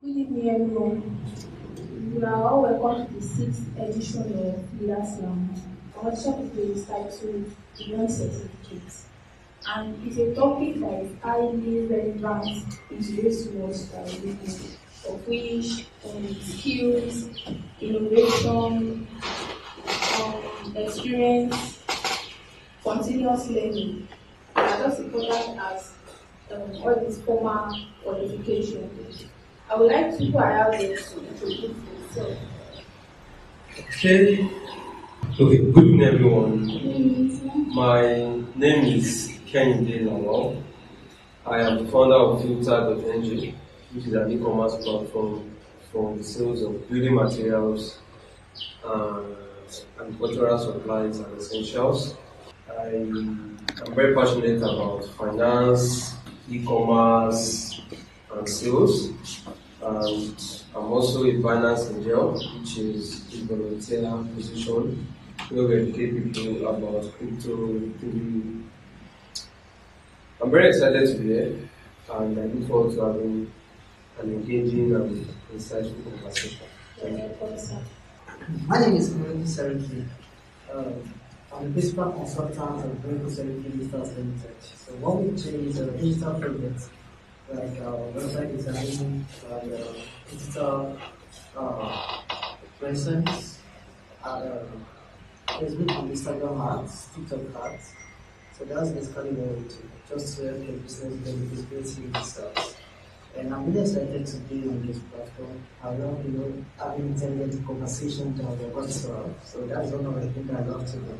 Good evening, everyone. You are all welcome to the sixth edition of Leaders Lounge. Our topic is titled Beyond Certificates, and it's a topic that is highly relevant in today's world that we live in, of which skills, innovation, experience, continuous learning are just important as all these formal qualifications. I would like to allow them to introduce themselves. Okay. Good evening, everyone. My name is Kehinde Lawal. I am the founder of Filter.ng, which is an e-commerce platform for the sales of building materials, agricultural supplies, and essentials. I am very passionate about finance, e-commerce, and sales. And I'm also a Binance Angel, which is a volunteer position where we educate people about crypto. I'm very excited to be here, and I look forward to having an engaging and insightful conversation. My name is Mohamed Sariki. I'm a principal consultant of Medical Sariki Digitals Limited. So what we do is digital projects like website design, digital presence, Facebook and Instagram ads, TikTok ads. So that's basically what we do, just to help your business get visibility themselves. And I'm really excited to be on this platform. I love, having intelligent conversation that we're going to have. So that's one of the things I love to do.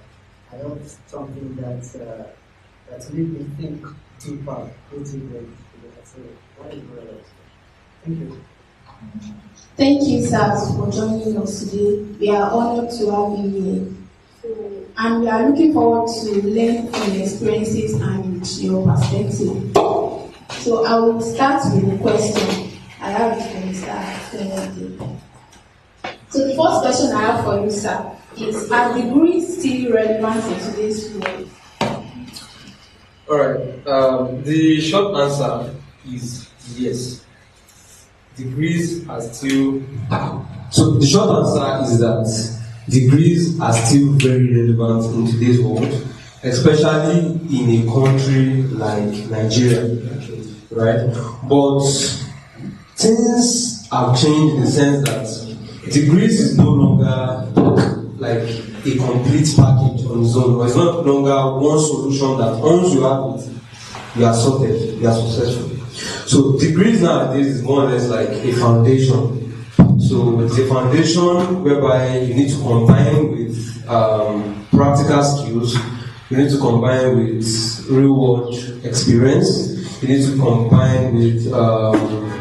I love something that makes me think deeper, creatively. So that is what I love. Thank you. Thank you, sirs, for joining us today. We are honored to have you here. And we are looking forward to learn from your experiences and your perspective. So I will start with the question. I have it from Mr. So the first question I have for you, sir, is: are degrees still relevant in today's world? Alright, the short answer is yes. Degrees are still. So the short answer is that degrees are still very relevant in today's world, especially in a country like Nigeria, right? But things have changed in the sense that degrees is no longer like a complete package on its own, or it's not longer one solution that once you have it, you are sorted, you are successful. So degrees nowadays is more or less like a foundation. So it's a foundation whereby you need to combine with practical skills, you need to combine with real-world experience, you need to combine with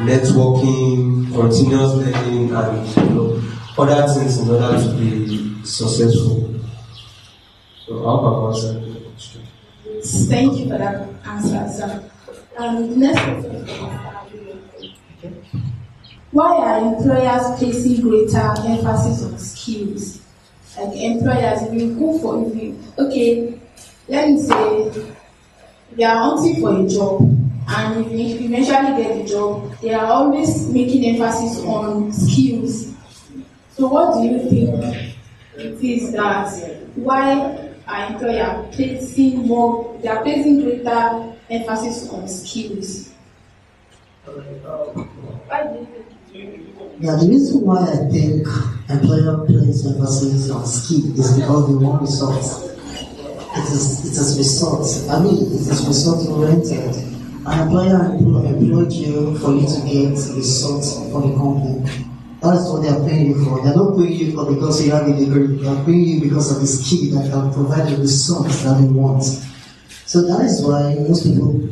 networking, continuous learning, and other things in order to be successful. So I hope I've answered the question. Thank you for that answer, sir. Next question. Why are employers placing greater emphasis on skills? Like employers, if you go for okay, let me say they are hunting for a job, and if you eventually get the job, they are always making emphasis on skills. So what do you think it is that why our employer placing greater emphasis on skills? Why do you think? Yeah, the reason why I think employer places emphasis on skill is because they want results. It is results. I mean, it is result oriented. An employer employed you for you to get results for the company. That is what they are paying you for. They are not paying you for because you have a degree. They are paying you because of the skill that can provide the results that they want. So that is why most people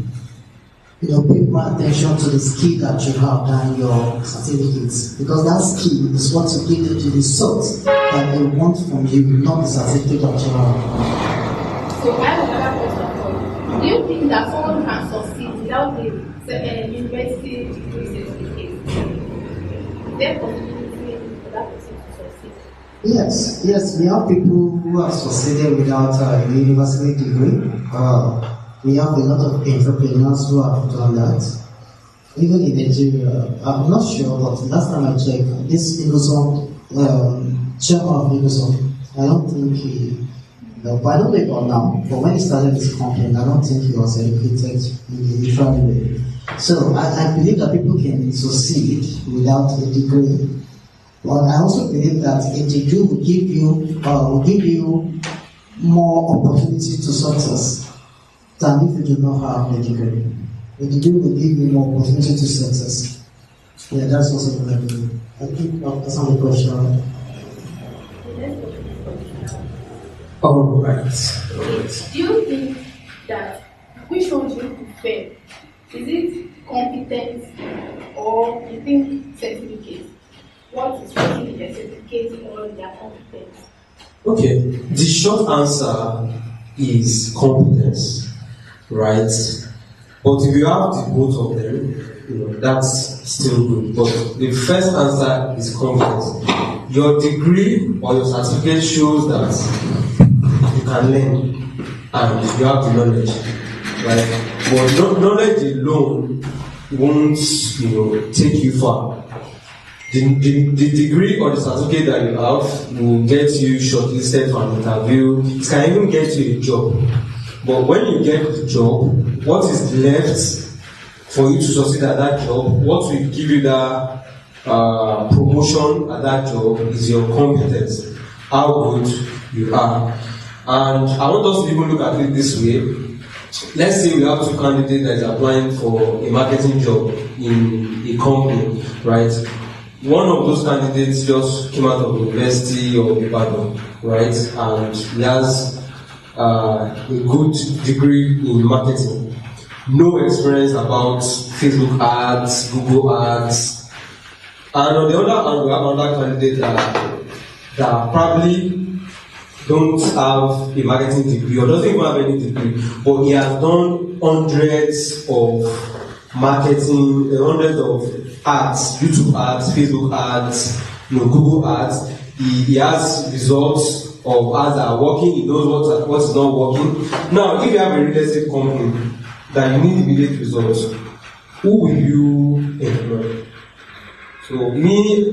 pay more attention to the skill that you have than your certificates, because that skill is what will give you the results that they want from you, not the certificate that you have. So I have another question for you. Do you think that someone can succeed without the university degree certificate? Is there possibility for that person to succeed? Yes, we have people who have succeeded without a university degree. We have a lot of entrepreneurs who have done that. even in Nigeria, I'm not sure, but last time I checked, this Igozon, chairman of Igozon, I don't think he, no, but I don't know about now, but when he started this company, I don't think he was educated in the literal way. So I believe that people can succeed without a degree. But I also believe that a degree will give you more opportunity to success than if you do not have a degree. A degree will give you more opportunity to success. Yeah, that's also what I believe. I think that's not the question, right? All right. Do you think that which one do you prefer? Is it competence or you think certificate? What is really the certificate or their competence? Okay, the short answer is competence, right? But if you have the both of them, that's still good. But the first answer is competence. Your degree or your certificate shows that you can learn and you have the knowledge, right? But knowledge alone won't, take you far. The degree or the certificate that you have will get you shortlisted for an interview. It can even get you a job. But when you get the job, what is left for you to succeed at that job, what will give you that promotion at that job is your competence, how good you are. And I want us to even look at it this way. Let's say we have two candidates that are applying for a marketing job in a company, right? One of those candidates just came out of the University of Ibadan, right? And he has a good degree in marketing. No experience about Facebook ads, Google ads. And on the other hand, we have another candidate that probably don't have a marketing degree or doesn't even have any degree, but he has done hundreds of marketing, hundreds of ads, YouTube ads, Facebook ads, Google ads. He has results of ads that are working. He knows what is not working. Now, if you have a real estate company that you need immediate results, who will you employ? So me,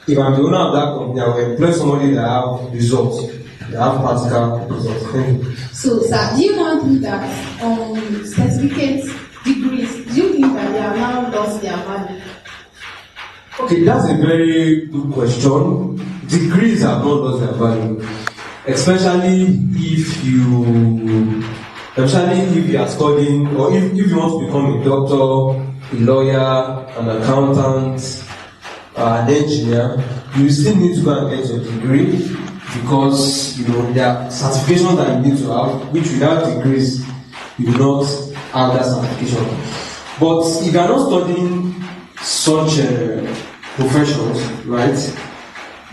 if I'm the owner of that company, I will employ somebody that have results, that have practical results. Thank you. So, sir, do you now think that certificates, degrees, do you think that they are now lost their value? Okay, that's a very good question. Degrees have not lost their value, especially if you are studying, or if you want to become a doctor, a lawyer, an accountant, an engineer. You still need to go and get your degree because there are certifications that you need to have, which without degrees you do not have that certification. But if you are not studying such professions, right,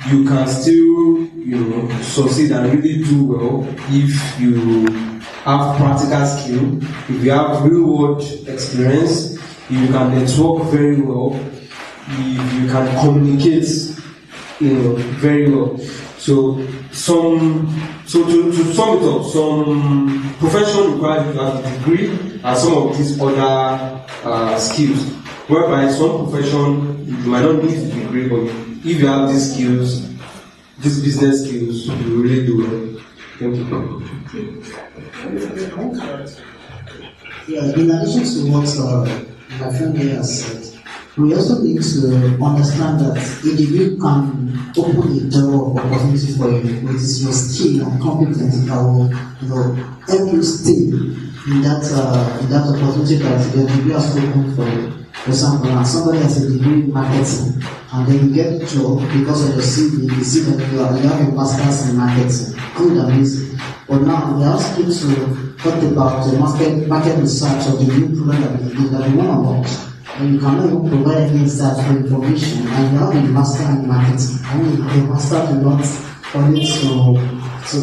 you can still succeed and really do well if you have practical skill, if you have real world experience, if you can network very well, if you can communicate very well. So to sum it up, some profession requires you to have a degree and some of these other skills. Whereby some profession you might not need a degree, but if you have these skills, these business skills, you really do well. Thank you. Yeah, in addition to what my friend here has said, we also need to understand that a degree can open a door of opportunity for you. It is your skill and competence that will, help you stay in that opportunity that your degree has opened for you. For example, somebody has a degree in marketing, and then you get a job because of your CV. You see that you have a master's in marketing. Good, amazing. But now we are asking to talk about the market research of the new product that we want to launch. And you cannot even provide any insight for information, and you have a master in marketing. I mean, a master cannot only to to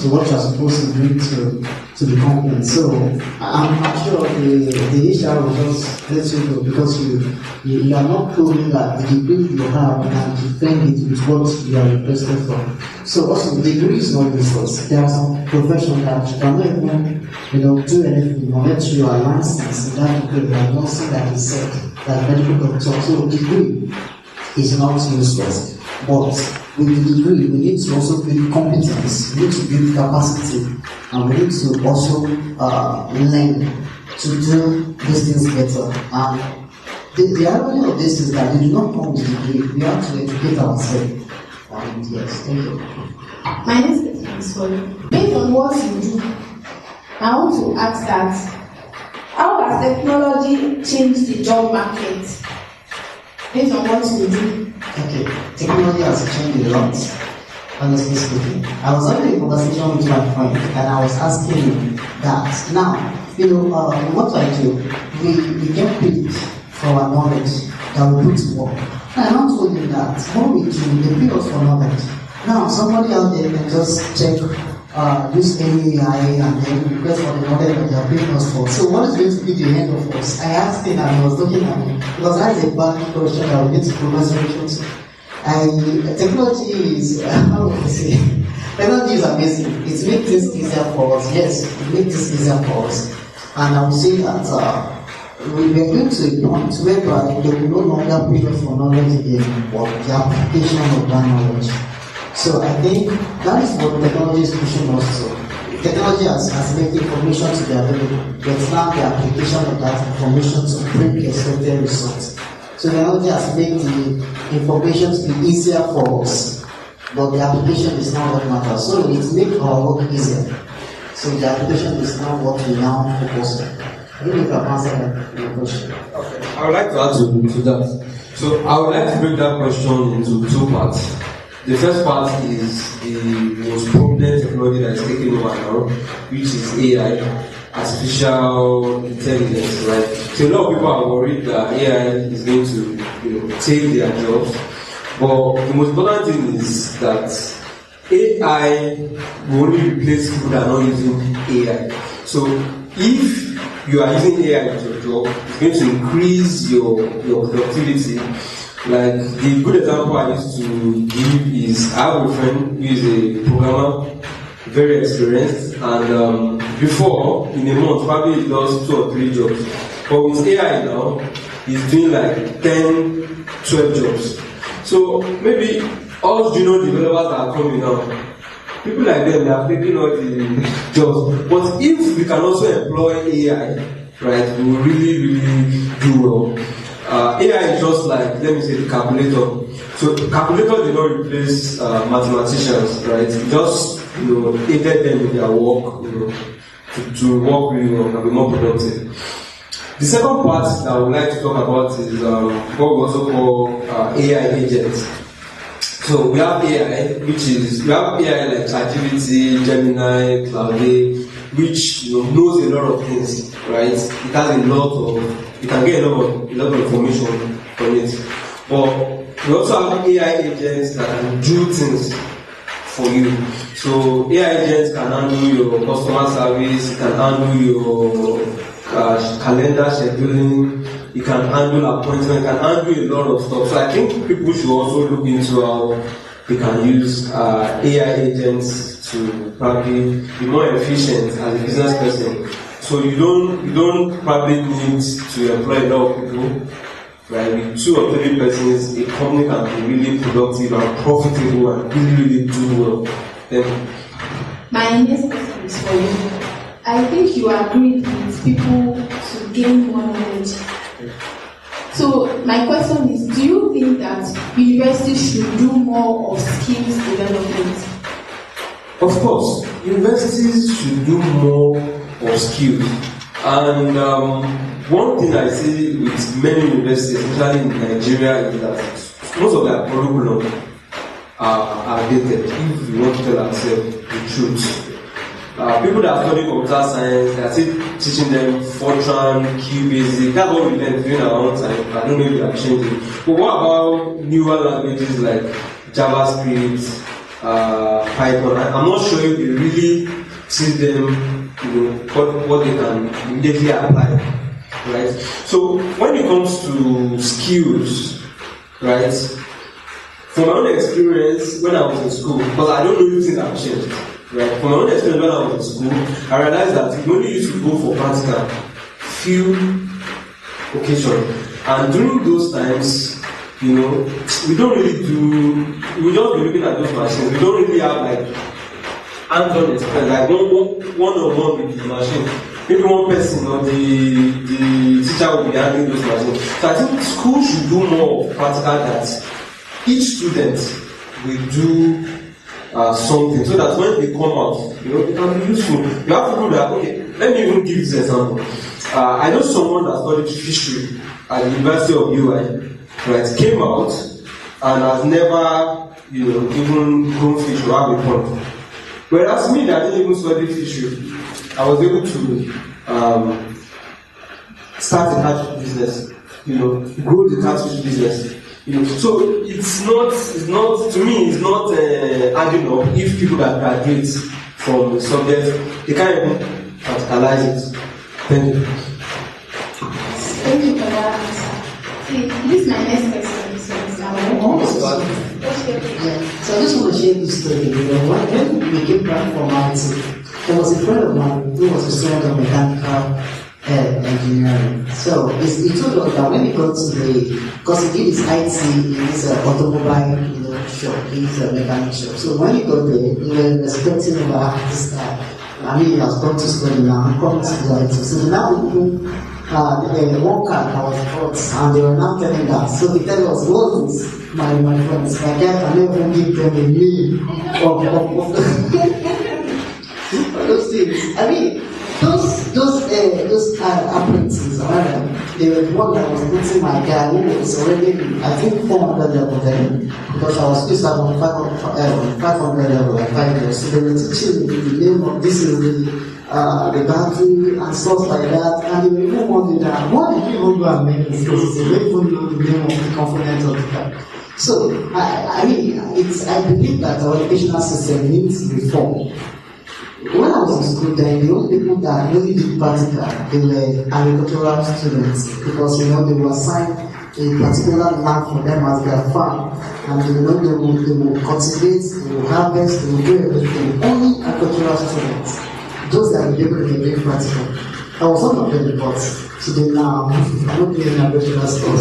what you're supposed to bring to the company. So I'm sure the HR will just let you go because you are not proving that the degree you have and defend it with what you are requested for. So also the degree is not useless. There are some professions that you cannot even do anything unless you are licensed in that degree. There are nothing that is said that medical doctor. So degree is not useless. But with the degree, we need to also build competence, we need to build capacity, and we need to also learn to do these things better. And the irony of this is that they do not come with degree, we have to educate ourselves. Yes, thank you. My next question is for you. Based on what you do, I want to ask that how has technology changed the job market? Based on what you do. Okay, technology has changed a lot, honestly speaking. I was having a conversation with my friend and I was asking him that now, what I do, we get paid for our knowledge that we put to work. And I now told him that what we do, they pay us for knowledge. Now, somebody out there can just check, use any AI and then request for the knowledge that they are paying us for. So what is going to be the end of us? I asked him and he was looking at me because that's a bad question that we need to provide solutions to. And technology is, how would I say, technology is amazing. It makes things easier for us. Yes, it makes things easier for us. And I would say that we are going to a point whereby they will no longer pay us for knowledge again, but the application of that knowledge. So I think that is what technology is pushing us to. Technology has made information to be available, but now the application of that information to bring the expected results. So technology has made the information to be easier for us, but the application is not what matters. So it makes our work easier. So the application is not what we now focus on. I don't know if I've answered your question. Okay. I would like to add to that. So I would like to break that question into two parts. The first part is the most prominent technology that is taking over now, which is AI, artificial intelligence, right? So a lot of people are worried that AI is going to take their jobs. But the most important thing is that AI will only replace people that are not using AI. So if you are using AI as your job, it's going to increase your productivity. Like the good example I used to give is I have a friend who is a programmer, very experienced, and before in a month probably he does 2 or 3 jobs. But with AI now, he's doing like 10, 12 jobs. So maybe all junior developers that are coming now, people like them, they are taking all the jobs. But if we can also employ AI, right, we will really do well. AI is just like, let me say, the calculator. So calculator did not replace mathematicians, right? It just aided them in their work, to work really well and be more productive. The second part that I would like to talk about is what we also call AI agents. So we have AI, we have AI like ChatGPT, Gemini, Claude, which knows a lot of things, right? It has you can get a lot of information from it. But we also have AI agents that can do things for you. So AI agents can handle your customer service, it can handle your calendar scheduling, it can handle appointments, it can handle a lot of stuff. So I think people should also look into how they can use AI agents to probably be more efficient as a business person. So you don't probably need to employ a lot of people, right? With 2 or 3 persons, a company can be really productive and profitable and really do well. Then my next question is for you. I think you agreed with people to gain more knowledge. So my question is, do you think that universities should do more of skills development? Of course, universities should do more of skills. And one thing I see with many universities, especially in Nigeria, is that most of their curriculum are dated. If we want to tell ourselves the truth. People that are studying computer science, they are still teaching them Fortran, QBasic. That's what we learned during our own time. I don't know if they have changed it. But what about newer languages like JavaScript, Python. I'm not sure if they really teach them, what they can immediately apply, right? So when it comes to skills, right? From my own experience when I was in school, because I don't know if things have changed, right? From my own experience when I was in school, I realized that we only used to go for practical few occasions, and during those times, we don't really we just be looking at those machines. We don't really have like hands-on experience, like one-on-one with the machine. Maybe one person or the teacher will be handling those machines. So I think school should do more of practical, that each student will do something, so that when they come out, it can be useful. You have people that, okay, let me even give this example. I know someone that studied fishery at the University of UI. Right, came out and has never, even grown fish or have a pond. Whereas me, that didn't even study fishery, I was able to start a catfish business, grow the catfish business. So it's not to me, it's not adding up if people that graduate from the subject, they can't even practicalize it. Thank you. Thank you for that answer. This is my next question. So I just want to share this story. When we came back from IT, there was a friend of mine who was a student of mechanical engineering. So he told us that when he got to because he did his IT in this automobile shop, his mechanic shop. So when he got there, we were expecting this guy. He has gone to school now, come to the IT. So now one car that was bought, and they were not telling us. So they tell us, what is my friends? I can't even give them a name of those things. I mean, those apprentices, they were the one that was putting my guy who was already, I think, 400 level then, because I was still on 500 level like 5 years. So they were teaching me the name of this is the battery and stuff like that, and they were even wondering that what did you even go and make this? Because they don't even know the name of the component of the car. So I believe that our educational system needs reform. When I was in school, then the only people that really did practical, they were agricultural students, because they were assigned a particular land for them as their farm, and they will cultivate, they will harvest, they will do everything. Only agricultural students. Those that will be able to get very practical. I was one of them, but today now, I'm not doing agricultural stuff.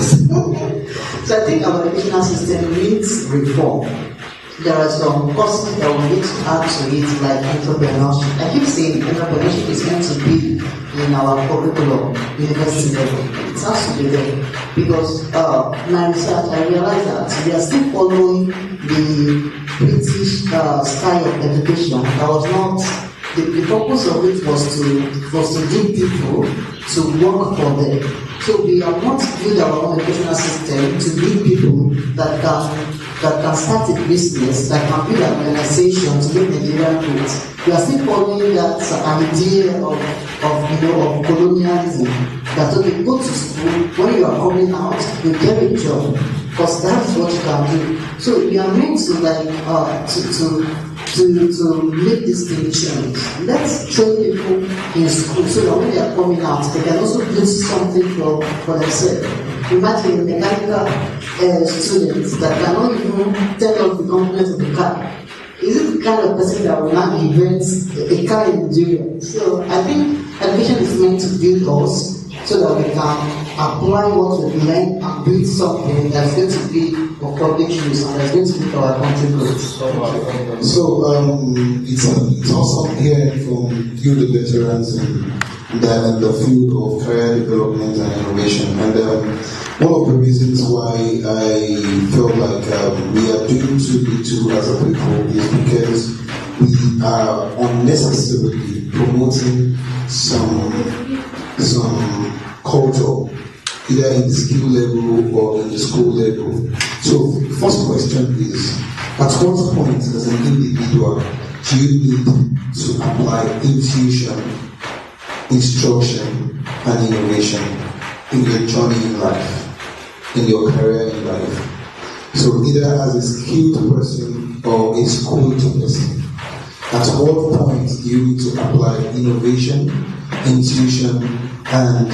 So I think our educational system needs reform. There are some courses that we need to add to it, like entrepreneurship. I keep saying entrepreneurship is meant to be in our curriculum, university level. It has to be there. Because my research, I realized that we are still following the British style of education that was not. The purpose of it was to give people to work for them. So we have not built our own educational system to give people that can start a business, that can build an organization to make Nigeria great. We are still following that idea of colonialism. That okay, go to school, when you are coming out, you get a job, because that's what you can do. So we are meant to to make this thing change. Let's train people in school so that when they are coming out, they can also do something for themselves. Imagine mechanical students that cannot even tell us the components of the car. Is it the kind of person that will not invent a car in Nigeria? So I think education is meant to build us so that we can apply what we learn and build something that's going to be of public use and that's going to make our country great. So it's awesome hearing from you, the veterans, in the field of career development and innovation. And one of the reasons why I feel like we are doing too little as a people is because we are unnecessarily promoting some culture, either in the skill level or in the school level. So, first question is, at what point as an individual do you need to apply intuition, instruction, and innovation in your journey in life, in your career in life? So either as a skilled person or a school to person? At what point do you need to apply innovation, intuition, and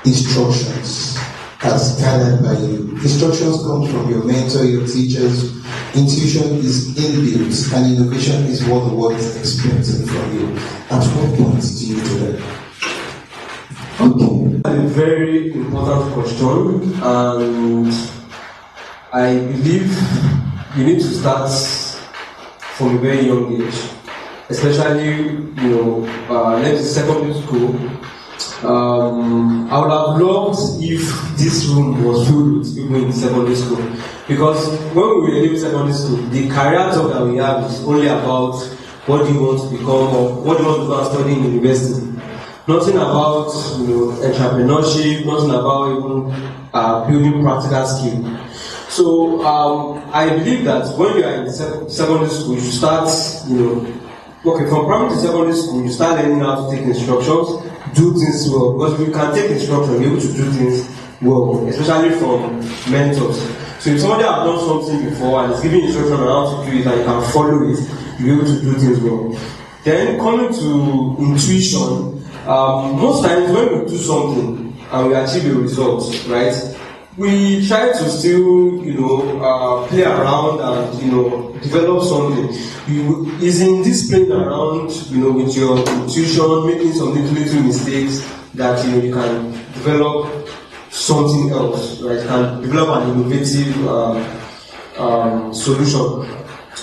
instructions as guided by you? Instructions come from your mentor, your teachers. Intuition is inbuilt, and innovation is what the world is expecting from you. At what point do you do that? Okay. A very important question, and I believe you need to start from a very young age, especially let's say secondary school. I would have loved if this room was filled with people in secondary school, because when we were in secondary school, the career talk that we have is only about what do you want to become or what do you want to go and study in university. Nothing about entrepreneurship, nothing about even building practical skill. So I believe that when you are in secondary school, you start, from primary to secondary school, you start learning how to take instructions, do things well. Because if you can take instructions, you're able to do things well, especially from mentors. So if somebody has done something before and is giving instructions on how to do it and you can follow it, you're able to do things well. Then coming to intuition, most times when we do something and we achieve a result, right? We try to still, play around and, develop something. Is in this playing around, with your intuition, making some little mistakes that, you can develop something else, right? You can develop an innovative solution.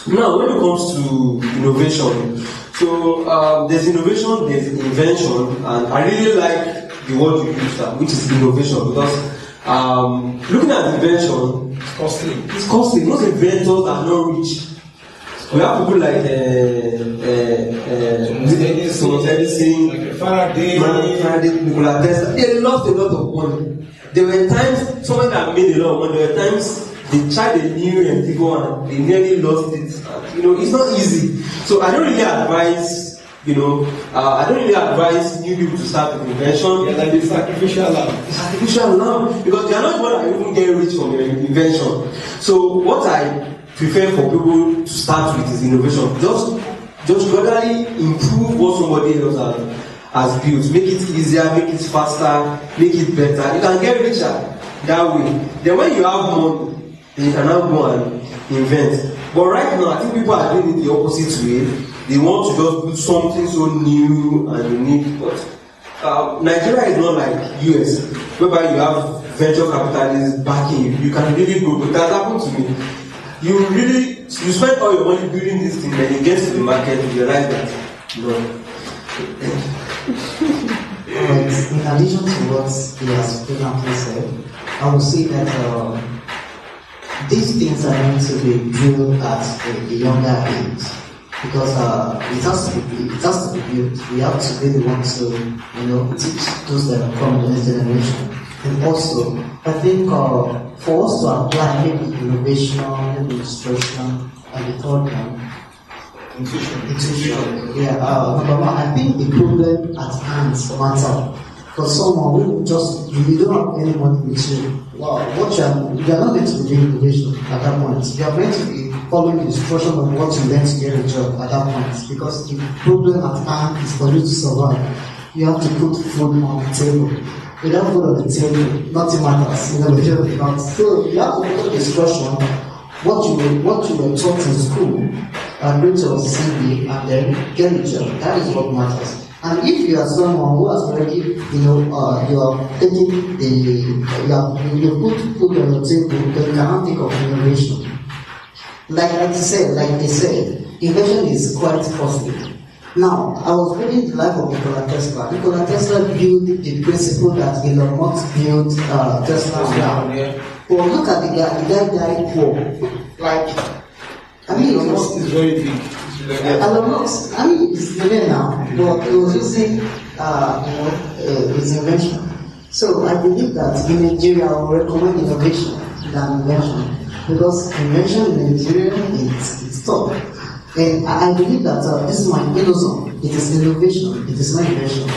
Now, when it comes to innovation, so there's innovation, there's invention, and I really like the word you used, which is innovation, because looking at invention, it's costly. It's costly. Most inventors are not rich. We have people like Thomas Edison, like Faraday, Nikola Tesla. They lost a lot of money. There were times someone that made a lot of money. There were times they tried a new and they go and they nearly lost it. It's not easy. So I don't really advise. I don't really advise new people to start with invention. Yeah, like the sacrificial lamb. The sacrificial lamb, because they are not going to even get rich from your invention. So what I prefer for people to start with is innovation. Just gradually improve what somebody else has built. Make it easier, make it faster, make it better. You can get richer that way. Then when you have money, then you can now go and invent. But right now, I think people are doing it the opposite way. They want to just do something so new and unique. But Nigeria is not like US, whereby you have venture capitalists backing you. You can really go. But that happened to me. You spend all your money building this thing, then you get to the market, you realize that But in addition to what he has previously said, I would say that these things are going to be drilled at a younger age, because it has to be built. We have to be the ones to teach those that are from the next generation. And also, I think for us to apply maybe innovation, maybe instruction, and the third one, intuition. Yeah, number one, I think the problem at hand matters. For someone who you don't have any money with you, wow, you are not meant to be doing innovation at that point. You are meant to be following the instruction of what you learn to get a job at that point. Because the problem at hand is for you to survive. You have to put food on the table. Without food on the table, nothing matters. So you have to put the instruction, what you were taught in school, and bring to your CV, and then get a job. That is what matters. And if you are someone who has already, you are taking you put food on your table, then you cannot think of innovation. Like they said, innovation is quite costly. Now, I was reading the life of Nikola Tesla. Nikola Tesla built the principle that Elon Musk built Tesla now. But look at the guy. The guy died poor. Elon Musk is very big. Elon Musk, he's living now, but he was using, his invention. So I believe that in Nigeria, I will recommend innovation than invention, because invention in Nigeria it's top. And I believe that this is my innocent. It is innovation. It is not invention.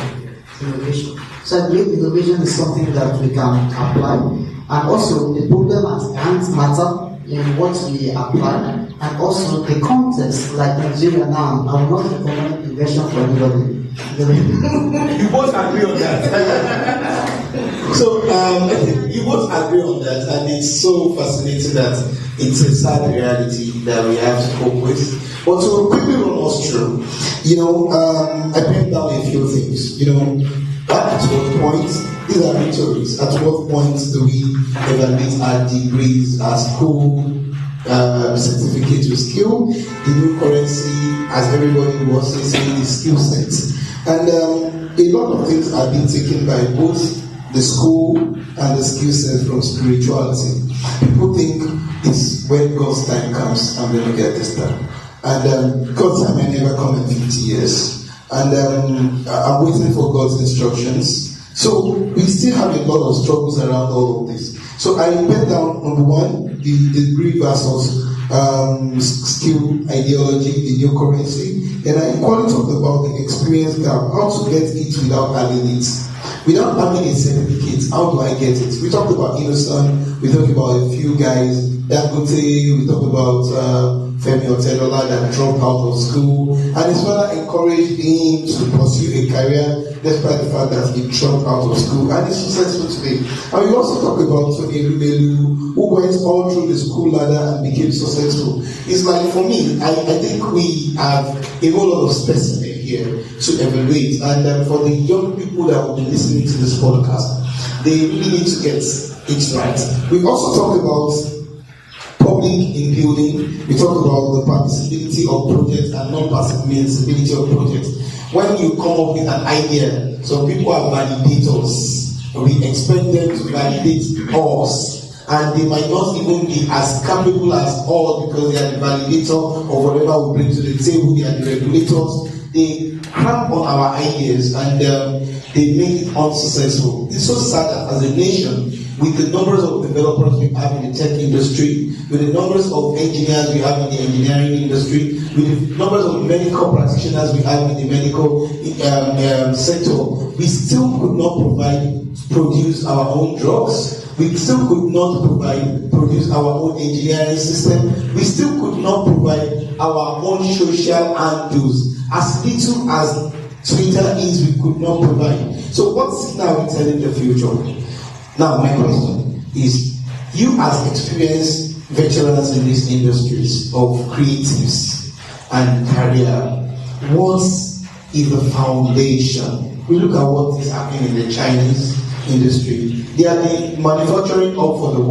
It's innovation. So I believe innovation is something that we can apply. And also, the problem at hand matter. in what we apply, and also the context, like Nigeria now. I will not recommend invention for anybody. You both agree on that. So you both agree on that, and it's so fascinating that it's a sad reality that we have to cope with. But to quickly run us through, I pen down a few things. At what point, these are victories. At what point do we evaluate our degrees, our school certificate with skill? The new currency, as everybody was saying, the skill set. And a lot of things are being taken by both the school and the skill set from spirituality. People think it's when God's time comes, I'm going to get this done. And God's time may never come in 50 years. And I'm waiting for God's instructions. So we still have a lot of struggles around all of this. So I put down, number one, the degree versus skill ideology, the new currency. And I equally talked about the experience gap, how to get it without having it. Without having a certificate, how do I get it? We talked about Innocent, we talked about a few guys, Dangote, we talked about Femi Otedola that dropped out of school, and his father encouraged him to pursue a career despite the fact that he dropped out of school, and he's successful today. And we also talk about Elumelu, who went all through the school ladder and became successful. It's like, for me, I think we have a whole lot of specimen here to evaluate, and for the young people that will be listening to this podcast, they really need to get it right. We also talked about public in building. We talked about the permissibility of projects and non-permissibility of projects. When you come up with an idea, some people are validators. We expect them to validate us, and they might not even be as capable as us because they are the validator of whatever we bring to the table. They are the regulators. They cramp on our ideas and they make it unsuccessful. It's so sad that as a nation, with the numbers of developers we have in the tech industry, with the numbers of engineers we have in the engineering industry, with the numbers of medical practitioners we have in the medical sector, we still could not produce our own drugs. We still could not produce our own engineering system. We still could not provide our own social handles. As little as Twitter is, we could not provide. So what signal are we telling the future? Now, my question is, you as experienced veterans in these industries of creatives and career, what is the foundation? We look at what is happening in the Chinese industry. They are the manufacturing hub for the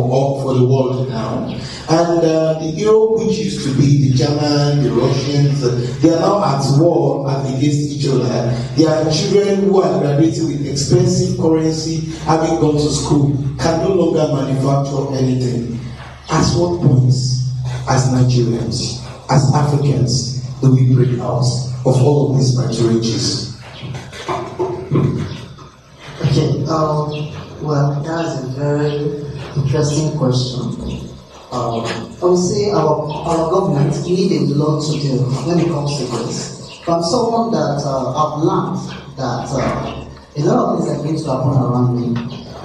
world now. And the Europe, which used to be the German, the Russians, they are now at war against each other. Their children who are graduating with expensive currency, having gone to school, can no longer manufacture anything. At what point, as Nigerians, as Africans, do we break out of all of these maturages? Okay, well, that's a very interesting question. I would say our government need a lot to do when it comes to this. From someone that I've learned that a lot of things are going to happen around me,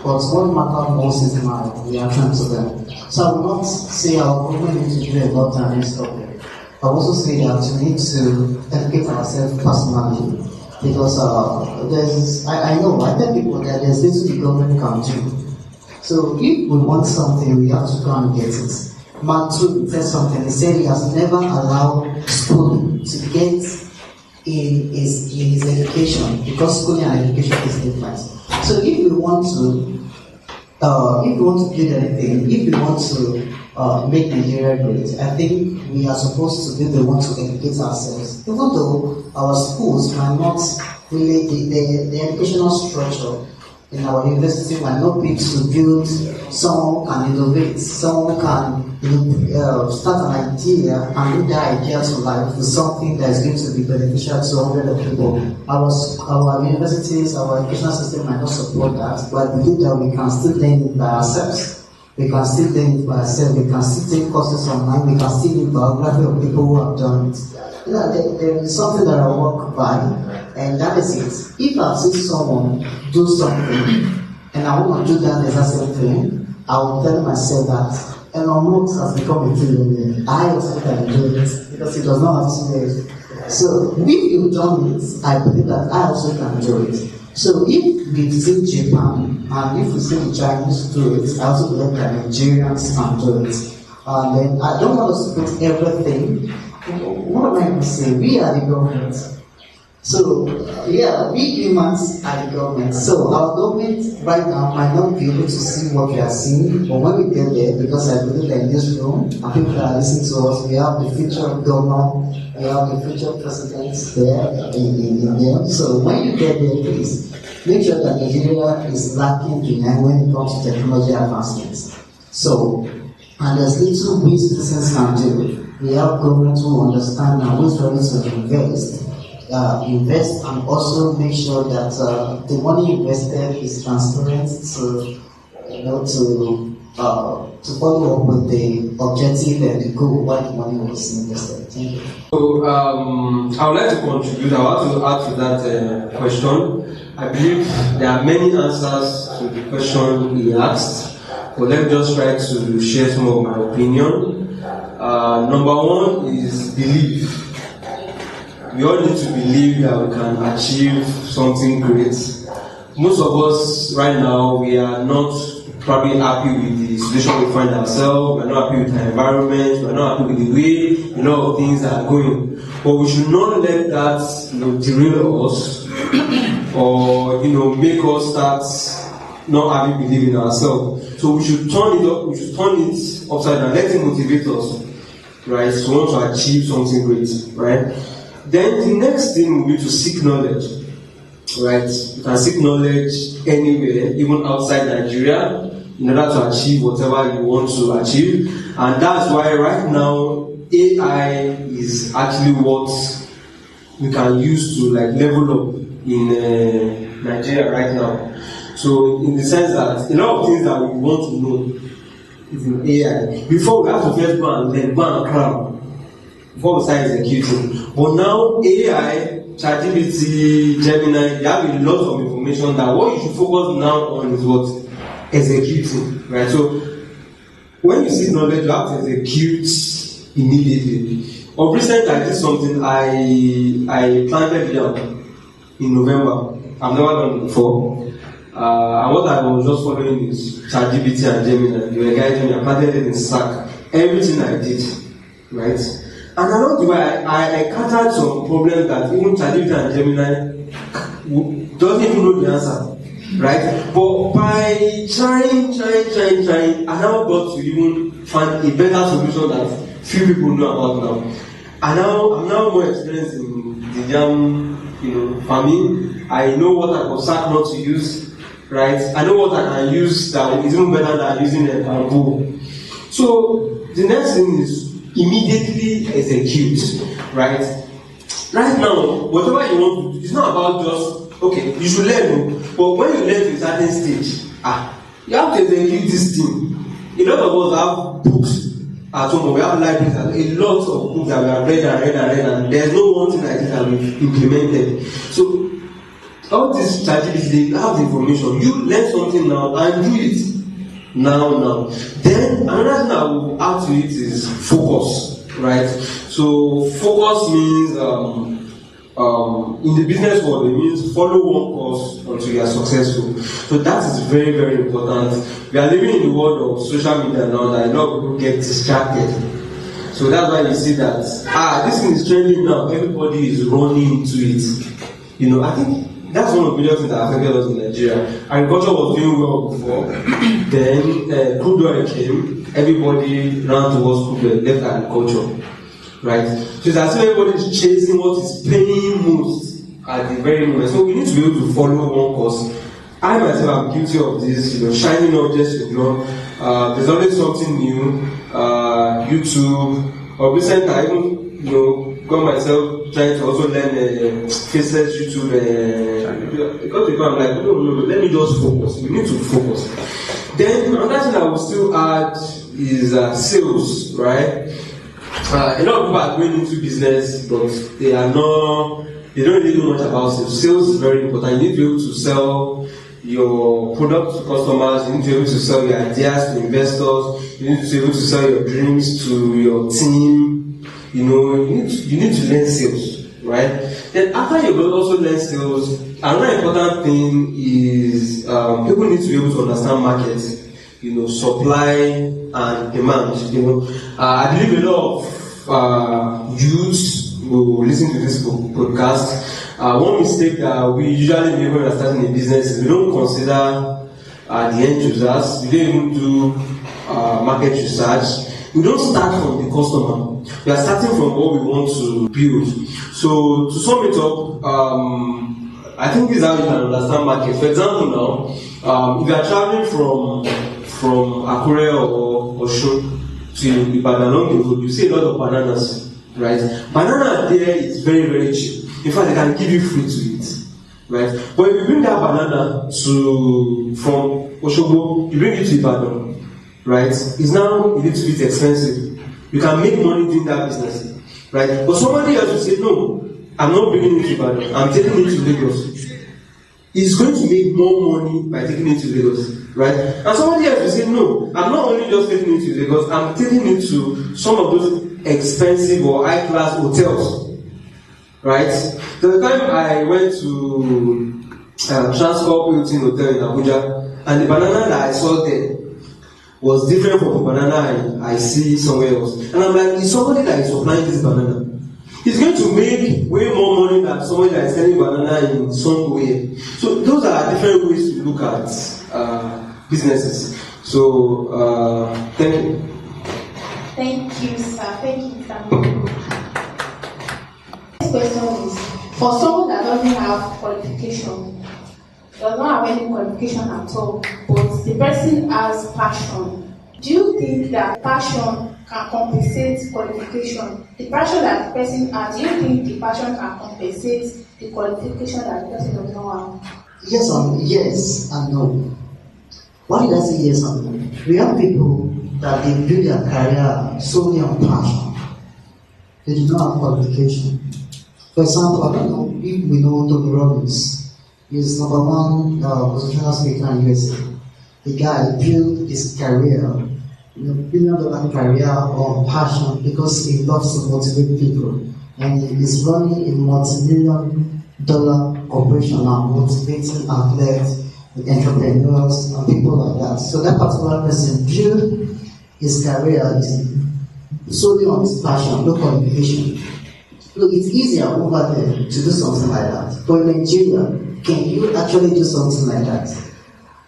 but what matters most is my reaction to them. So I will not say our government needs to do a lot and stop it. I will also say that we need to educate ourselves personally, because I tell people that there's little the government can do. So if we want something, we have to go and get it. Mark 2 said something. He said he has never allowed schooling to get in his education, because schooling and education is different. So if we want to build anything, if we want to make Nigeria great, I think we are supposed to be the ones to educate ourselves. Even though our schools might not really, the educational structure in our university might not be to build, someone can innovate, someone can start an idea and bring that idea to life to something that is going to be beneficial to hundreds of people. Our universities, our educational system might not support that, but I believe that we can still learn it by ourselves. We can still learn it by ourselves. We can still take courses online. We can still read biography of people who have done it. There is something that I work by, and that is it. If I see someone do something and I want to do that exact same thing, I will tell myself that Elon Musk has become a trillionaire. I also can enjoy it because he does not have to do it. So if you've done it, I believe that I also can do it. So if we've seen Japan and if we see the Chinese do it, I also believe that Nigerians can do it. And then I don't want us to put everything. What am I going to say? We are the government. So, yeah, we humans are the government. So, our government right now might not be able to see what we are seeing, but when we get there, because I believe that in this room, and people that are listening to us, we have the future governor, we have the future presidents there in there. So, when you get there, please make sure that Nigeria is lacking behind when it comes to technology advancements. So, and there's little we citizens can do. We have government who understand and who is ready to invest and also make sure that the money invested is transparent to follow up with the objective and the goal why the money was invested. Thank you. So I would like to contribute. I want to add to that question. I believe there are many answers to the question he asked, but let me just try to share some of my opinion. Number one is belief. We all need to believe that we can achieve something great. Most of us right now, we are not probably happy with the situation we find ourselves, we're not happy with our environment, we're not happy with the way a lot of things are going. But we should not let that derail us or make us start not having belief in ourselves. So we should turn it up, we should turn it upside down, let it motivate us, right? So we want to achieve something great, right? Then the next thing will be to seek knowledge, right? You can seek knowledge anywhere, even outside Nigeria, in order to achieve whatever you want to achieve. And that's why right now, AI is actually what we can use to level up in Nigeria right now. So in the sense that a lot of things that we want to know is in AI. Before we have to first go and learn, go and cram before we start executing. But now AI, ChatGPT, Gemini, they have a lot of information that what you should focus now on is what? Executing, right? So when you seek knowledge, you have to execute immediately. Of recent, I did something. I planted yam in November. I've never done it before. And what I was just following is ChatGPT and Gemini. They were guiding me. I planted it in Slack. Everything I did, right? And along the way, I encountered some problems that even ChatGPT and Gemini doesn't even know the answer, right? But by trying, I now got to even find a better solution that few people know about now. And now I'm now more experienced in the yam, farming. I know what type of sack not to use, right? I know what I can use that is even better than using a bamboo. So the next thing is immediately execute, right? Right now, whatever you want to do, it's not about just, okay, you should learn, but when you learn to a certain stage, you have to execute this thing. A lot of us have books at home, we have libraries, a lot of books that we have read, and there's no one thing like this that we've implemented. So, all this strategies, they have the information. You learn something now and do it. Now. Then another thing I will add to it is focus, right? So focus means in the business world, it means follow one course until you are successful. So that is very, very important. We are living in the world of social media now that a lot of people get distracted. So that's why you see that this thing is trending now. Everybody is running into it. I think that's one of the major things that affected us in Nigeria. Agriculture was doing well before. Then crude oil came. Everybody ran towards crude oil, left agriculture, right? So it's as if everybody is chasing what is paying most at the very moment. So we need to be able to follow one course. I myself am guilty of this, shining objects syndrome. There's always something new. YouTube, or recently I even got myself trying to also learn faceless YouTube. Because I'm like, no, let me just focus. We need to focus. Then another thing I will still add is sales, right? A lot of people are going into business, but they don't really know much about sales. Sales is very important. You need to be able to sell your product to customers, you need to be able to sell your ideas to investors, you need to be able to sell your dreams to your team, you need to learn sales, right? Then after you also learn sales, another important thing is people need to be able to understand markets, supply and demand. I believe a lot of youths who listen to this podcast. One mistake that we usually make when we are starting a business is we don't consider the end users. We don't even do market research. We don't start from the customer. We are starting from what we want to build. So to sum it up, I think this is how you can understand market. For example, now, if you are traveling from Akure or Osun to Ibadan along the road, you see a lot of bananas, right? Banana there is very, very cheap. In fact, they can give you free to eat, right? But if you bring that banana from Osogbo, you bring it to Ibadan, right? It's now a little bit expensive. You can make money doing that business, right? But somebody else will say, no, I'm not bringing it to Ibadan, I'm taking it to Lagos. He's going to make more money by taking it to Lagos, right? And somebody else will say, no, I'm not only just taking it to Lagos, I'm taking it to some of those expensive or high-class hotels. Right? The time I went to Transcorp Hilton Hotel in Abuja, and the banana that I saw there was different from the banana I see somewhere else. And I'm like, it's somebody that is supplying this banana. He's going to make way more money than somebody that is selling banana in somewhere. So those are different ways to look at businesses. So thank you. Thank you, sir. Thank you, sir. Question is, for someone that doesn't have qualification, does not have any qualification at all, but the person has passion, do you think that passion can compensate qualification? The passion that the person has, do you think the passion can compensate the qualification that the person does not have? Yes and no. Why did I say yes and no? We have people that they build their career solely on passion. They do not have qualification. For example, I don't know if we know Tony Robbins. He's number one positional speaker in USA. The guy built his career, billion-dollar career on passion because he loves to motivate people. And he is running a multi-million-dollar corporation now, motivating athletes, entrepreneurs, and people like that. So that particular person built his career solely on his passion, no qualification. Look, it's easier over there to do something like that. But in Nigeria, can you actually do something like that?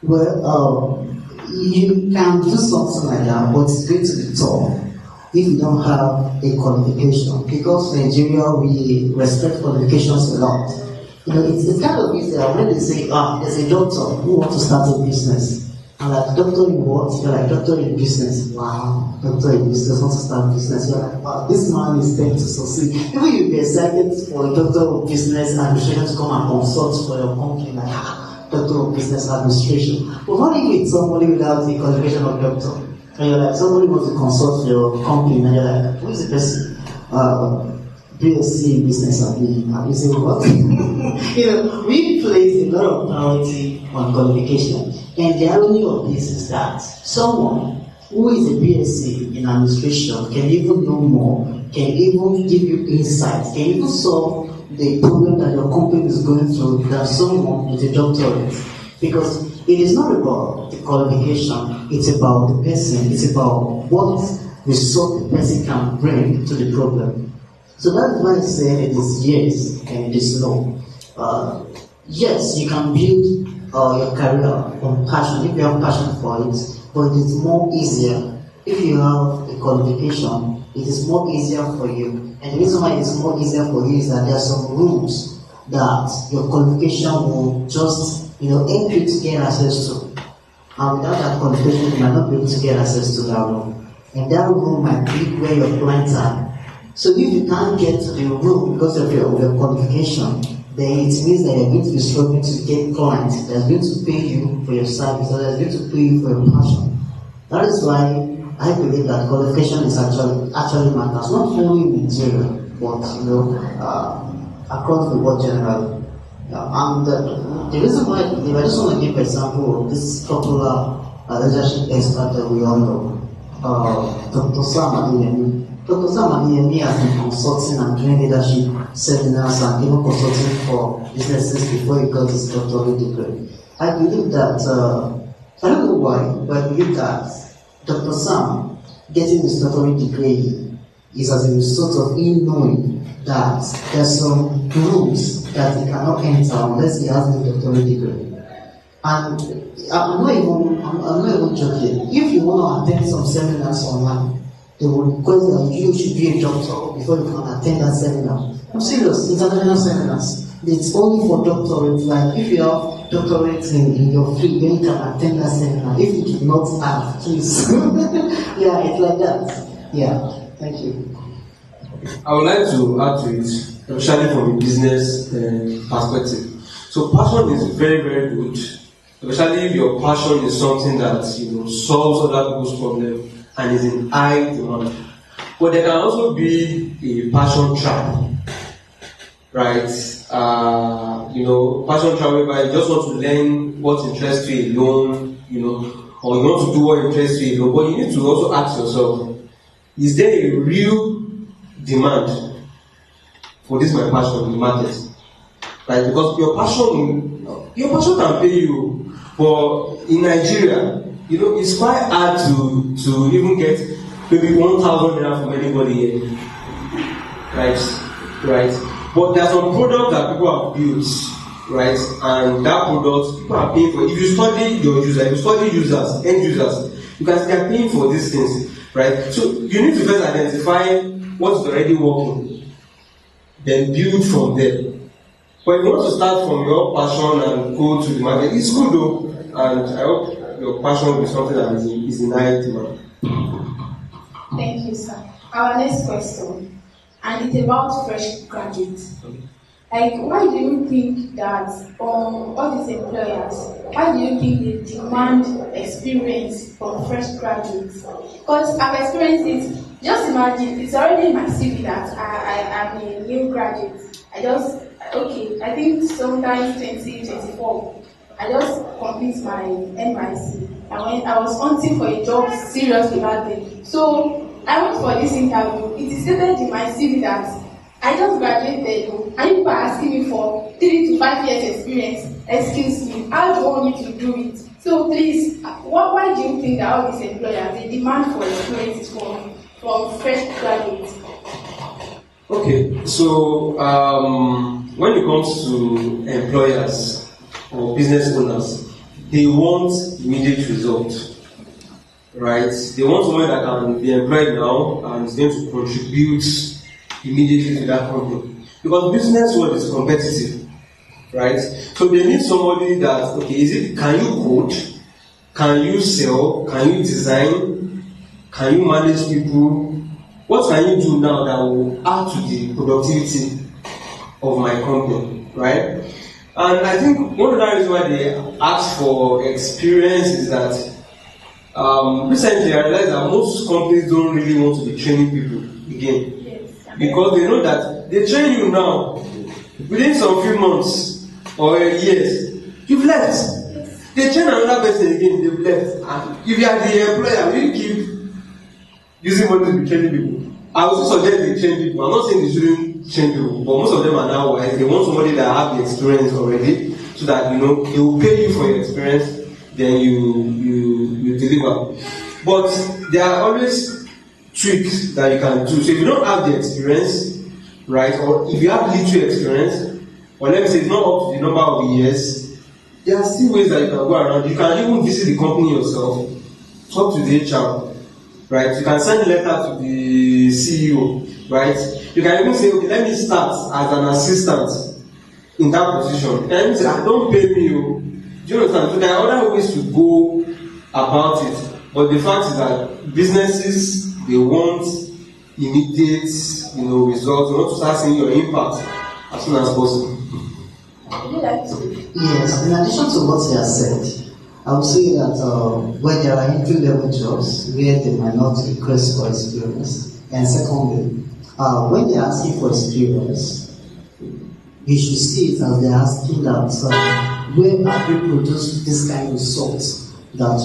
Well, you can do something like that, but it's going to be tough if you don't have a qualification. Because in Nigeria, we respect qualifications a lot. It's kind of easier when they say, there's a doctor who wants to start a business. And like, doctor in what? You're like, doctor in business. Wow, doctor in business wants to start business. You're like, wow, this man is going to succeed. Even you'll be excited for a doctor of business administration to come and consult for your company, like, doctor of business administration. But what if it's somebody without the qualification of doctor? And you're like, somebody wants to consult for your company, and you're like, who is the person? BSc in business admin. And you say, what? We place a lot of priority on qualification. And the irony of this is that someone who is a BSc in administration can even know more, can even give you insight, can even solve the problem that your company is going through than someone with a doctorate. Because it is not about the qualification, it's about the person, it's about what result the person can bring to the problem. So that's why I say it is yes and it is no. Yes, you can build your career on passion if you have passion for it, but it is more easier if you have a qualification. It is more easier for you, and the reason why it is more easier for you is that there are some rules that your qualification will just help you to get access to, and without that qualification you might not be able to get access to that room, and that room might be where your clients are. So if you can't get to the room because of your qualification, then it means that you're going to be struggling to get clients that's going to pay you for your service, or that's going to pay you for your passion. That is why I believe that qualification is actually matters, not only in Nigeria, but across the world generally. And the reason why, if I just want to give an example of this popular leadership expert that we all know, Dr. Sam Adeyemi. Dr. Sam Adeyemi has been consulting and doing leadership seminars and even consulting for businesses before he got his doctorate degree. I believe that, I don't know why, but I believe that Dr. Sam getting his doctorate degree is as a result of him knowing that there's some rooms that he cannot enter unless he has a doctorate degree. And I'm not even joking. If you want to attend some seminars online, they will request that you should be a doctor before you can attend that seminar. I'm serious, international seminars. It's only for doctorates. Like if you have doctorates in your field, then you can attend that seminar. If you do not have, please. Yeah, it's like that. Yeah, thank you. I would like to add to it, especially from a business perspective. So passion is very, very good, especially if your passion is something that solves other people's problems and is in high demand. But there can also be a passion trap, right? Passion trap whereby you just want to learn what interests you alone, or you want to do what interests you alone. But you need to also ask yourself, is there a real demand for this my passion in the market? Right? Because your passion can pay you, but in Nigeria, it's quite hard to even get maybe 1,000 naira from anybody here. Right? But there are some products that people have built, right? And that product people are paying for. If you study your user, if you study users, end users, you can see they are paying for these things, right? So you need to first identify what's already working, then build from there. But if you want to start from your passion and go to the market, it's good though, and I hope your passion will be something that is in high demand. Thank you, sir. Our next question, and it's about fresh graduates. Like, why do you think that all these employers, why do you think they demand experience from fresh graduates? Because I've experienced it. Just imagine, it's already in my CV that I'm a new graduate. I think sometimes 2024, I just complete my NYC. And when I was hunting for a job seriously back then. So I went for this interview. It is stated in my CV that I just graduated, and people are asking me for 3 to 5 years experience. Excuse me, how do you want me to do it? So please, why do you think that all these employers, they demand for experience from fresh graduates? Okay, so when it comes to employers or business owners, they want immediate results, right? They want someone that can be employed now and is going to contribute immediately to that company. Because business world is competitive, right? So they need somebody that, can you code? Can you sell? Can you design? Can you manage people? What can you do now that will add to the productivity of my company, right? And I think one of the reasons why they ask for experience is that recently I realized that most companies don't really want to be training people again. Yes. Because they know that they train you now, within some few months or years, you've left. Yes. They train another person again, they've left. And if you are the employer, will you keep using money to be training people? I also suggest they train people. I'm not saying they shouldn't train people, but most of them are now wise. They want somebody that have the experience already, so that they will pay you for your experience, then you deliver. But there are always tricks that you can do. So if you don't have the experience, right, or if you have little experience, or let me say it's not up to the number of years, there are still ways that you can go around. You can even visit the company yourself, talk to the HR. Right, you can send a letter to the CEO, right? You can even say, let me start as an assistant in that position. And say, don't pay me. Do you understand? So there are other ways to go about it. But the fact is that businesses, they want immediate, results. They want to start seeing your impact as soon as possible. Would you like to? Yes, in addition to what you have said, I would say that when there are entry-level jobs where they might not request for experience, and secondly, when they are asking for experience, you should see it as they're asking that where have you produced this kind of result? That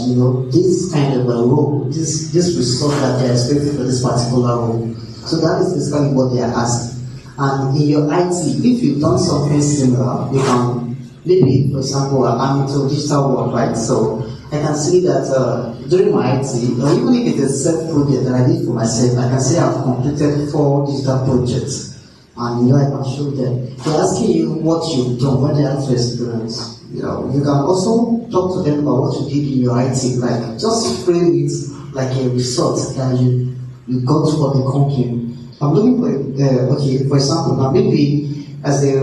this kind of a role, this result that they're expecting for this particular role. So that is basically what they are asking. And in your IT, if you've done something similar, you can maybe, for example, I'm into digital world, right? So I can see that during my IT, or even if it is a self-project that I did for myself, I can say I've completed 4 digital projects. And I can show them. They're asking you what you've done, what they have to experience. You can also talk to them about what you did in your IT, like just frame it like a result that you got for the company. I'm looking for for example, now maybe as a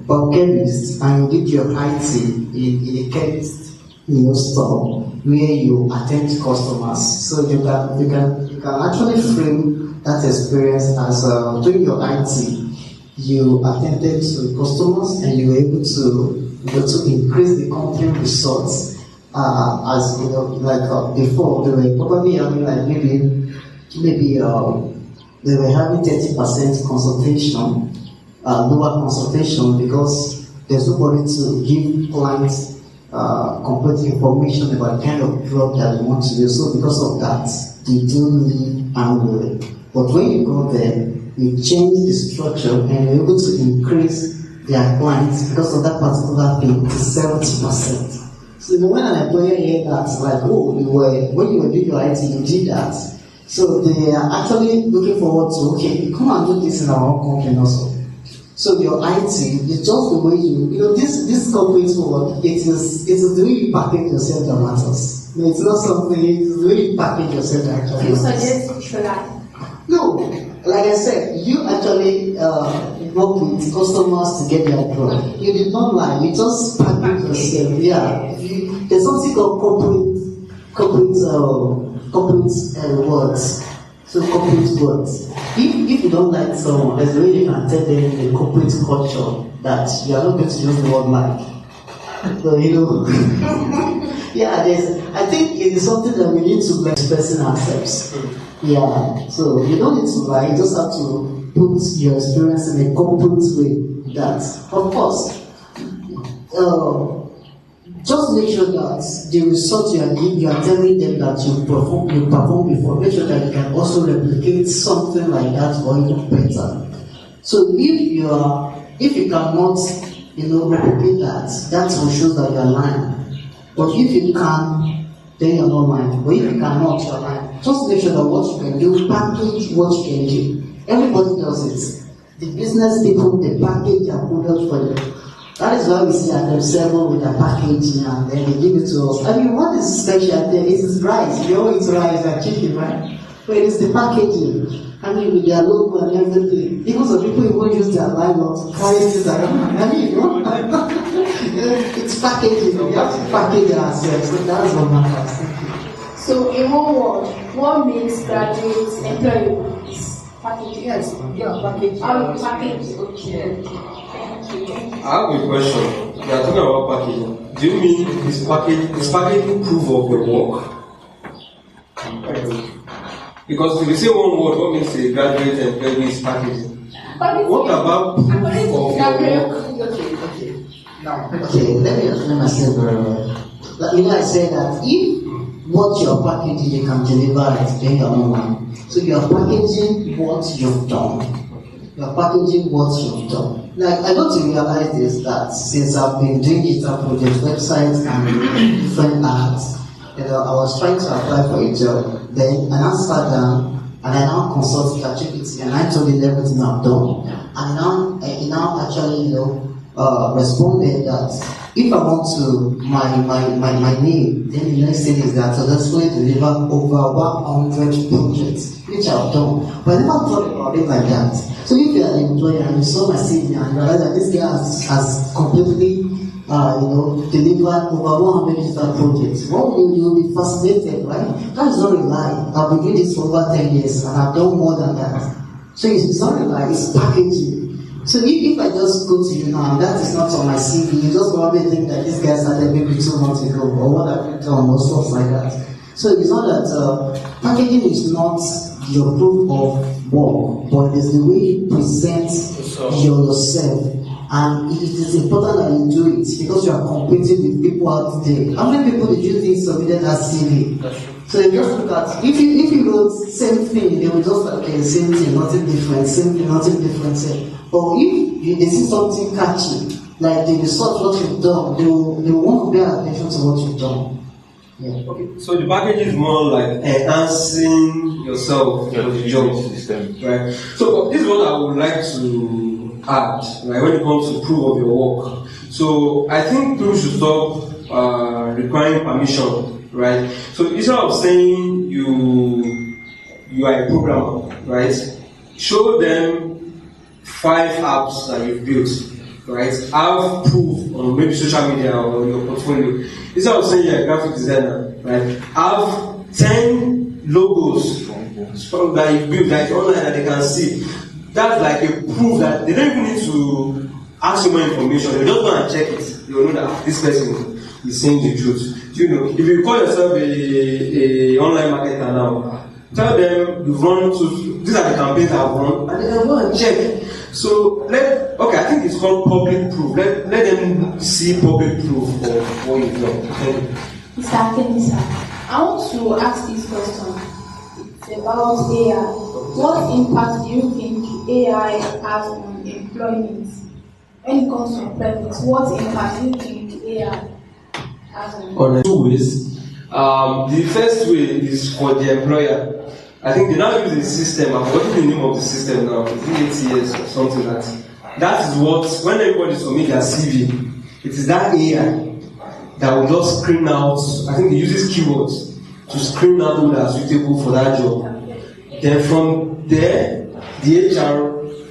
biochemist and you did your IT in a chemist store where you attend to customers. So you can actually frame that experience as during your IT, you attended to customers and you were able to increase the company results as before they were probably having like maybe they were having 30% consultation, lower consultation because there's nobody to give clients complete information about the kind of drug that they want to do. So because of that, they do leave annually. But when you go there, you change the structure and you're able to increase their clients because of that particular thing to 70%. So when an employer hears that, like, oh, when you were doing your IT, you did that. So they are actually looking forward to, okay, come and do this in our own company also. So your IT is just the way this corporate world, it is the way you package yourself that matters. It's not something, it's the way you package yourself that actually matters. You suggest you should lie? No, like I said, you actually work with customers to get their drug. You did not lie, you just package yourself. Yeah, there's something called corporate words. So corporate words. If you don't like someone, there's a way you can tell them in the corporate culture that you are not going to use the word like. So yeah, I think it is something that we need to be expressing ourselves. Yeah, so you don't need to lie, you just have to put your experience in a corporate way. That, of course, just make sure that the result you are telling them that you perform before, make sure that you can also replicate something like that or even better. So if you cannot, replicate that will show that you are lying. But if you can, then you're not lying. But if you cannot, you're lying. Just make sure that what you can do, package what you can do. Everybody does it. The business people, they package their products for you. That is why we see at M7 with the packaging and then they give it to us. I mean, what is special there? It is rice. You always rice and chicken, right? But it is the packaging. I mean, with their logo and everything. Even some people even use their lineup to carry this around. I mean, it's packaging. We have to package ourselves. So that's what matters. So, in one word, what makes graduates employable? Packaging. Yes, yeah, packaging. Packaging. Okay. I have a question. You are talking about packaging. Do you mean is packaging proof of your work? Because if you say one word, what makes a graduate employee is packaging? What about proof of your work? Okay. Now, let me explain myself very well. I said that if what you're packaging you can deliver it, then you're online. So you're packaging what you've done. You're packaging what you've done. Like, I got to realize this, that since I've been doing digital projects, websites, and different ads, I was trying to apply for a job. Then I now sat down and I now consulted ChatGPT and I told it everything I've done. And it now actually, responded that if I want to my name, then the next thing is that successfully deliver over 100 projects, which I've done. But I never thought about it like that. So if you are an employer and you saw my CV and you realize that this guy has completely delivered over 100 digital projects, you'll be fascinated, right? That is not a lie. I've been doing this for over 10 years and I've done more than that. So it's not a lie, it's packaging. So if I just go to you now, that is not on my CV, you just probably think that this guy started maybe 2 months ago, or what have you done, or stuff like that. So it's not that packaging is not your proof of work, but it's the way you present yourself And it is important that you do it because you are competing with people out there. How many people did you think submitted that CV? So you just look at, if you wrote same thing, they will just like, okay, same thing, nothing different, same thing, nothing different. But if they see something catchy, like they research what you've done, they will want to pay attention to what you've done. Yeah. Okay. So the package is more like enhancing yourself for the job system, right? So this is what I would like to add, right, when it comes to proof of your work. So I think people should stop requiring permission, right? So instead of saying you are a programmer, right, show them 5 apps that you've built, right? Have proof on maybe social media or your portfolio. Instead of saying you're a graphic designer, right, have 10 logos that you've built that is online that they can see. That's like a proof that they don't even need to ask you more information. They just go and check it. They will know that this person is saying the truth. You know, if you call yourself a online marketer now, tell them you've run these are the campaigns I've run, and they can go and check. So I think it's called public proof. Let them see public proof of what you've done. Mr. Akenisa, I want to ask this question. It's about AI. What impact do you think AI has on employment? When it comes to employment, what impact do you think AI has on 2 ways. The first way is for the employer. I think they now use a system. I've forgotten the name of the system now. It's ATS or something like that. That is what, when everybody submits their CV, it is that AI that will just screen out. I think it uses keywords to screen out who are suitable for that job. Then from there, the HR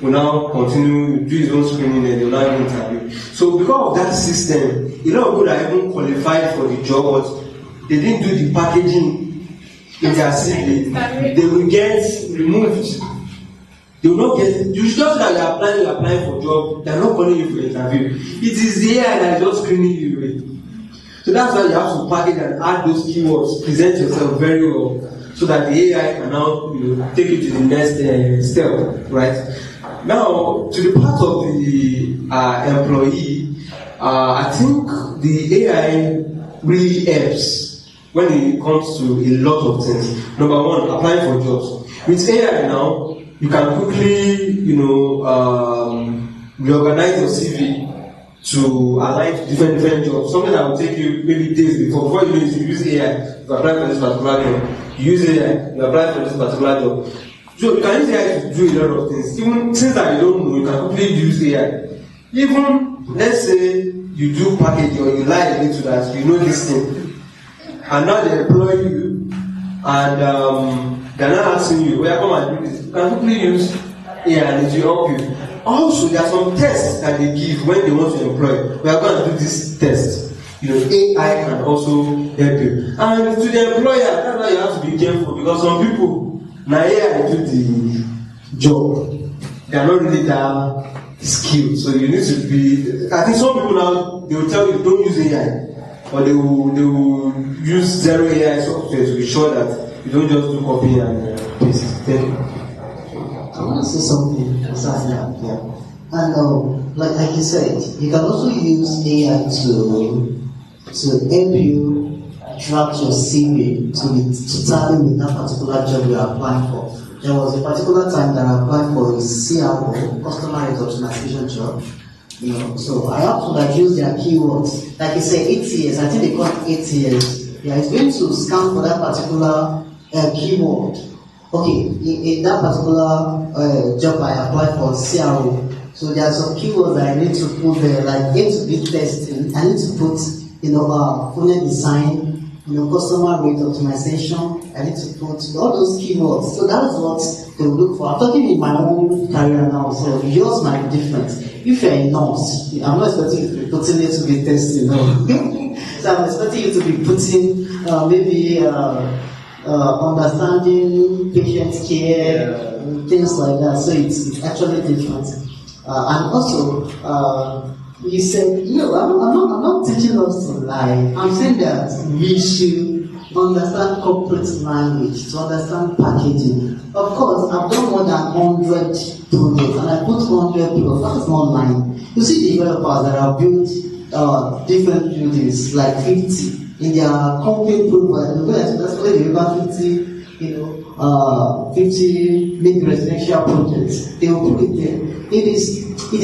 will now continue do his own screening and they will now interview. So because of that system, a lot of people are even qualified for the job, but they didn't do the packaging in their CV. They will get removed. They will not get. You should just that you're applying for a job. They're not calling you for interview. It is the AI that is just screening you away. So that's why you have to package and add those keywords. Present yourself very well, so that the AI can now take you to the next step, right? Now, to the part of the employee, I think the AI really helps when it comes to a lot of things. Number one, applying for jobs. With AI now, you can quickly, reorganize your CV to align to different jobs. Something that will take you maybe days before you know it, you use AI. You apply for this particular job. You use AI, you apply for this particular job. So you can use AI to do a lot of things. Even things that you don't know, you can quickly use AI. Even, let's say, you do package or you lie a little that you know this thing. And now they employ you, and they're not asking you, well, come and do this. You can quickly use AI and it will help you. Also, there are some tests that they give when they want to employ. We are going to do this test. AI can also help you. And to the employer, that's why you have to be careful, because some people, now AI do the job. They are not really that skilled. So you need to be, I think some people now, they will tell you don't use AI. Or they will use zero AI software to be sure that you don't just do copy and paste. I want to say something besides that. Yeah. And like you said, you can also use AI to help you draft your CV to tally with that particular job you are applying for. There was a particular time that I applied for a CRO, customer rate optimization job. So I have to use their keywords. Like you say, ATS, I think they call it ATS. Yeah, it's going to scan for that particular keyword. Okay, in that particular job I applied for CRO, so there are some keywords that I need to put there, like A2B testing. I need to put, funnel design, customer rate optimization. I need to put all those keywords. So that's what they will look for. I'm talking in my own career now, so yours might be different. If you're a nurse, I'm not expecting you to be putting A2B testing, no. So I'm expecting you to be putting maybe understanding patient care, things like that. So it's actually different. And also, You said, no, I'm not teaching us to lie. I'm saying that we should understand corporate language, to understand packaging. Of course, I've done more than 100 projects, and I put 100 people. That's not lying. You see developers that have built different buildings, like 50, in their company profile. That's why they have 50, 50 maybe residential projects. They will put it there. It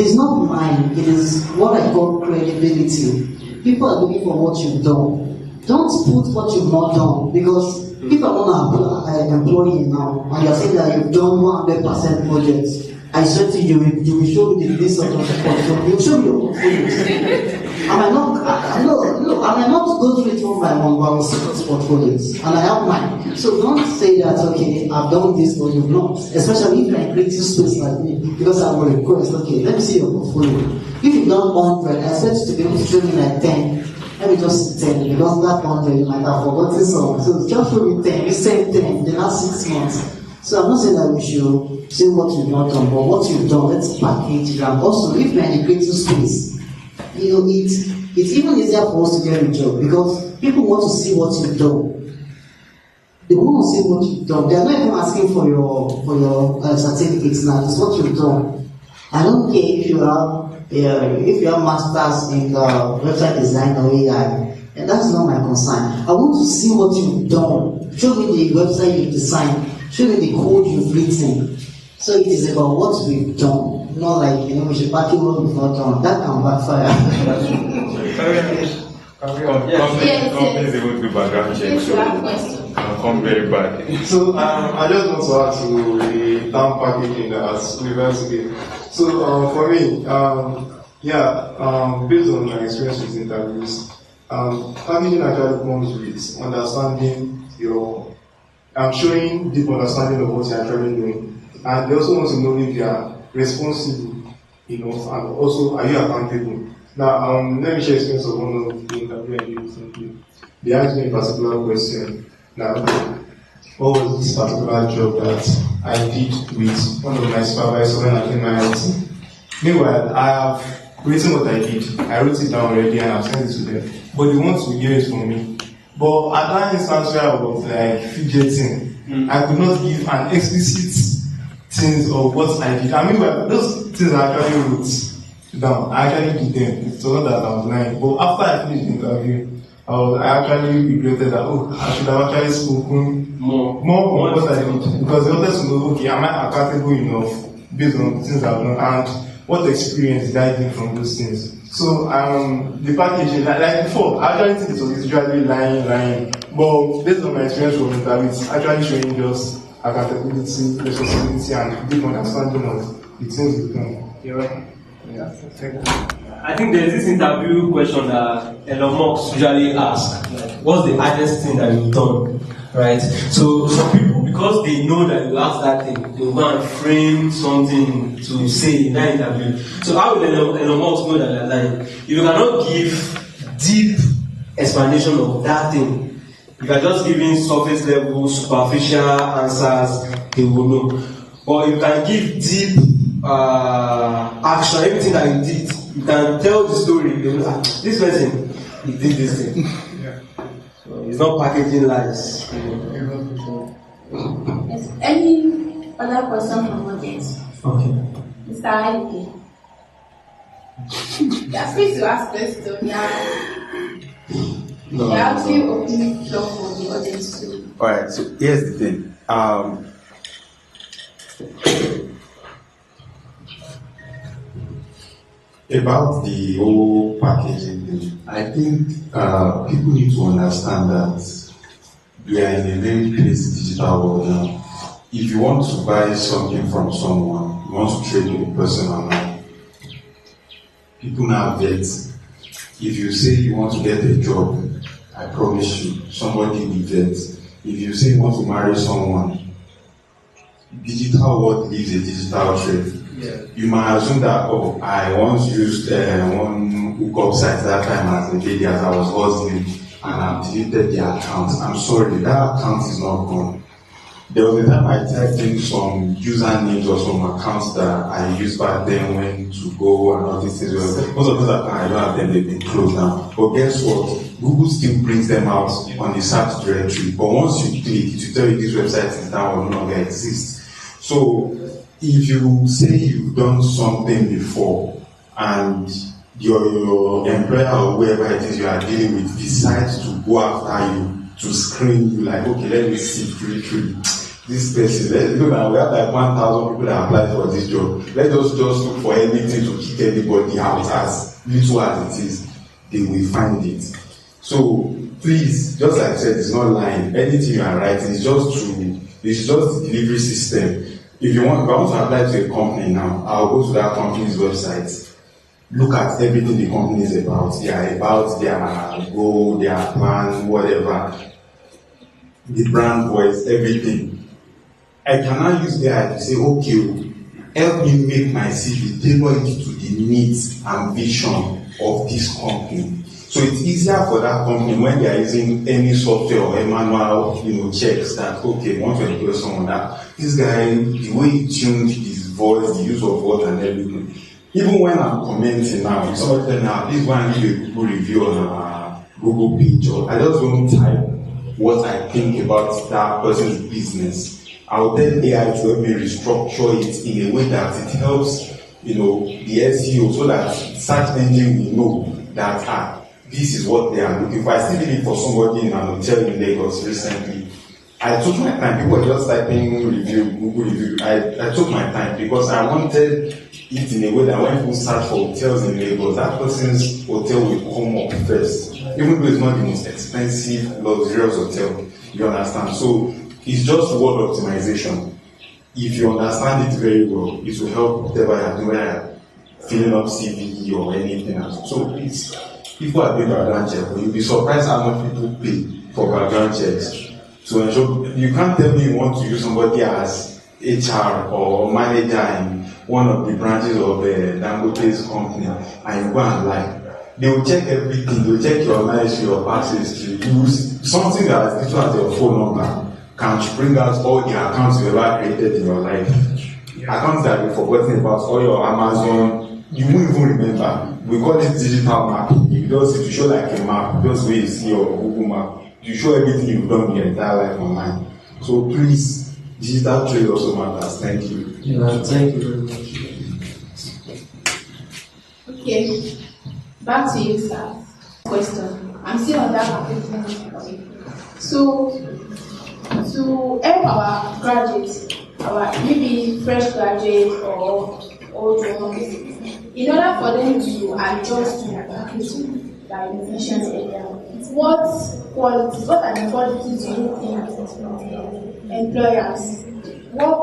is not mine. It is what I call credibility. People are looking for what you've done. Don't put what you've not done, because if I want to employ you now and you're saying that you've done 100% projects, I swear to you, you will show me the list of portfolio. You show me your portfolios. I might not go through it one by one, but I will see those portfolios, and I have mine. So don't say that, okay, I've done this or you've not, especially if you're in creative space like me, because I will request, okay, let me see your portfolio. If you've done 100, I expect you to be able to show me like 10. Let me just 10, because that 100 you might have forgotten some. So just show me 10, you say 10 in the last 6 months. So I'm not saying that we should say what you've not done, but what you've done, let's package it. And also, if you're in a creative space, it's even easier for us to get a job, because people want to see what you've done. They want to see what you've done. They are not even asking for your certificates now. It's what you've done. I don't care if you have masters in website design or AI, and that's not my concern. I want to see what you've done. Show me the website you've designed. Show me the code you've written. So it is about what we've done, not like we should package what we've not done. That can backfire. Companies able to do background checks, so come very bad. So I just want to add to the term packaging as reverse again. So for me, based on my experience with interviews, packaging actually comes with understanding showing deep understanding of what you're actually doing, and they also want to know if you are responsible enough, and also are you accountable. Now, let me share experience of one of the interview I did recently. They asked me a particular question. Now, what was this particular job that I did with one of my supervisors when I came my IT? Meanwhile, I have written what I did. I wrote it down already and I've sent it to them. But they want to hear it from me. But at that instance where I was like fidgeting, I could not give an explicit things of what I did. I mean, those things I actually wrote down. I actually did them. It was not that I was lying. But after I finished the interview, I actually regretted that, I should have actually spoken more on what I did. Because they wanted to know, okay, am I accountable enough based on the things I've done? And what experience did I gain from those things? So, the packaging, like before, I actually think it was usually lying. But based on my experience from interview, it's actually showing just accountability, responsibility, and deep understanding of the things you've done. You're right. Yeah. I think there's this interview question that Elon Musk usually asks, like, what's the hardest thing that you've done, right? So some people, because they know that you ask that thing, they will go and frame something to say in that interview. So how will Elon Musk know that they're lying? If you cannot give deep explanation of that thing, if you're just giving surface level, superficial answers, they will know. But you can give deep action, everything that you did. You can tell the story. They will say, this person, he did this thing. Yeah. So it's not packaging lies. Yes. Any other question from audience? Okay. Mr. Aike. Yeah, please to ask question. Yeah. No, you have to open the floor for the audience too. Alright, so here's the thing. About the whole packaging thing, I think people need to understand that we are in a very crazy digital world now. If you want to buy something from someone, you want to trade with a person online, people now vet. If you say you want to get a job, I promise you, somebody will vet. If you say you want to marry someone, digital world leaves a digital trade. Yeah. You might assume that, I once used one hookup site that time as a lady as I was hustling, and I've deleted the account. I'm sorry, that account is not gone. There was a time I typed in some usernames or some accounts that I used back then when to go and all these things. Most of those accounts, I don't have them, they've been closed down. But guess what? Google still brings them out on the search directory. But once you click, it will tell you this website is down or no longer exists. So if you say you've done something before and your employer or whoever it is you are dealing with decides to go after you, to screen you, like, okay, let me see through this person. Let's look at, we have like 1,000 people that apply for this job. Let us just look for anything to kick anybody out, as little as it is, they will find it. So please, just like I said, it's not lying. Anything you are writing is just the delivery system. If I want to apply to a company now, I'll go to that company's website, look at everything the company is about. They are about their goal, their plan, whatever, the brand voice, everything. I cannot use AI to say, okay, help me make my CV tailor it to the needs and vision of this company. So it's easier for that company when they are using any software or a manual, checks that, okay, we want to employ someone that this guy, the way he tuned his voice, the use of words and everything. Even when I'm commenting now, if somebody tell me, please go and leave a Google review on our Google page, or I just don't type what I think about that person's business. I'll tell AI to help me restructure it in a way that it helps, the SEO, so that search engine will know that this is what they are looking for. I still did it for somebody in an hotel in Lagos recently. I took my time. People were just typing Google review. I took my time because I wanted it in a way that when people search for hotels in Lagos, that person's hotel will come up first, even though it's not the most expensive, luxurious hotel. You understand? So it's just word optimization. If you understand it very well, it will help whatever you're doing, whether you're filling up CV or anything else. So please, people are doing background check, but you'll be surprised how much people pay for background checks. To ensure, you can't tell me you want to use somebody as HR or manager in one of the branches of Dangote's company, and you go and lie. They will check everything. They will check your marriage, your past history. Something that as little as your phone number can bring out all the accounts you ever created in your life. Accounts that you've forgotten about, all your Amazon, you won't even remember. We call it digital mapping. If you show like a map, just where you see your Google map, you show everything you've done in your entire life online. So please, digital trade also matters. Thank you. Thank you very much. Okay, back to you, sir. Question. I'm still on that marketing. So, to help our graduates, maybe fresh graduates or old ones, in order for them to adjust to marketing, like you mentioned earlier, what are the qualities do you think employers, what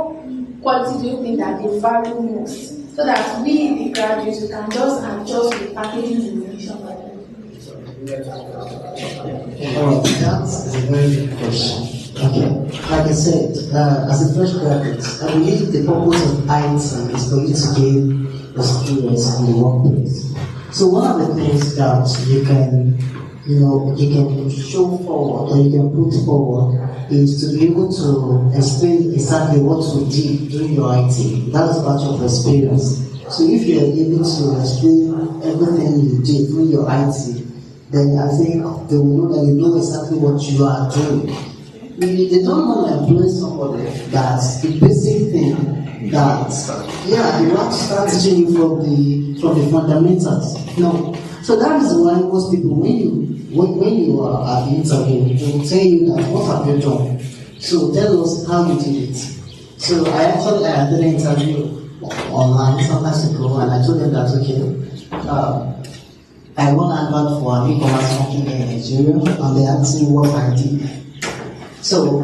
qualities do you think that they value most, so that we, the graduates, we can just adjust the packaging you mentioned? That's a very good question. Okay, like I said, as a fresh graduate, I believe the purpose of IT is for you to gain experience in the workplace. So one of the things that you can show forward or you can put forward is to be able to explain exactly what you did during your IT. That's part of experience. So if you are able to explain everything you did during your IT, then I think they will know that you know exactly what you are doing. They don't want to employ somebody that's the basic thing that, you have to start teaching you from the fundamentals. No. So that is why most people, when you are at the interview, they will tell you that, what have you done? So tell us how you did it. So I did an interview online some time ago, and I told them that, okay, I won an advert for an e-commerce company in Nigeria, and they asked me what I did. So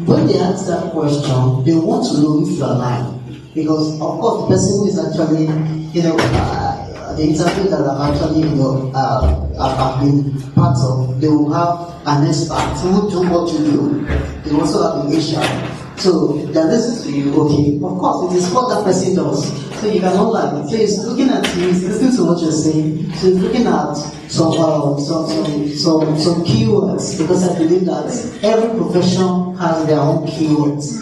when they ask that question, they want to know if you are lying. Because of course the person who is actually, the interview that I've actually, I've been part of, they will have an expert who do what you do. They also have an HR. So they listen to you, okay. Of course, it is what that person does. So you cannot lie. So he's looking at you, he's listening to what you're saying. So he's looking at some keywords, because I believe that every profession has their own keywords.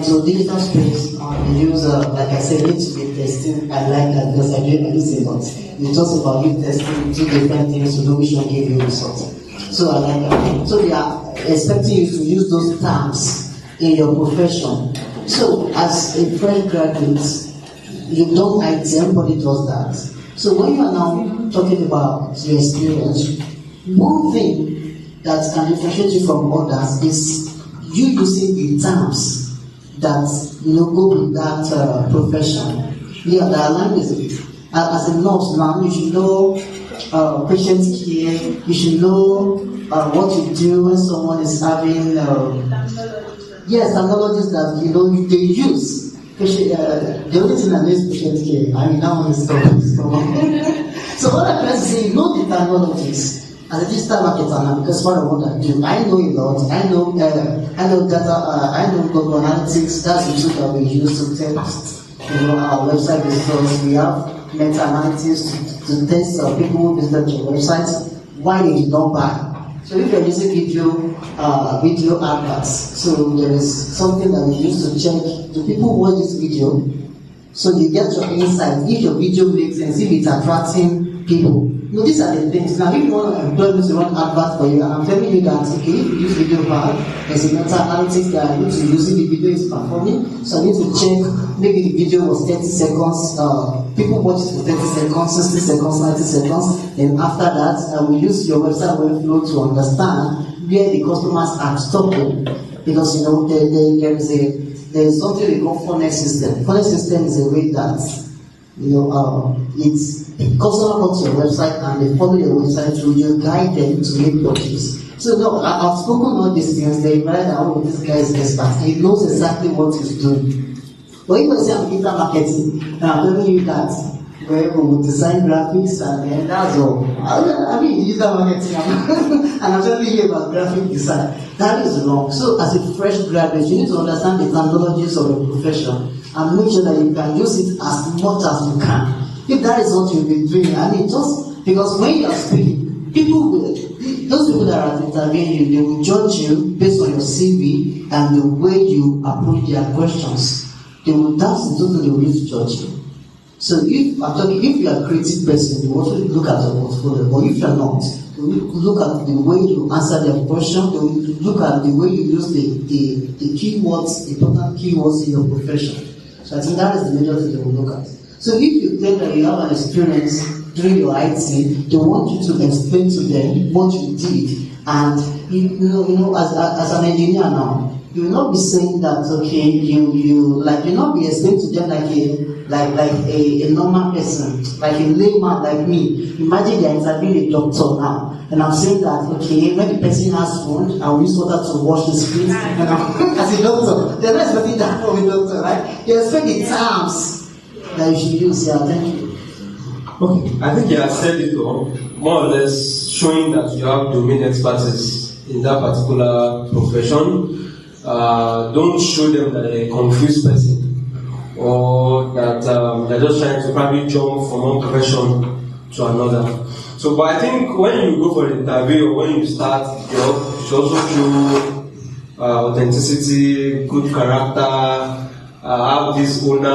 So digital space, we use, like I said, need to be testing. I like that because I do say that. It's just about you testing two different things to know which one give you results. So I like that. So they are expecting you to use those terms in your profession. So as a fresh graduate, you don't IT, everybody does that. So when you are now talking about your experience, one thing that can differentiate you from others is you using the terms that go with that profession. Yeah, that align with it. As a nurse now, you should know patient care. You should know what you do when someone is having technologies that they use. The only thing I know is patient care. I mean, that one is common. So what I'm trying to say, know the technologies. As a digital marketer now, because part of what I do, I know a lot. I know data. I know Google Analytics. That's the tool that we use to test, our website results. We have meta analytics to test people who visit your website why they did not buy. So if you're using video adverts, so there is something that we use to check the people who watch this video. So you get your insight if your video makes sense, if it's attracting people. These are the things. Now, if you want to employ me to run advert for you, and I'm telling you that, okay, if you use video ad, there's a meta analytics that I need to use if the video is performing. So I need to check, maybe the video was 30 seconds, people watch it for 30 seconds, 60 seconds, 90 seconds. Then after that, I will use your website workflow to understand where the customers are stopping. Because, there is something we call funnel system. Funnel system is a way that, it's customer comes to your website and they follow your website through, you guide them to make purchase. So no, I've spoken all these things. They realize that this guy is expert. He knows exactly what he's doing. But if you say I'm digital marketing, and I'm telling you that we will design graphics and that's all. I mean digital marketing and I'm telling you about graphic design. That is wrong. So as a fresh graduate, you need to understand the technologies of the profession and make sure that you can use it as much as you can. If that is what you've been doing, I mean, just because when you are speaking, those people that are interviewing you, they will judge you based on your CV and the way you approach their questions. That's the total they will use to judge you. So if you are a creative person, they will also look at your portfolio. But if you are not, they will look at the way you answer their question. They will look at the way you use the keywords, important keywords in your profession. So I think that is the major thing they will look at. So if you think that you have an experience during your IT, they want you to explain to them what you did. And as an engineer now, you will not be saying that you'll not be explaining to them like a normal person, like a layman like me. Imagine they're interviewing a doctor now, and I'm saying that when the person has wound, I will use water to wash his feet. And as a doctor, they're not expecting that from a doctor, right? You expect the terms that you should use. Yeah, thank you. Okay, I think you have said it all, more or less showing that you have domain expertise in that particular profession. Don't show them that they're a confused person or that they're just trying to probably jump from one profession to another. So, but I think when you go for an interview or when you start the job, you should also show authenticity, good character, have this owner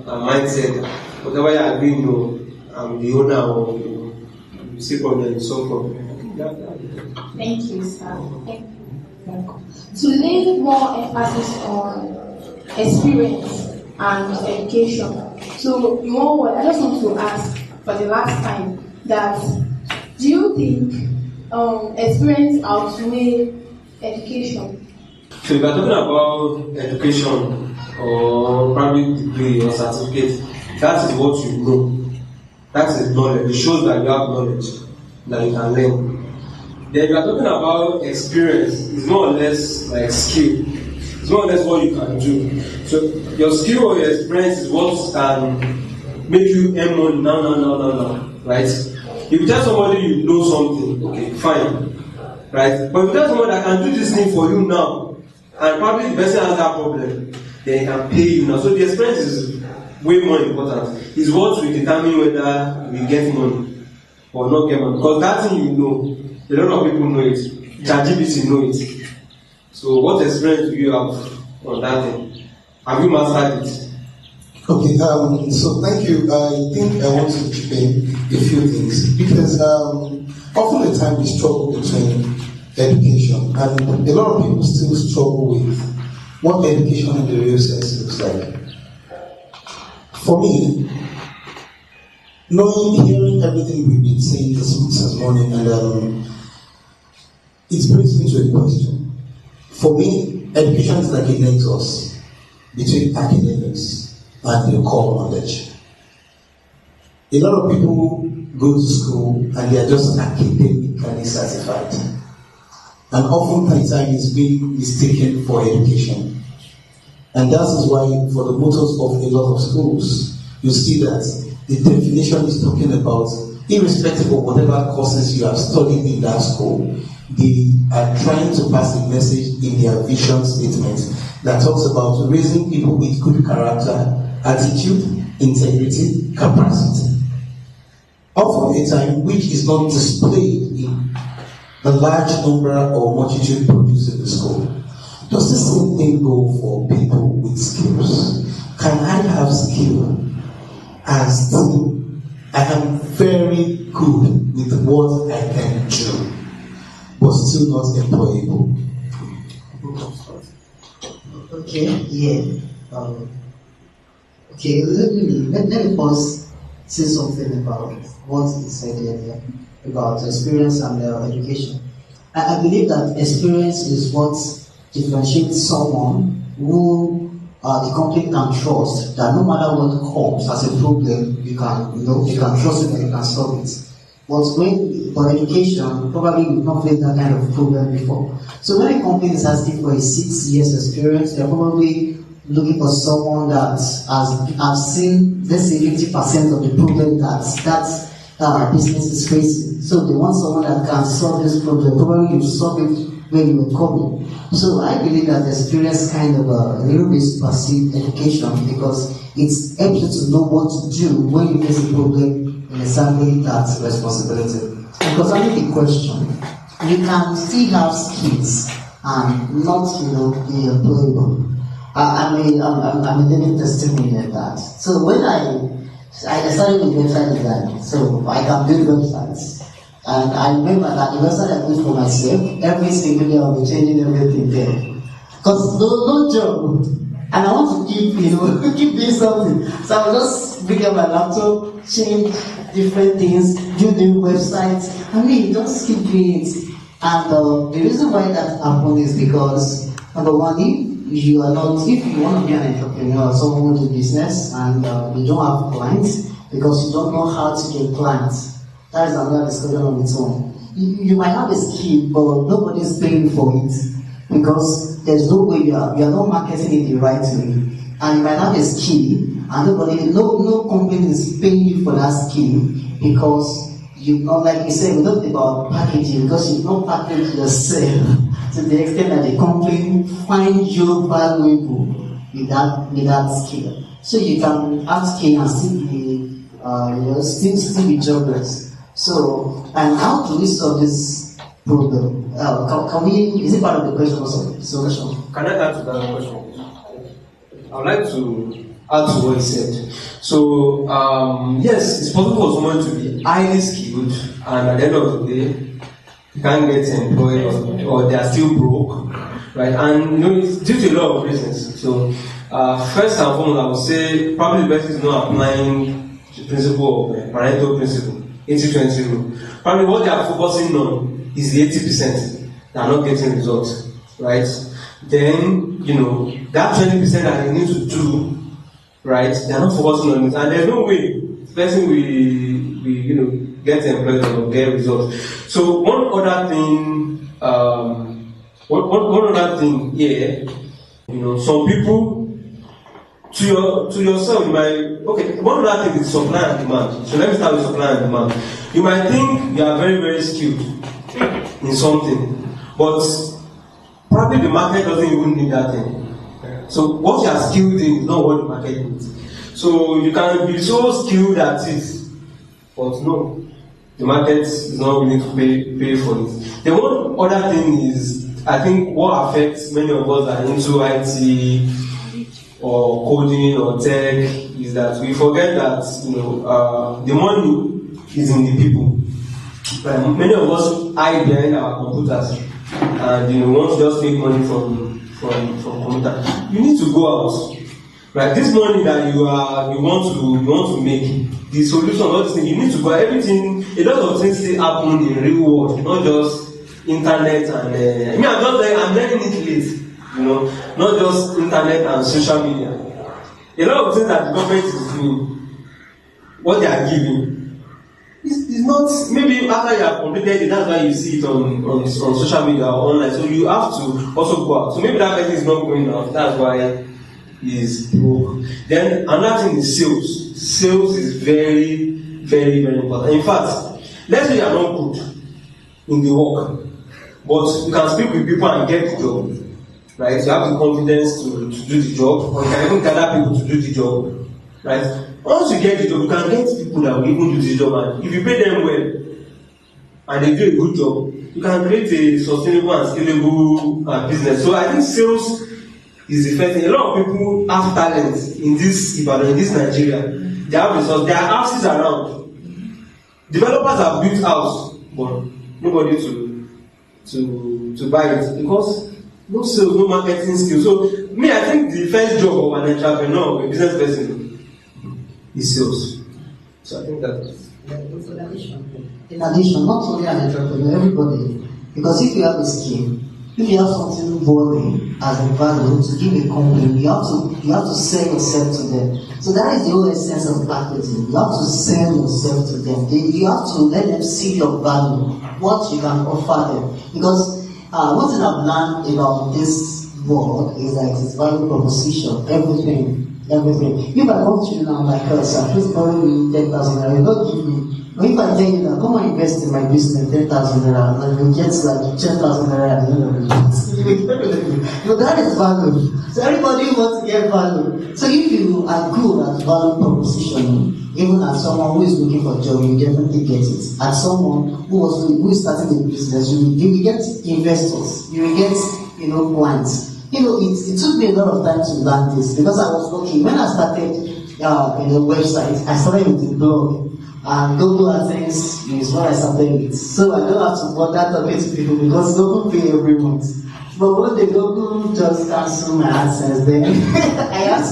mindset. Whatever you are doing, I'm the owner or you see problem, so problem. Thank you, sir. Thank you. To lay more emphasis on experience and education. So, in one word, I just want to ask for the last time that do you think experience outweigh education? So, if you're talking about education or probably degree or certificate, that is what you know. That is knowledge. It shows that you have knowledge that you can learn. Then you are talking about experience. It's more or less like skill. It's more or less what you can do. So your skill or your experience is what can make you earn money now, right? If you tell somebody you know something, okay, fine, right? But if you tell somebody that can do this thing for you now, and probably the person has that problem, then he can pay you now. So the experience is way more important. It's what will determine whether you get money or not get money. Because that thing you know, a lot of people know it. ChatGPT know it. So what experience do you have on that thing? Have you mastered it? Okay, so thank you. I think I want to chip in a few things because often the time we struggle between education, and a lot of people still struggle with what education in the real sense looks like. For me, hearing everything we've been saying this morning, and it brings me to a question. For me, education is like a nexus between academics and the core knowledge. A lot of people go to school and they are just academically certified. And oftentimes it's being mistaken for education. And that is why for the mottos of a lot of schools, you see that the definition is talking about, irrespective of whatever courses you have studied in that school, they are trying to pass a message in their vision statement that talks about raising people with good character, attitude, integrity, capacity. Often a time which is not displayed in the large number or multitude produced in the school. Does the same thing go for people with skills? Can I have skill and still I am very good with what I can do, but still not employable? Okay, yeah. Okay, let me first say something about what is said earlier about experience and education. I believe that experience is what differentiates someone who the company can trust, that no matter what comes as a problem, you can trust it and you can solve it. But for education, probably you've not faced that kind of problem before. So when a company is asking for a 6 years experience, they're probably looking for someone that has seen, let's say, 50% of the problem that business is facing. So they want someone that can solve this problem. Probably you solve it when you were coming. So I believe that experience kind of a little bit supersedes education because it helps you to know what to do when you face a problem in exactly that responsibility. Because I need the question, you can still have skills and not, be employable. I'm a living testimony of that. So when I started with website design, so I can build websites. And I remember that the website I built for myself, every single day I'll be changing everything there. Because no job. And I want to keep doing something. So I'll just bring up my laptop, change different things, build new websites. Just keep doing it. And the reason why that happened is because, number one, if you want to be an entrepreneur, someone who do business, and you don't have clients, because you don't know how to get clients, that is another discussion on its own. You might have a skill, but nobody is paying for it, because there's no way you are not marketing it the right way. And you might have a skill, and no company is paying you for that skill, because you've not, like you said, we talked about packaging, because you've not packaged yourself to the extent that the company finds you valuable with that skill. So you can have skill and still be still be jobless. So, and how do we solve this problem? Is it part of the question or solution? Can I add to that question? I would like to add to what he said. So, yes, it's possible for someone to be highly skilled and at the end of the day, you can't get employed or they are still broke, right? And it's due to a lot of reasons. So, first and foremost, I would say probably the best is not applying the principle of Pareto principle, 80-20 rule. Probably what they are focusing on is the 80% that are not getting results, right? Then, that 20% that they need to do, right? They are not focusing on it, and there's no way the person will get employed or get results. So one other thing here, some people, to yourself, you might, one other thing is supply and demand. So let me start with supply and demand. You might think you are very, very skilled in something, but probably probably the market doesn't even need that thing. So what you are skilled in is not what the market needs. So you can be so skilled at it, but no, the market is not willing to pay for it. The one other thing is, I think what affects many of us that are into IT or coding or tech is that we forget that the money is in the people. Many of us hide behind our computers and want to just make money from computer. You need to go out. Right, this money that you want to make, the solution, all these things, you need to go. Everything, a lot of things still happen in real world, not just internet and I'm learning it late, not just internet and social media. A lot of things that the government is doing, what they are giving, is not, maybe after you have completed it, that's why you see it on social media or online. So you have to also go out. So maybe that person is not going out. That's why is broke. Then another thing is sales. Sales is very, very, very important. In fact, let's say you are not good in the work, but you can speak with people and get the job. Right? You have the confidence to do the job, or you can even gather people to do the job. Right? Once you get the job, you can get people that will even do the job, and if you pay them well and they do a good job, you can create a sustainable and scalable business. So I think sales is the first thing. A lot of people have talent in this Ibadan, in this Nigeria. They have resources. There are houses around. Developers have built house, but nobody to buy it because no sales, no marketing skills. So I think the first job of an entrepreneur or a business person is sales. So I think that. In addition, not only an entrepreneur, everybody, because if you have a skill, if you have something worthy as a value to give a company, you have to sell yourself to them. So that is the whole essence of packaging. You have to sell yourself to them. You have to let them see your value, what you can offer them. Because one thing I've learned about this world is that it's value proposition, everything. If I come to you now like us, please borrow me 10,000 naira, you don't give me. But if I tell you that, come and invest in my business, 10,000 naira, and you get like 10,000 naira at the end of the year. But that is value. So everybody wants to get value. So if you are good at value proposition, even as someone who is looking for a job, you definitely get it. As someone who is starting a business, you will get investors, you will get clients. It took me a lot of time to learn this because I was working. When I started a website, I started with the blog. And Google AdSense is what I started with. So I don't have to bother talking to people because Google pay every month. But when the Google just cancel my AdSense, then I have to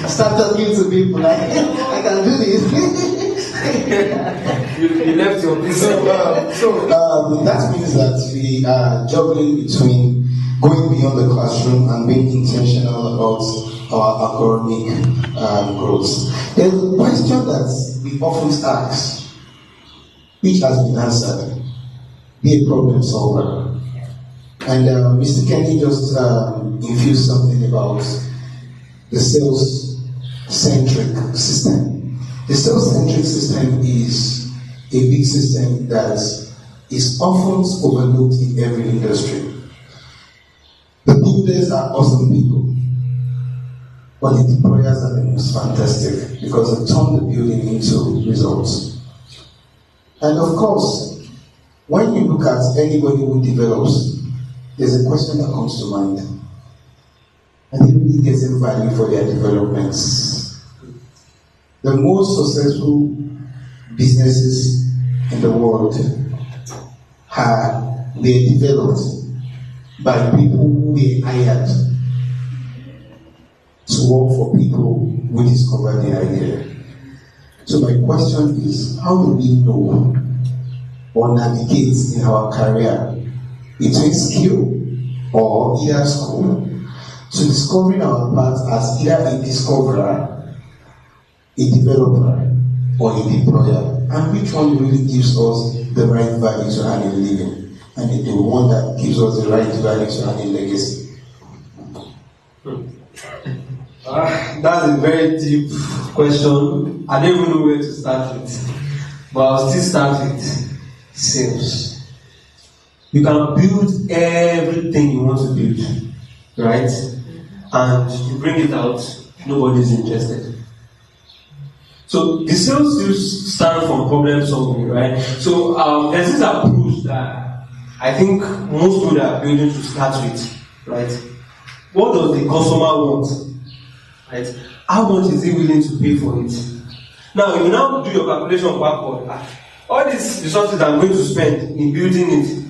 start talking to people like, I can do this. you left your business. So that means that we are juggling between going beyond the classroom and being intentional about our academic growth. There's a question that we often ask, which has been answered: be a problem solver. And Mr. Kenny just infused something about the sales-centric system. The sales-centric system is a big system that is often overlooked in every industry. The builders are awesome people, but the deployers are the most fantastic because they turn the building into results. And of course, when you look at anybody who develops, there's a question that comes to mind. Are they really getting value for their developments? The most successful businesses in the world they're developed by people who were hired to work for people who discovered the idea. So my question is, how do we know or navigate in our career between skill or either school to discovering our path as either a discoverer, a developer, or a deployer, and which one really gives us the right value to earn a living, and the one that gives us the right value to earn a legacy? That's a very deep question. I don't even know where to start with, but I'll still start with sales. You can build everything you want to build, right? And you bring it out, nobody's interested. So the sales still stand for problem solving, right? So there's this approach that I think most people that are building to start with, right? What does the customer want? Right? How much is he willing to pay for it? Now, you now do your calculation backward. All these resources I'm going to spend in building it,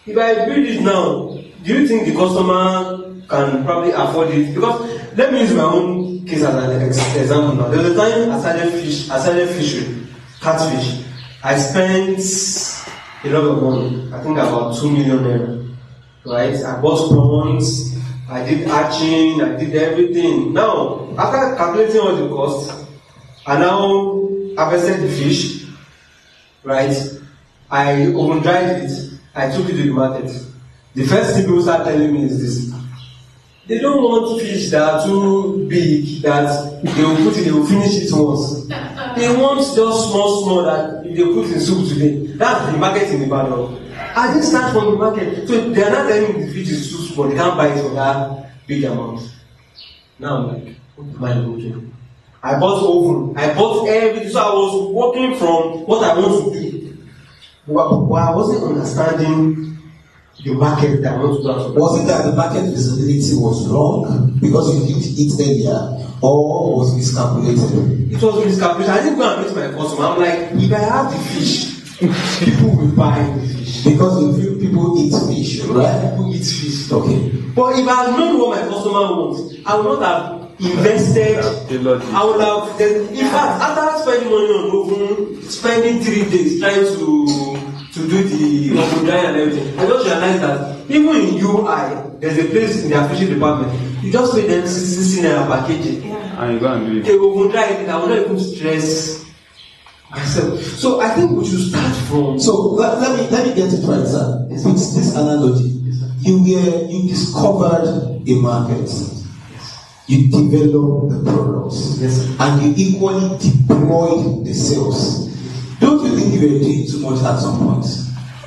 if I build it now, do you think the customer can probably afford it? Because let me use my own case as an example now. There was a time I started fishing, catfish. I spent a lot of money, I think about 2 million naira. Right? I bought prawns, I did hatching, I did everything. Now, after calculating all the costs, I now harvested the fish, right? I oven dried it, I took it to the market. The first thing people start telling me is this: they don't want fish that are too big that they will put it, they will finish it once. They want just small that if they put in soup today. That's the market in the battle. I didn't start from the market, so they are not telling me the fish is too small. They can't buy it for that big amount. Now I'm like, what am I looking? I bought oven, I bought everything, so I was working from what I want to do. But I wasn't understanding the market that I want to do. Was it that the market visibility was wrong because you did it earlier, or was miscalculated? It was miscalculated. I didn't go and meet my customer. I'm like, if I have the fish, people will buy the fish. Because if people eat fish, right? People eat fish. Okay. But if I had known what my customer wants, I would not have invested. I would have. In fact, after spending money on oven, spending 3 days trying to do the oven dry and everything, I just realized that even in UI, there's a place in the fishing department. You just pay them 60 naira packaging. And you go and do it. They oven dry it. I will not even stress myself. So I think we should start from. So let me get it right, sir. With this analogy, you discovered a market. You develop the products, and you equally deployed the sales. Don't you think you were doing too much at some point?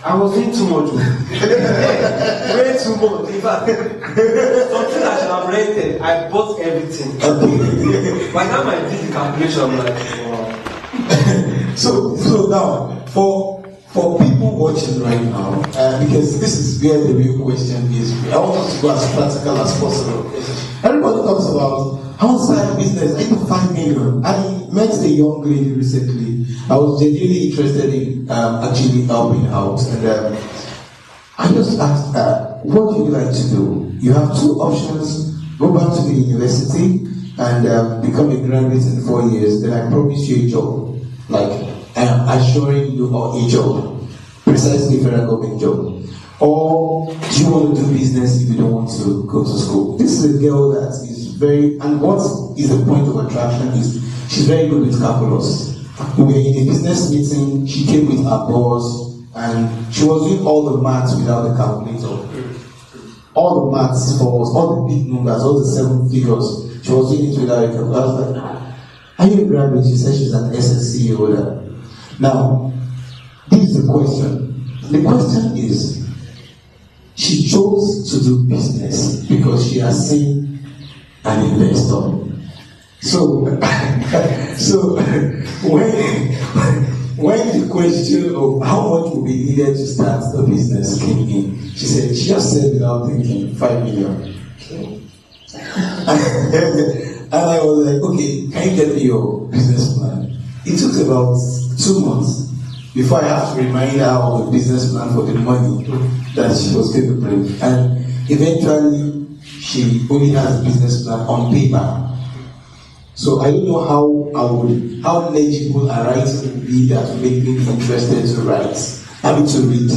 I was doing too much. Way too much. In fact, something I should have rented, I bought everything. Okay. By the time I did the calculation, I'm like, wow. So now, for people watching right now, because this is where the real question is, I want us to go as practical as possible. Everybody talks about how to start a business. I need 5 million. I met a young lady recently. I was genuinely interested in actually helping out, and I just asked her, what do you like to do? You have 2 options: go back to the university and become a graduate in 4 years. Then I promise you a job, like I am assuring you a job, precisely federal government job. Or do you want to do business if you don't want to go to school? This is a girl that is very, and what is the point of attraction is she's very good with calculus. We were in a business meeting, she came with her boss, and she was doing all the maths without the calculator. All the maths for us, all the big numbers, all the 7 figures, she was doing it without a calculator. I was like, are you a graduate? She said she's an SSC holder. Now, this is the question. The question is, she chose to do business because she has seen an investor. So when the question of how much will be needed to start the business came in, she just said without thinking, 5 million. And I was like, okay, can you get me your business plan? It took about 2 months before I have to remind her of the business plan for the money that she was going to bring. And eventually, she only has a business plan on paper. So I don't know how legible a writing would be that would make me interested to write, to read.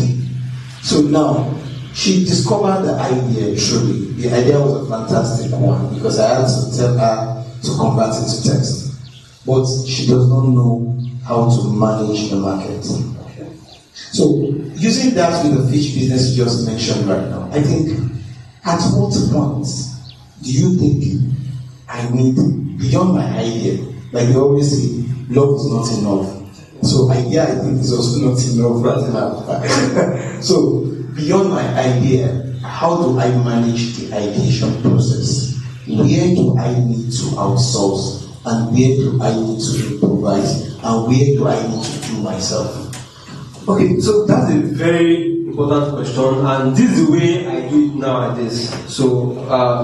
So now, she discovered the idea truly. The idea was a fantastic one because I had to tell her to convert it to text. But she does not know how to manage the market. So, using that with the fish business you just mentioned right now, I think, at what point do you think I need, beyond my idea, like you always say, love is not enough. So, idea I think is also not enough right now. So, beyond my idea, how do I manage the ideation process? Where do I need to outsource? And where do I need to improvise? And where do I need to do myself? Okay, so that's a very important question, and this is the way I do it nowadays. So,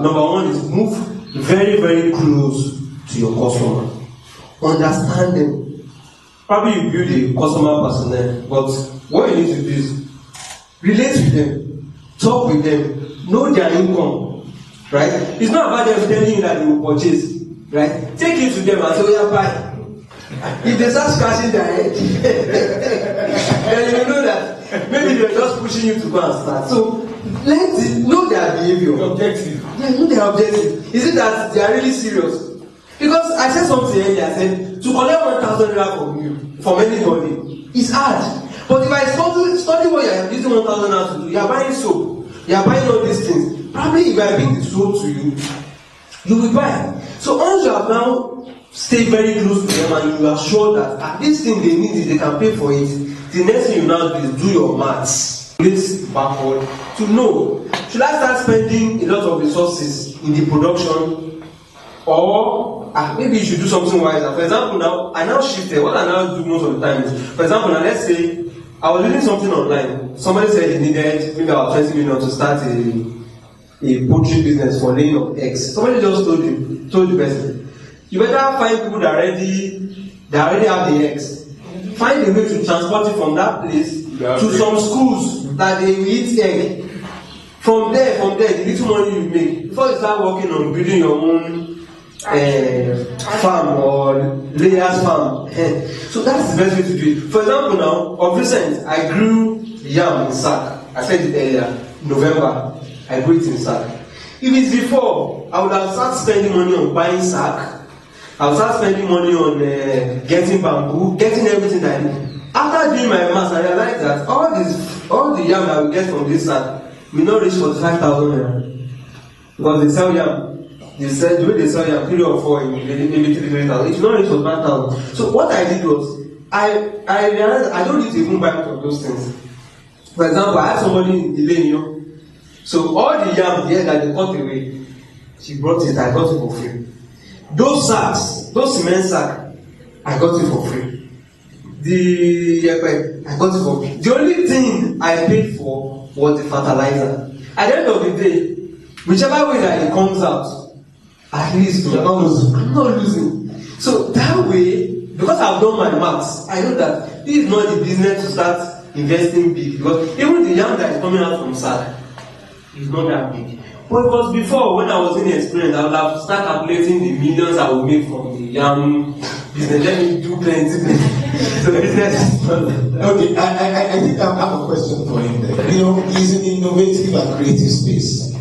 number one is move very, very close to your customer. Understand them. Probably you build a customer personnel, but what you need to do is relate with them, talk with them, know their income, right? It's not about them telling you that they will purchase, right? Take it to them and say, oh yeah, buy. If they start scratching their head, then you know that maybe they're just pushing you to go and start. So know their behavior. Objective. Yeah, know their objective. Is it that they are really serious? Because I said something earlier, I said to collect 1,000 naira from you, from anybody, is hard. But if I study what you are using 1,000 naira to do, you are buying soap, you are buying all these things. Probably if I bring the soap to you, you will buy. So once you have now stay very close to them and you are sure that at this thing they need it, they can pay for it, the next thing you now do is do your maths. Place backward to know, should I start spending a lot of resources in the production, or maybe you should do something wiser. For example, now I now shifted. What I now do most of the time is, for example, now let's say I was doing something online. Somebody said they needed maybe about 20 million to start a poultry business for laying of eggs. Somebody just told the person, you better find people that already have the eggs. Find a way to transport it from that place to some schools that they will eat egg. From there, the little money you make, before you start working on building your own farm or layers farm. So that's the best way to do it. For example, now, of recent, I grew yam in sack. I said it earlier, November, I grew it in sack. If it's before, I would have started spending money on buying sack. I would start spending money on getting bamboo, getting everything that I need. After doing my maths, I realized that all the yam that we get from this sack will not reach 45,000 naira. Because they sell yam. The way they sell yam, 3 or 4, maybe 3,000. It will not reach 45,000. So what I did was, I realized I don't need to even buy of those things. For example, I had somebody in Ilenio. So all the yam there that they cut away, she brought it, I got it for free. Those sacks, those cement sacks, I got it for free. I got it for free. The only thing I paid for was the fertilizer. At the end of the day, whichever way that it comes out, at least you're not losing. I'm not losing. So that way, because I've done my maths, I know that this is not the business to start investing big. Because even the yam that is coming out from sack is not that big. But it was before, when I was inexperienced, I would have started calculating the millions I would make from the yam business. Let me do plenty. So business is not that. Okay, I think I have a question for him there. You know, he's an innovative and creative space.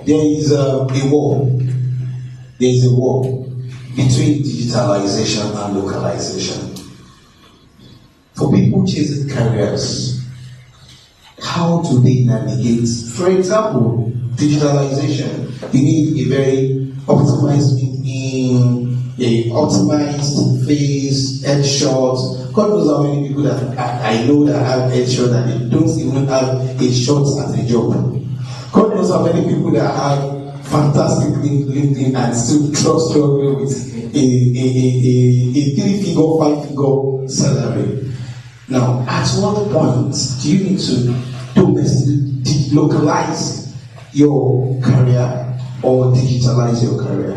There is a war. There is a war between digitalization and localization. For people chasing careers, how do they navigate? For example, digitalization, you need a very optimized a optimized face, headshot. God knows how many people that I know that have headshot and they don't even have a shot at a job. God knows how many people that have fantastic LinkedIn and still struggling with a 3-figure, 5-figure salary. Now, at what point do you need to localize your career or digitalize your career?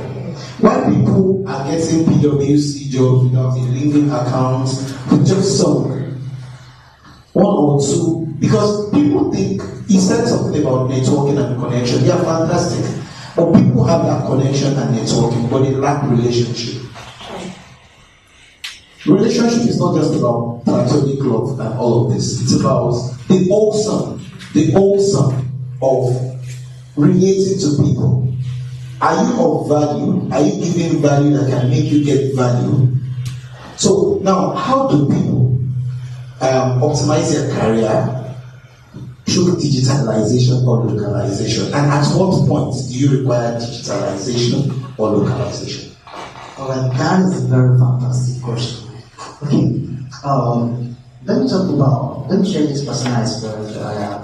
Why people are getting PwC jobs without a LinkedIn account with just some 1 or 2? Because people think he said something about networking and connection. They are fantastic, but people have that connection and networking, but they lack relationship. Relationship is not just about platonic love and all of this. It's about the awesome of relating to people. Are you of value? Are you giving value that can make you get value? So now, how do people optimize their career through digitalization or localization? And at what point do you require digitalization or localization? Alright, that is a very fantastic question. Okay, let me share this personal experience that I have.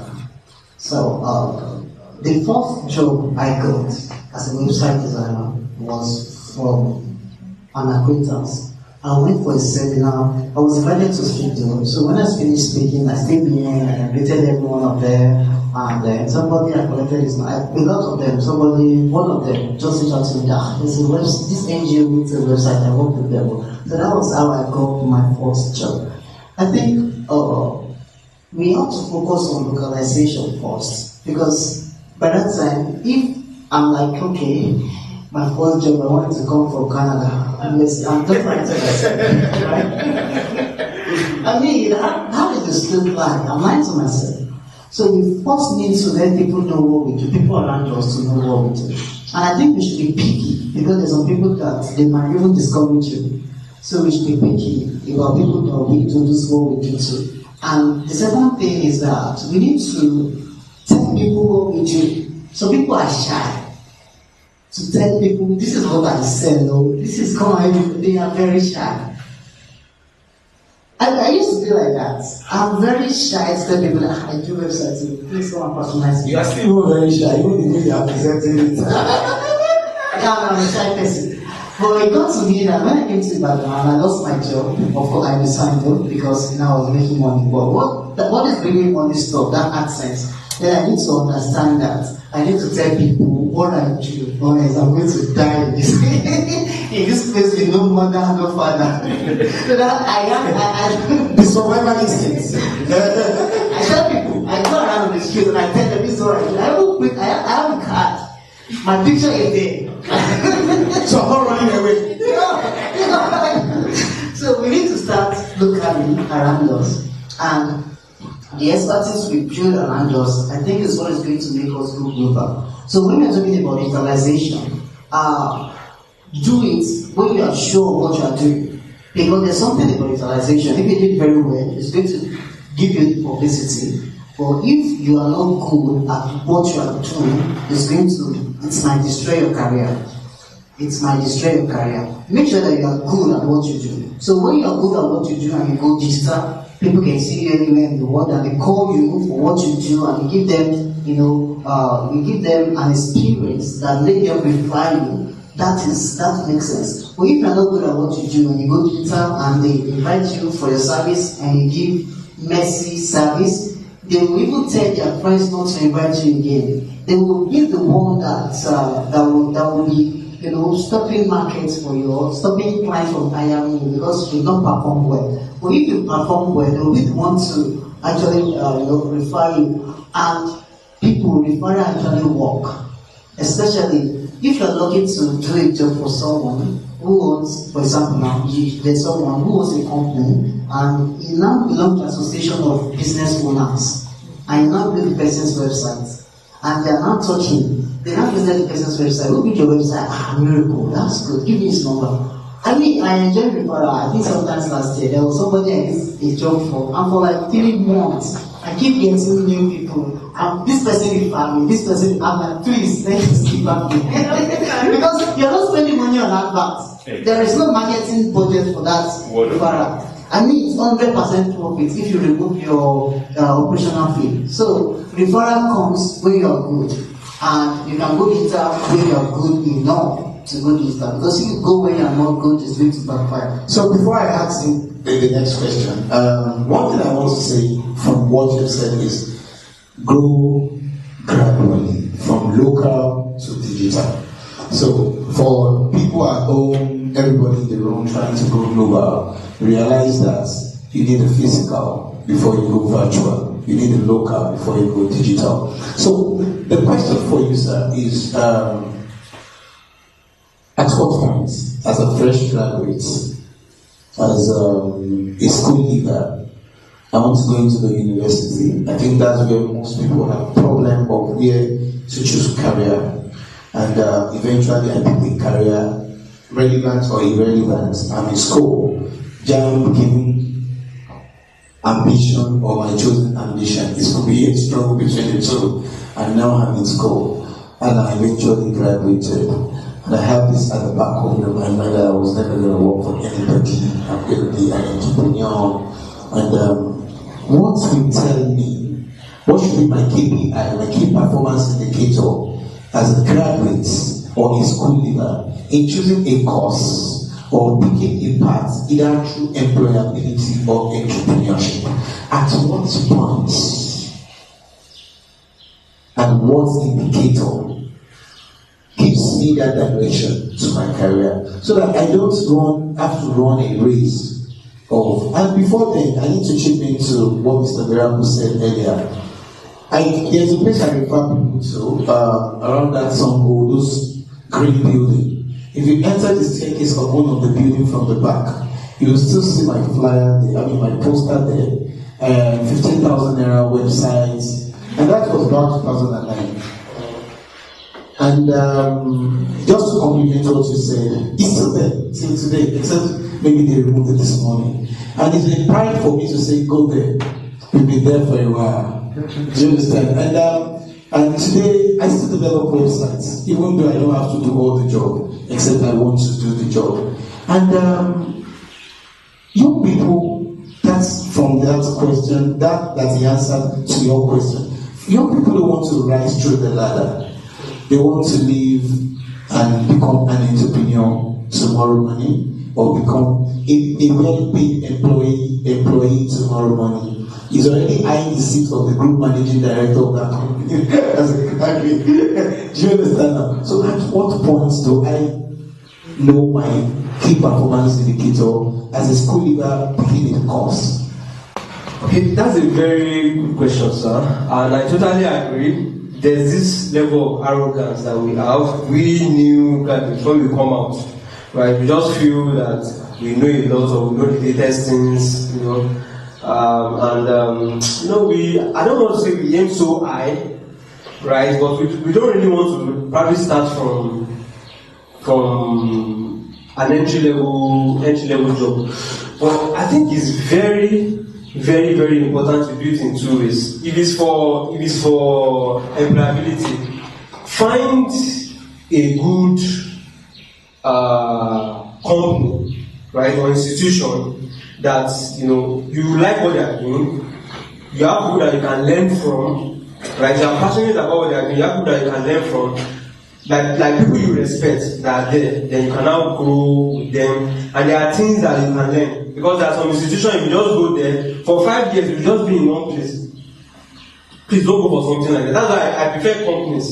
So the first job I got as a website designer was from an acquaintance. I went for a seminar. I was invited to speak to. So when I finished speaking, I stayed behind and I greeted everyone up there. And somebody I collected his a lot of them. One of them just reached out to me that this NGO needs a website. I work with them. So that was how I got my first job. I think we have to focus on localization first, because by that time, if I'm like, okay, my first job, I wanted to come from Canada. I'm just trying to myself, right? I mean, how is the still lying? I'm lying to myself. So we first need to let people know what we do, people around us to know what we do. And I think we should be picky, because there's some people that they might even discourage you. So we should be picky about people that we do this what we do too. And the second thing is that we need to tell people what we do. So people are shy to tell people, this is what I sell, or this is coming. They are very shy. I used to be like that. I'm very shy to tell people I do websites. Please come and patronize me. You are still very shy, even the way you are presenting it. Yeah, I'm a shy person. But it got to me that when I came to Ibadan and I lost my job, of course I resigned though, because I was making money. But what is bringing money stuff, that accent, then I need to understand that I need to tell people what I do, otherwise I'm going to die in this place with no mother, no father. So that I The survival instinct. I tell people, I go around the street and I tell them this is what I do. I have a card. My picture is there. So I'm not running away. So we need to start locally around us, and the expertise we build around us, I think, is what is going to make us go global. So when we are talking about digitalization, do it when you are sure what you are doing. Because there's something about digitalization. If you do it very well, it's going to give you publicity. But if you are not good at what you are doing, it might destroy your career. It might destroy your career. Make sure that you are good at what you do. So when you are good at what you do and you go digital, people can see you anywhere in the world and they call you for what you do, and you give them, you give them an experience that let them refer you. That makes sense. But if you are not good at what you do and you go digital and they invite you for your service and you give messy service, they will even tell their friends not to invite you again. They will be the one that will be, stopping markets for you, or stopping clients from hiring you because you don't perform well. But if you perform well, they will be the one to actually refer you, and people refer actually work. Especially if you're looking to do a job for someone who owns, for example, now there's someone who owns a company and he now belongs to an association of business owners, and you now build the person's website, and they are now talking. They now visit the person's website. Who built your website? Miracle. That's good. Give me his number. I mean, I enjoyed referral. I think sometimes last year there was somebody I did a job for, and for like 3 months, I keep getting new people. And this person referred me. This person, I'm like, please, let us keep back me. Because you're not spending money on adverts. There is no marketing budget for that referral. I mean, it's 100% profit if you remove your operational fee. So, referral comes when you are good. And you can go digital when you are good enough to go digital. Because if you go when you are not good, it's going to backfire. So before I ask you the next question, one thing I want to say from what you've said is grow gradually from local to digital. So for people at home, everybody in the room trying to go global, realize that you need a physical before you go virtual. You need a local before you go digital. So the question for you, sir, is at what point, as a fresh graduate, as a school leaver, I want to go into the university. I think that's where most people have problem of where to choose career. And eventually I pick a career, relevant or irrelevant. I'm in school, jam giving ambition or my chosen ambition. It could be a struggle between the two. And now I'm in school and I eventually graduated. And I have this at the back of my mind that I was never going to work for anybody. I'm going to be an entrepreneur. And what you tell me What should be my KPI, my key performance indicator as a graduate or a school leader in choosing a course or picking a path either through employability or entrepreneurship? At what point and what indicator gives me that direction to my career so that I don't have to run a race of. And before then, I need to chip into what Mr. Miracle said earlier. There's a place I refer people to around that Songo, those green building. If you enter the staircase of one of the buildings from the back, you will still see my flyer there, my poster there, 15,000 naira website, and that was about 2009. And just to complement what you said, it's still there till today, except maybe they removed it this morning. And it's a pride for me to say, go there. You'll be there for a while. Do you understand? And today, I still develop websites, even though I don't have to do all the job, except I want to do the job. And young people, that's from that question, that's the answer to your question. Young people don't want to rise through the ladder. They want to live and become an entrepreneur tomorrow morning, or become a well-paid employee tomorrow morning. He's already eyeing the seat of the group managing director of that company as a graduate. Do you understand now? So at what point do I know my key performance indicator as a school leader picking a course? Okay, that's a very good question, sir. And I totally agree. There's this level of arrogance that we have. We knew that before we come out, right? We just feel that we know a lot, or we know the latest things, you know. I don't want to say we aim so high, right? But we don't really want to probably start from an entry level job. But I think it's very, very, very important to do it in two ways. If it's for employability, find a good company, right, or institution that you like what they are doing. You have people that you can learn from, right? You are passionate about what they are doing. You have people that you can learn from, like people you respect that are there. Then you can now grow with them, and there are things that you can learn. Because there are some institutions, if you just go there for 5 years, you just be in one place. Please don't go for something like that. That's why I prefer companies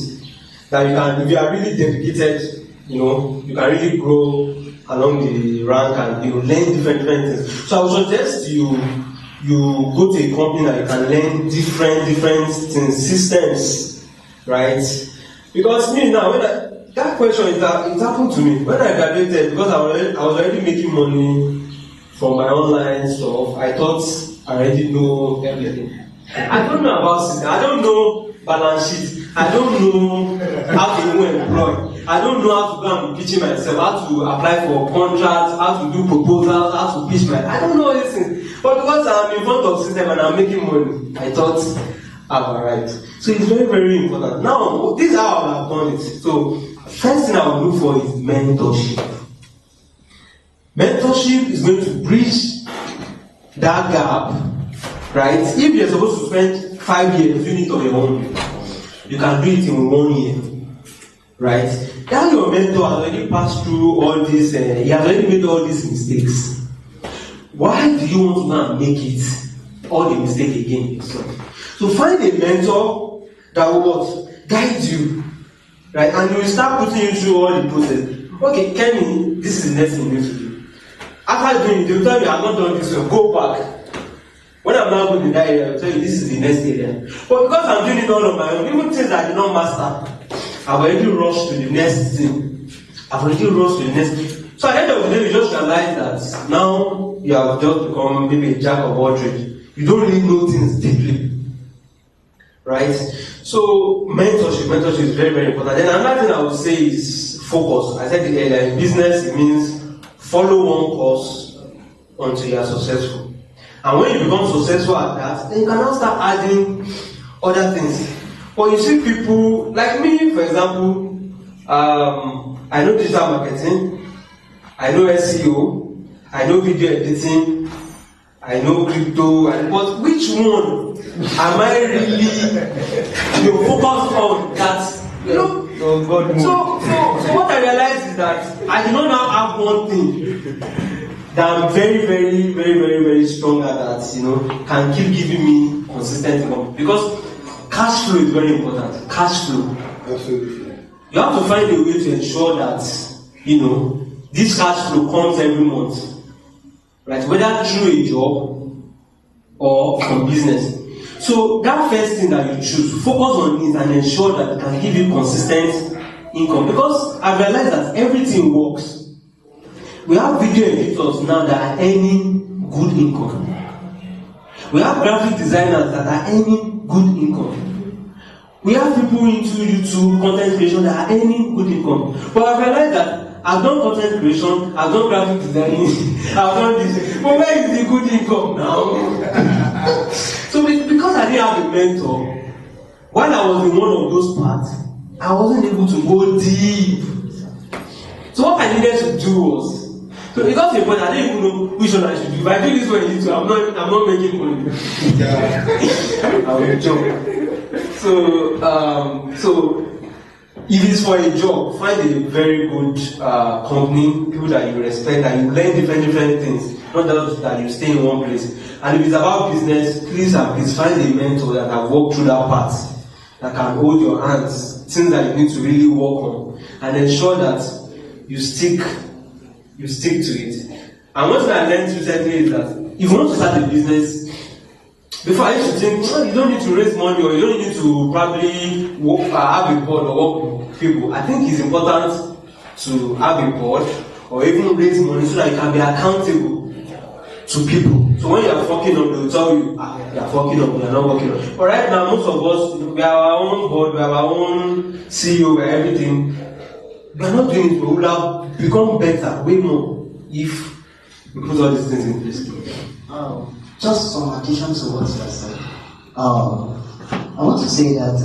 that you can, if you are really dedicated, you can really grow along the rank and learn different things. So I would suggest you go to a company that you can learn different things, systems, right? Because me now, that question it happened to me when I graduated, because I was already making money from my online stuff. I thought I already know everything. I don't know about system. I don't know balance sheet. I don't know how to even employ. I don't know how to go and be pitching myself, how to apply for contracts, how to do proposals, how to pitch I don't know all these things. But because I'm in front of system and I'm making money, I thought I've arrived. So it's very, very important. Now, this is how I have done it. So, first thing I will look for is mentorship. Mentorship is going to bridge that gap, right? If you're supposed to spend 5 years doing it on your own, you can do it in 1 year, right? That your mentor has already passed through all this, he has already made all these mistakes. Why do you want to now make it all the mistake again yourself? So find a mentor that will guide you, right? And you will start putting you through all the process. Okay, Kenny, this is the next thing you need to do. After doing it, they will tell you I have not done this one, go back. When I'm now going to that area, I will tell you this is the next area. But because I'm doing it all on my own, even things I did not master, I've already rushed to the next thing. So at the end of the day, you just realize that now you have just become maybe a jack of all trades. You don't really know things deeply. Right? So mentorship is very, very important. And another thing I would say is focus. I said earlier, in business it means follow one course until you are successful. And when you become successful at that, then you can now start adding other things. But you see people, like me for example, I know digital marketing, I know SEO, I know video editing, I know crypto, but which one am I really focused on that? So what I realized is that I do not now have one thing that I'm very, very, very, very, very strong at that, can keep giving me consistent income. Because cash flow is very important. Cash flow. Absolutely. You have to find a way to ensure that, this cash flow comes every month. Right? Whether through a job or from business. So that first thing that you choose, focus on it and ensure that it can give you consistent income. Because I realized that everything works. We have video editors now that are earning good income. We have graphic designers that are earning good income. We have people into YouTube content creation that are earning good income. But I realized that I've done content creation, I've done graphic designing, I've done this. But where is the good income now? So because I didn't have a mentor, while I was in one of those parts, I wasn't able to go deep. So what I needed to do was, so it got to a point I didn't even know which one I should do. If I do this one, I'm not making money. I will jump. So if it's for a job, find a very good company, people that you respect, that you learn different things, not just that you stay in one place. And if it's about business, please find a mentor that can walk through that path, that can hold your hands, things that you need to really work on, and ensure that you stick to it. And one thing I learned recently is that if you want to start a business, before I used to think, you don't need to raise money or you don't need to probably have a board or work with people. I think it's important to have a board or even raise money so that you can be accountable to people. So when you are fucking up, they will tell you, you are fucking up, you are not working up. But right now, most of us, we have our own board, we have our own CEO, we have everything. We are not doing it, we will have become better, way more, if we put all these things in place. Just some addition to what you have said. I want to say that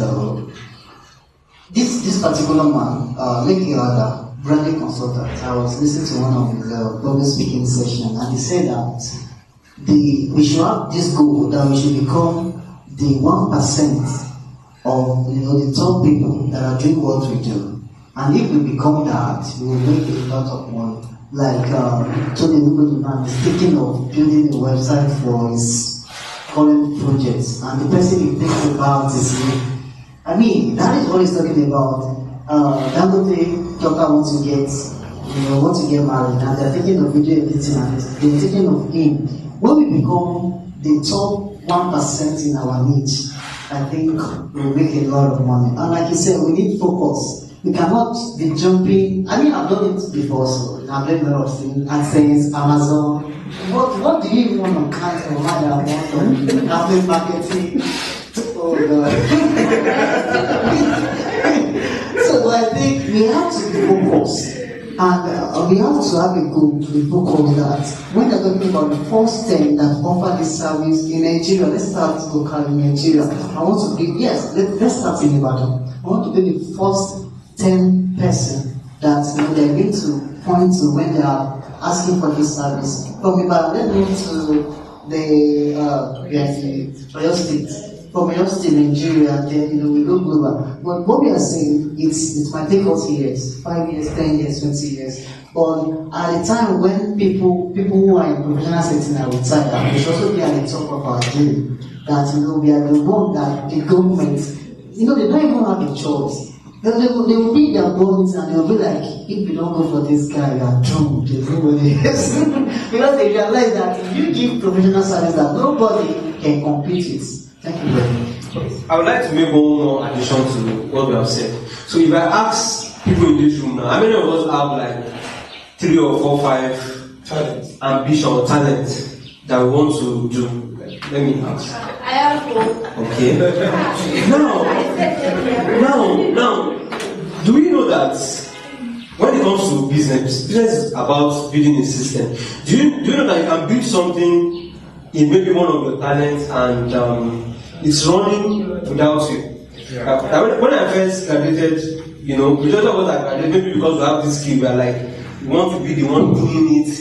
this particular man, Leki Ada, branding consultant, I was listening to one of his public speaking sessions, and he said that we should have this goal that we should become the 1% of the top people that are doing what we do. And if we become that, we will make a lot of money. Like Tony Lugoduman is thinking of building a website for his current projects, and the person he thinks about is me. I mean, that is what he's talking about. Dangote Joker wants to get married, and they're thinking of video editing, and they're thinking of him. When we become the top 1% in our niche, I think we'll make a lot of money. And like you said, we need focus. We cannot be jumping. I mean, I've done it before, so I've done a lot of things. AdSense, Amazon. What do you even want to count on my account? Affiliate marketing. Oh God. So I think we have to be focused. And we have to have a goal to be focused that when they're talking about the first 10 that offer this service in Nigeria, let's start locally in Nigeria. I want to be, let's start in Ibadan. I want to be the first 10 person that they're going to point to when they are asking for this service. From Ibadan, let's move to the Oyo State. From Oyo State, Nigeria, then we go global. But what we are saying, it might take us years, 5 years, 10 years, 20 years. But at the time when people who are in professional setting are retired, we should also be at the top of our game. That we are the one that the government, they don't even have a choice. They will be their bones and they will be like, if you don't go for this guy, you are doomed. Because they realize that if you give professional service that nobody can compete with. Thank you very much. I would like to make one more addition to what we have said. So if I ask people in this room now, how many of us have like 3 or 4, 5 ambition or talent that we want to do? Let me ask. I have hope. Okay. Now, do we know that when it comes to business is about building a system. Do you know that you can build something in maybe one of your talents and it's running without you? Yeah. When I first graduated, majority of us are graduated maybe because we have this skill. We are like, we want to be the one doing it.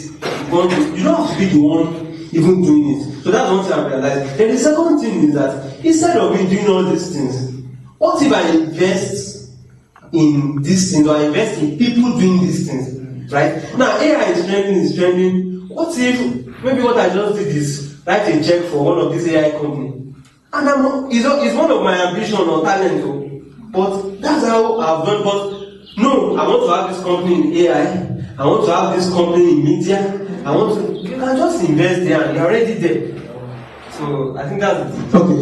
You don't have to be the one even doing it. So that's one thing I realized. Then the second thing is that instead of me doing all these things, what if I invest in these things, or I invest in people doing these things, right? Now AI is trending. What if maybe what I just did is write a check for one of these AI companies, and it's one of my ambition or talent, but that's how I've done. But no, I want to have this company in AI. I want to have this company in media. You can just invest there and you're already there. So I think that's it. Okay,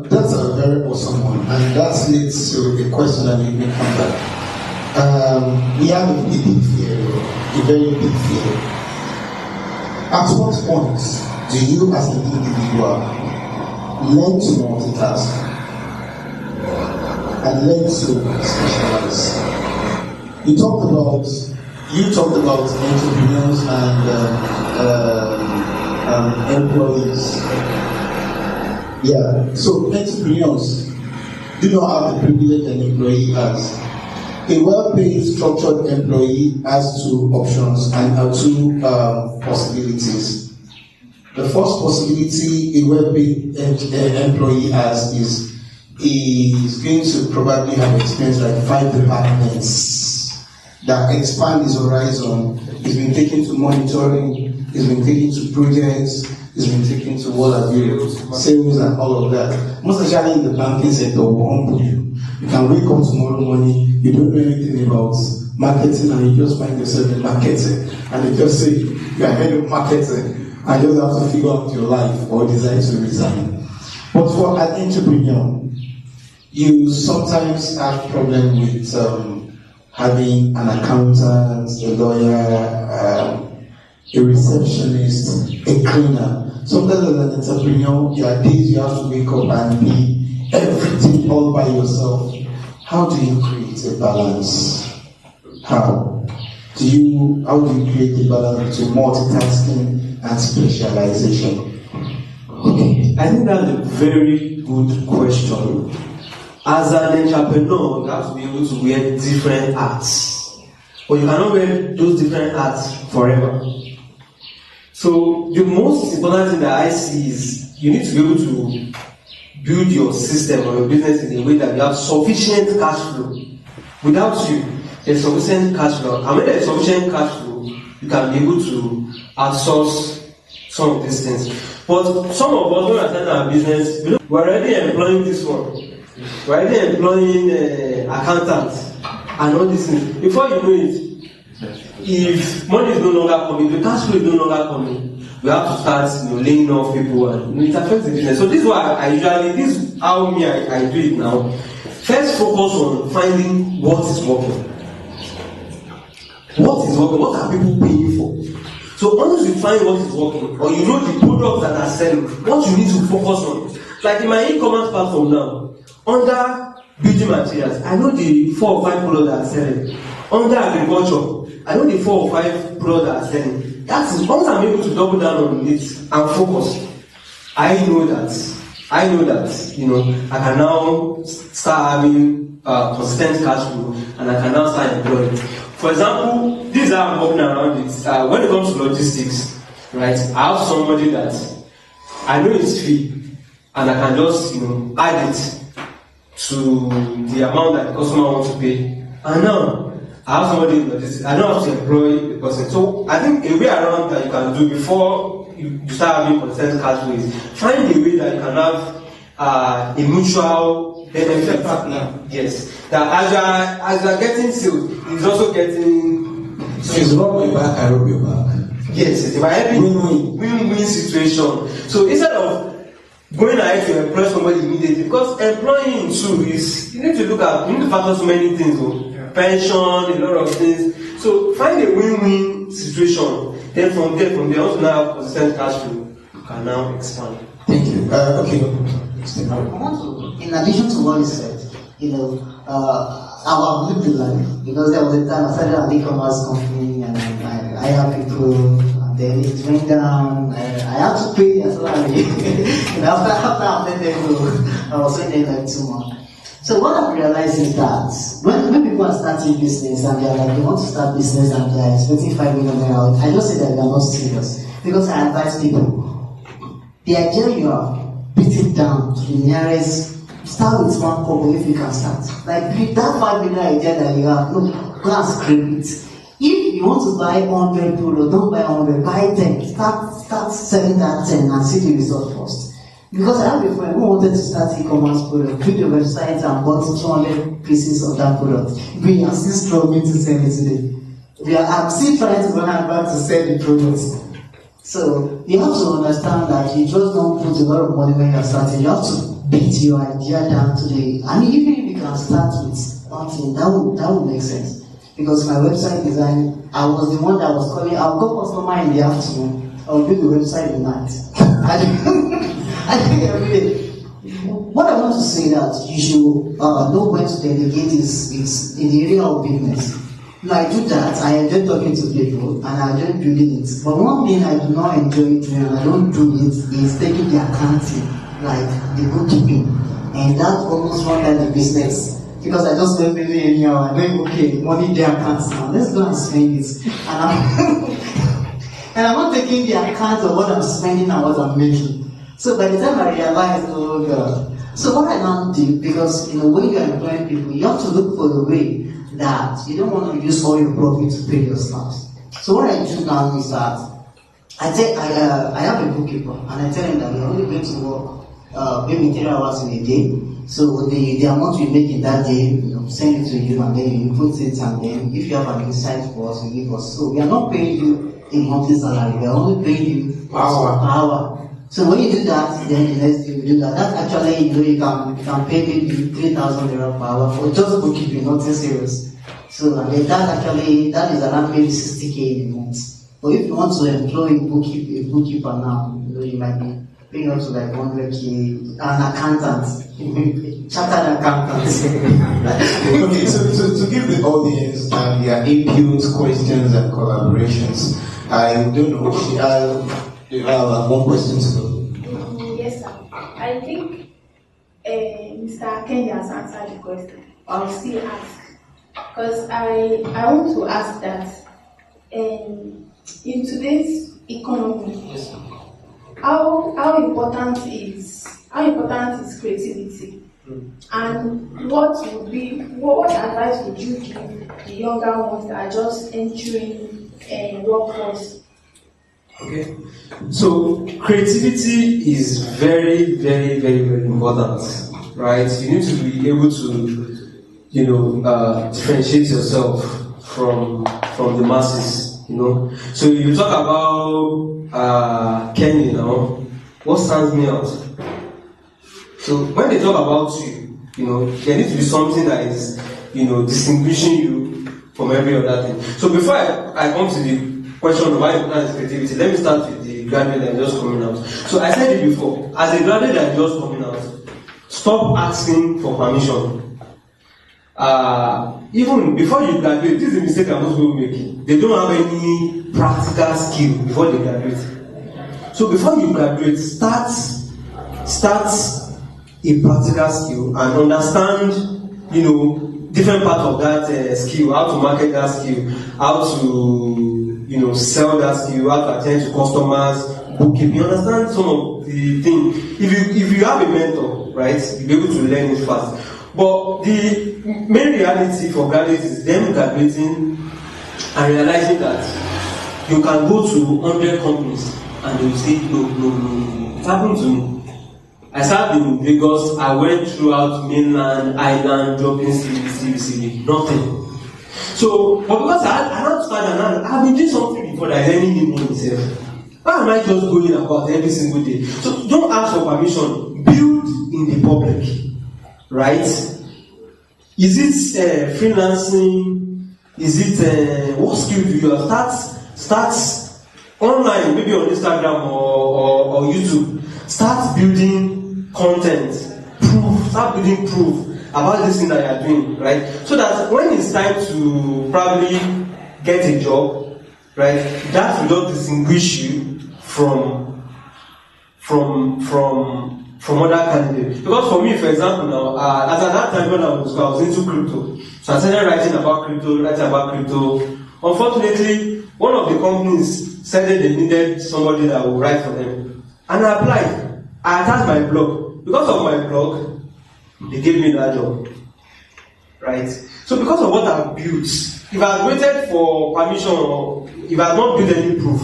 that's a very awesome one, and that leads to a question that you may come back. We have a big fear, a very big fear. At what point do you, as an individual, learn to multitask and learn to specialize? You talked about entrepreneurs and employees. Yeah. So entrepreneurs do not have the privilege an employee has. A well-paid, structured employee has two options and two possibilities. The first possibility a well-paid employee has is he is going to probably have experience like 5 departments that expand his horizon. He's been taken to monitoring, he's been taken to projects, he's been taken to what have you, sales and all of that. Most especially in the banking sector, will humble you. You can wake up tomorrow morning, you don't know anything about marketing, and you just find yourself in marketing, and they just say you are head of marketing, and you just have to figure out your life or decide to resign. But for an entrepreneur, you sometimes have problem with having an accountant, a lawyer, a receptionist, a cleaner. Sometimes as an entrepreneur, there are days you have to wake up and be everything all by yourself. How do you create a balance? How do you create a balance between multitasking and specialization? Okay, I think that's a very good question. As an entrepreneur, you have to be able to wear different hats, but you cannot wear those different hats forever. So the most important thing that I see is you need to be able to build your system or your business in a way that you have sufficient cash flow. Without you, there's sufficient cash flow. And when there's sufficient cash flow, you can be able to outsource some of these things. But some of us, when we are starting our business, we're already employing this one. We're already employing accountants and all these things. Before you know it, if money is no longer coming, the cash flow is no longer coming, we have to start laying off people, and it affects the business. So this is why this is how I do it now. First, focus on finding what is working. What is working? What are people paying for? So once you find what is working, or you know the products that are selling, what you need to focus on. Like in my e-commerce platform now, under building materials, I know the 4 or 5 products that are selling. Under agriculture, I know the 4 or 5 products that are selling. That is, once I'm able to double down on it and focus, I know that I can now start having consistent cash flow, and I can now start employing. For example, this is how I'm working around it. When it comes to logistics, right? I have somebody that I know is free, and I can just add it to the amount that the customer wants to pay. And now I have somebody in logistics. I don't have to employ the person. So I think a way around that you can do before you start having consistent cash flow is find a way that you can have a mutual benefit partner. Yes. That as you are getting sales, he's also getting. So it's not my back, I rub your back. Yes, it's about having win-win situation. So instead of going ahead to employ somebody immediately, because employing too is you need to factor so many things. Pension, a lot of things. So find a win-win situation. Then from there, also now have consistent cash flow. You can now expand. Thank you. Okay. I want to, in addition to what you said, I've lived the life, because there was a time I started an e-commerce company and I have people, and then it went down, and I had to pay their salary. After I let them go, I was only there like 2 months. So what I've realized is that when people are starting business and they want to start business and they're expecting 5 million naira, I just say that they are not serious, because I advise people, the idea you have, beat it down to the nearest. Start with one couple if you can start. Like that 5 million idea that you have, no, go and scrape it. If you want to buy 100 products, don't buy 100, buy 10. Start selling that 10 and see the result first. Because I have a friend who wanted to start e-commerce product, build a website and bought 200 pieces of that product. We are still struggling to sell it today. I'm still trying to learn how to sell the products. So you have to understand that you just don't put a lot of money when you're starting. You have to beat your idea down to the. I mean, even if you can start with something, that would make sense. Because my website design, I was the one that was calling. I'll go customer in the afternoon. I'll build the website at night. I think every day. What I want to say that you should know when to delegate is in the area of business. I do that, I enjoy talking to people and I enjoy building it. But one thing I do not enjoy doing and I don't do it is taking the accounting, like the bookkeeping. And that almost runs like the business. Because I just don't really anyhow. I'm like, okay, money there accounts now. Let's go and spend it. And I'm not taking the account of what I'm spending and what I'm making. So by the time I realize, oh God. So what I now do, because when you're employing people, you have to look for a way that you don't want to use all your profit to pay your staff. So what I do now is that I have a bookkeeper and I tell him that we're only going to work maybe 3 hours in a day. So the amount we make in that day, send it to you and then you input it, and then if you have an insight for us, you give us. So we are not paying you a monthly salary, we are only paying you per hour. So when you do that, then the next day you do that. That's actually, you can pay maybe 3,000 naira per hour for just bookkeeping, nothing serious. So that is around maybe 60K in a month. But if you want to employ a bookkeeper now, you might be paying up to like 100K, an accountant, chartered accountant. Okay, so to give the audience their input, questions, and collaborations, I don't know. You have one question to go. Yes, sir. I think Mr. Kendi has answered the question. I'll still ask. Because I want to ask that in today's economy, how important is creativity? And what advice would you give the younger ones that are just entering workforce? Okay, so creativity is very, very, very, very important, right? You need to be able to, differentiate yourself from the masses, So if you talk about Kenny now, what stands me out? So when they talk about you, there needs to be something that is, distinguishing you from every other thing. So before I come to the question of why important is creativity, let me start with the graduate that just coming out. So I said it before, as a graduate that just coming out, stop asking for permission. Even before you graduate, this is a mistake I'm most people making. They don't have any practical skill before they graduate. So before you graduate, start a practical skill and understand, different part of that skill, how to market that skill, how to sell that skill, how to attend to customers, bookkeeping. You understand some of the things. If you have a mentor, right, you'll be able to learn it fast. But the main reality for graduates is them graduating and realizing that you can go to 100 companies and they will say, no. It happened to me. I started in Lagos, I went throughout mainland, island, dropping CV, nothing. So, but because I don't start I've been doing something before that is any need in itself. Why am I just going about every single day? So don't ask for permission. Build in the public, right? Is it freelancing? Is it what skill do you have? Start online, maybe on Instagram or YouTube. Start building content, start building proof about this thing that you are doing, right? So that when it's time to probably get a job, right, that will not distinguish you from other candidates. Because for me, for example, now, as at that time when I was into crypto, so I started writing about crypto. Unfortunately, one of the companies said that they needed somebody that would write for them. And I applied. I attached my blog. Because of my blog, they gave me that job. Right? So because of what I've built, if I had waited for permission or if I had not built any proof,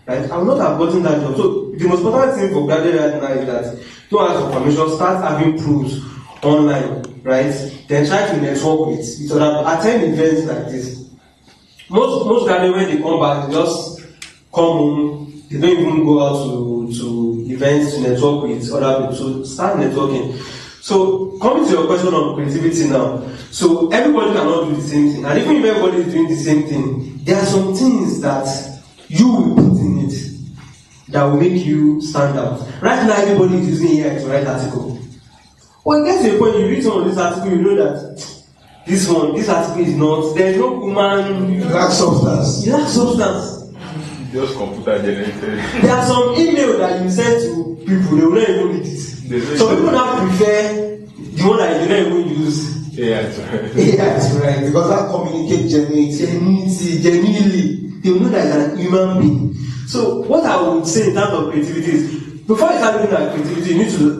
right, I would not have gotten that job. So the most important thing for graduate right now is that don't ask for permission, start having proofs online, right? Then try to network with each other, attend events like this. Most graduates when they come back, they just come home, they don't even go out to events to network with other people. So start networking. So coming to your question on creativity now. So everybody cannot do the same thing. And even if everybody is doing the same thing, there are some things that you will put in it that will make you stand out. Right now everybody is using AI to write article. Well, it gets to a point you read some of this article, you know that this article is not, there is no human. You lack substance. You lack substance. Just computer generated. There are some email that you send to people, they will not even read it. So people now prefer the one that you don't even use. AI to write. AI to write, because that communicates genuinely. They will know that it's an human being. So what I would say in terms of creativity is, before you start looking at creativity, you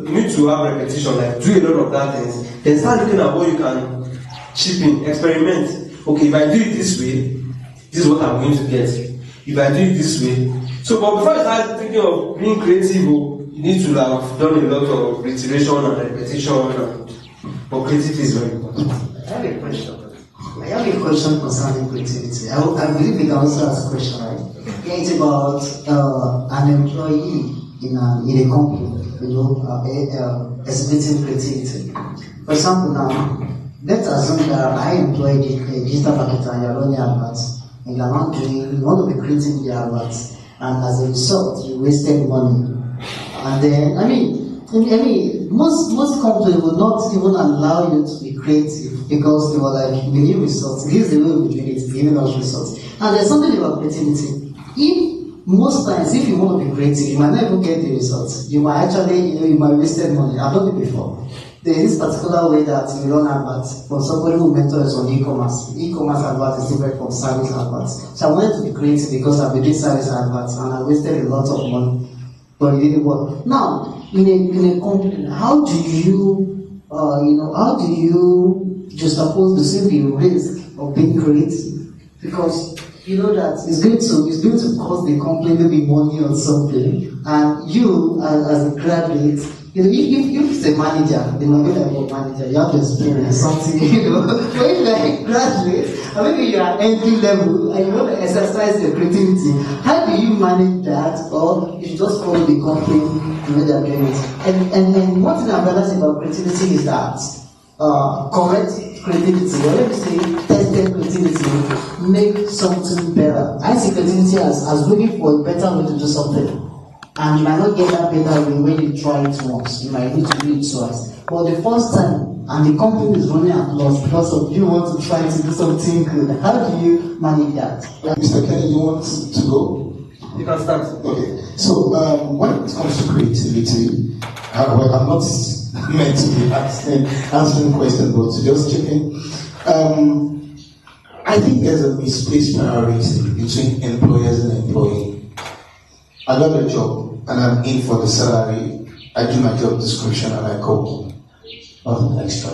need to have repetition, like do a lot of that things. Then start looking at what you can chip in, experiment. Okay, if I do it this way, this is what I'm going to get. If I do it this way. So but before you start thinking of being creative, you need to have done a lot of reiteration and repetition. But creativity is very important. I have a question concerning creativity. I believe we can also ask a question, right? Yeah, it's about an employee in a company, exhibiting creativity. For example, now, let's assume that I employ a digital marketer and you're running adverts, and you're not doing, you want to be creative with the adverts, and as a result, you wasted money. And then, I mean, most companies will not even allow you to be creative because they were like, we need results. This is the way we do it, giving us results. And there's something about creativity. Most times, if you want to be creative, you might not even get the results. You might actually, you might wasted money. I've done it before. There is this particular way that you run adverts for somebody who mentors on e-commerce. E-commerce adverts is different from service adverts. So I wanted to be creative because I've been doing service adverts and I wasted a lot of money, but it didn't work. Now, in a company, how do you juxtapose the risk of being creative? Because you know that it's going to cost the company maybe money or something, and you as a graduate, if it's a manager, they might be like a manager, you have to experience something, But if you're a graduate, or maybe you're at entry level and you want to exercise your creativity, how do you manage that? Or you just follow the company the way they're doing it? And one thing I've realized about creativity is that correct creativity, or let me say tested creativity, make something better. I see creativity as looking for a better way to do something. And you might not get that better when you try it once. You might need to do it twice. But the first time, and the company is running at loss because of you want to try to do something good. How do you manage that? Mr. Kenny, you want to go? You can start. Okay. So when it comes to creativity, well, I'm not meant to be answering questions, but to just check in. I think there's a misplaced priority between employers and employees. I got a job and I'm in for the salary. I do my job description and I go. Nothing extra.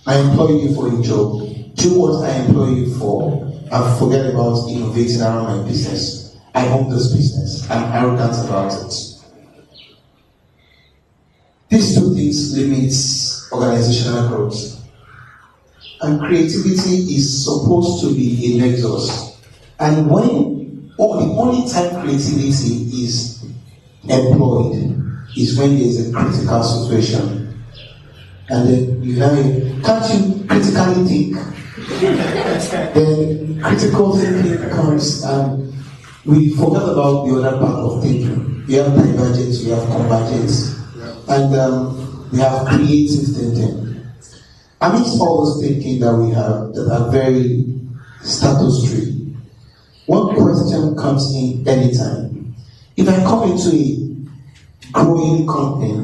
I employ you for a job. Do what I employ you for and forget about innovating around my business. I own this business. I'm arrogant about it. These two things limit organizational growth. And creativity is supposed to be a nexus. And the only time creativity is employed is when there is a critical situation. And then you have can't you critically think? Then critical thinking comes and we forget about the other part of thinking. We have divergence, we have convergence, and we have creative thinking. Amidst all those thinking that we have that are very statutory, one question comes in anytime. If I come into a growing company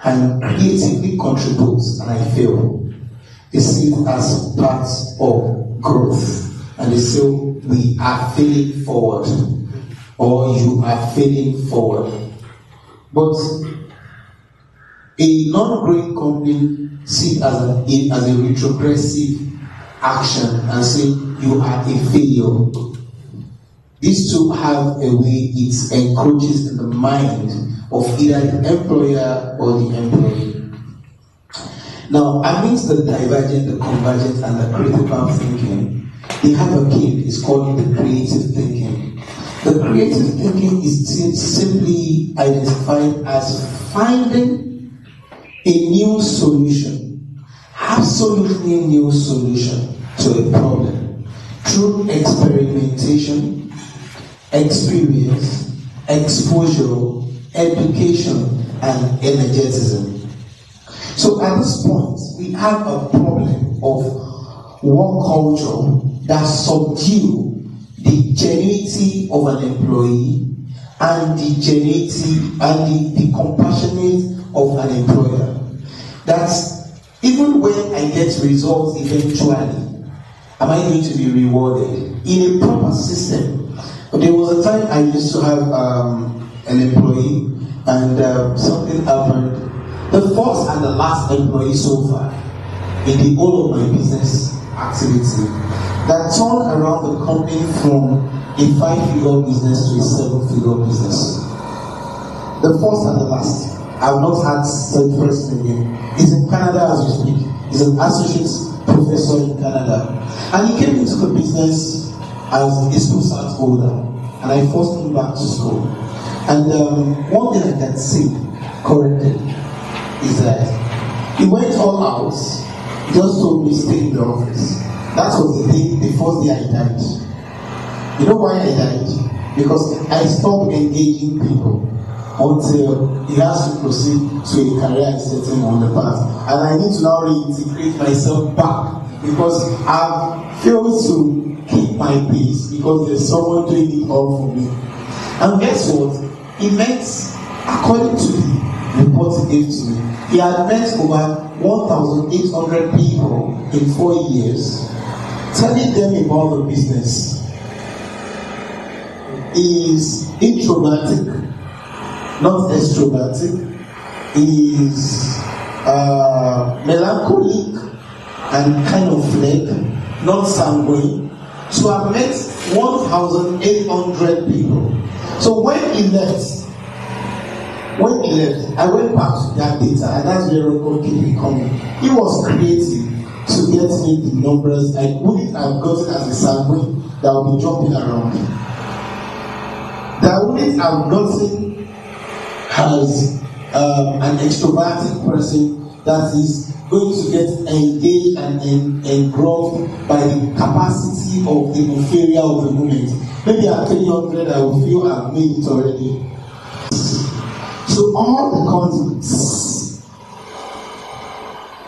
and creatively contribute and I fail, they see it as part of growth. And they say, we are failing forward. Or you are failing forward. But a non-growing company see it as a retrogressive action and say you are a failure. These two have a way it encroaches in the mind of either the employer or the employee. Now, amidst the divergent, the convergent, and the critical thinking, they have a key. It's called the creative thinking. The creative thinking is simply identified as finding a new solution, absolutely new solution to a problem through experimentation, experience, exposure, education, and energetism. So at this point, we have a problem of work culture that subdue the genuinity of an employee and the genuinity and the compassionate of an employer. That even when I get results eventually, am I going to be rewarded? In a proper system. There was a time I used to have an employee and something happened. The first and the last employee so far in the whole of my business activity that turned around the company from a 5-figure business to a 7-figure business. The first and the last. I've not had the first name. He's in Canada as we speak. He's an associate professor in Canada. And he came into the business as a school start holder. And I forced him back to school. And one thing I can say correctly is that he went all out, just told me stay in the office. That was the first day I died. You know why I died? Because I stopped engaging people until he has to proceed to a career setting on the path. And I need to now reintegrate myself back because I've failed to keep my pace because there's someone doing it all for me. And guess what? He met, according to the report he gave to me, he had met over 1,800 people in 4 years, telling them about the business. He is introverted, not extroverted. He is melancholic and kind of flake, not sanguine. So I met 1,800 people. So when he left, I went back to that data, and that's where record keeping coming. He was creative to get me the numbers I wouldn't have gotten as a sanguine that would be jumping around. That I wouldn't have gotten as an extroverted person that is going to get engaged and engulfed by the capacity of the euphoria of the moment. Maybe at 300 I will feel I've made it already. So all the contents,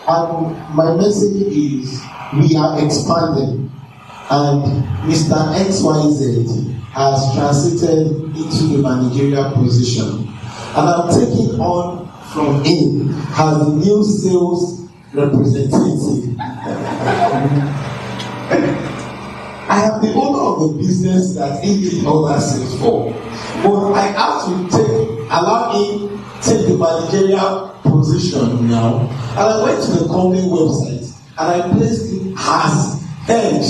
and my message is we are expanding, and Mr. XYZ has transited into the managerial position, and I'm taking on from him as the new sales representative. I am the owner of the business that he did all that sales for, but I have to allow him take the managerial position now. And I went to the company website and I placed him as head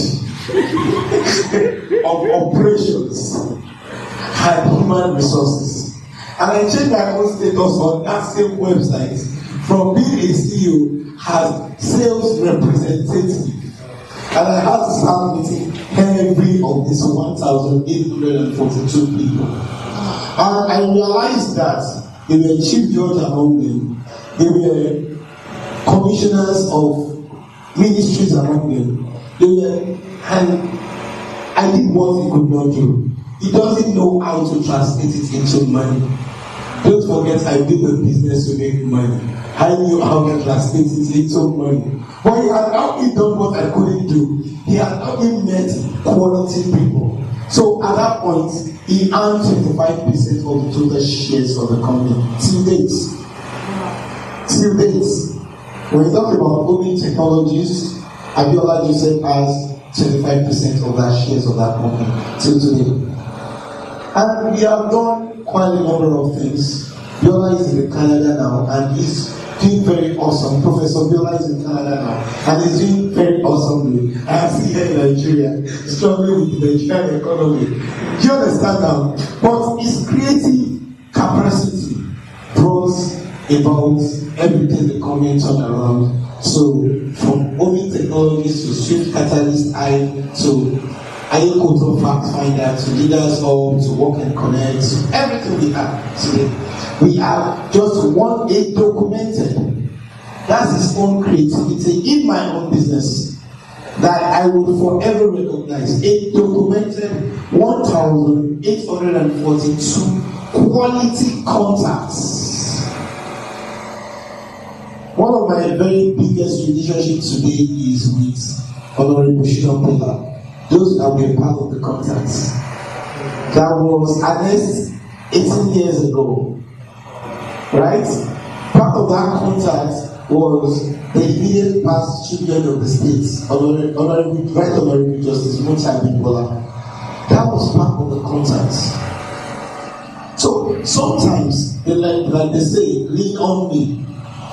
of operations and human resources. And I checked my own status on that same website from being a CEO as sales representative. And I had to start meeting every of these 1,842 people. And I realized that they were chief judge among them. They were commissioners of ministries among them. And I did what he could not do. He doesn't know how to translate it into money. Don't forget, I did the business to make money. I knew how to translate it into money. But he had not even done what I couldn't do. He had not even met quality people. So at that point, he earned 25% of the total shares of the company. Till date. When we talk about Omi Technologies, Abiola Joseph has 25% of that shares of that company till today. And we have done quite a number of things. Biola is in Canada now and he's doing very awesome. Professor Biola is in Canada now and he's doing very awesomely. I am still here in Nigeria, struggling with the Nigerian economy. Do you understand now? But his creative capacity brought about everything the company turned around. So from Omi Technologies to Swift Catalyst I to Ayekoto Fact Finder to Leaders Hub to Work and Connect to everything we have today. We have just one a documented. That's his own creativity in my own business that I will forever recognize. A documented 1,842 quality contacts. One of my very biggest relationships today is with Honorable Shina Pela. Those that were part of the contacts. That was at least 18 years ago. Right? Part of that contact was the immediate past children of the states, Honorable Justice Mutai Bola. That was part of the contacts. So sometimes, like they say, lean on me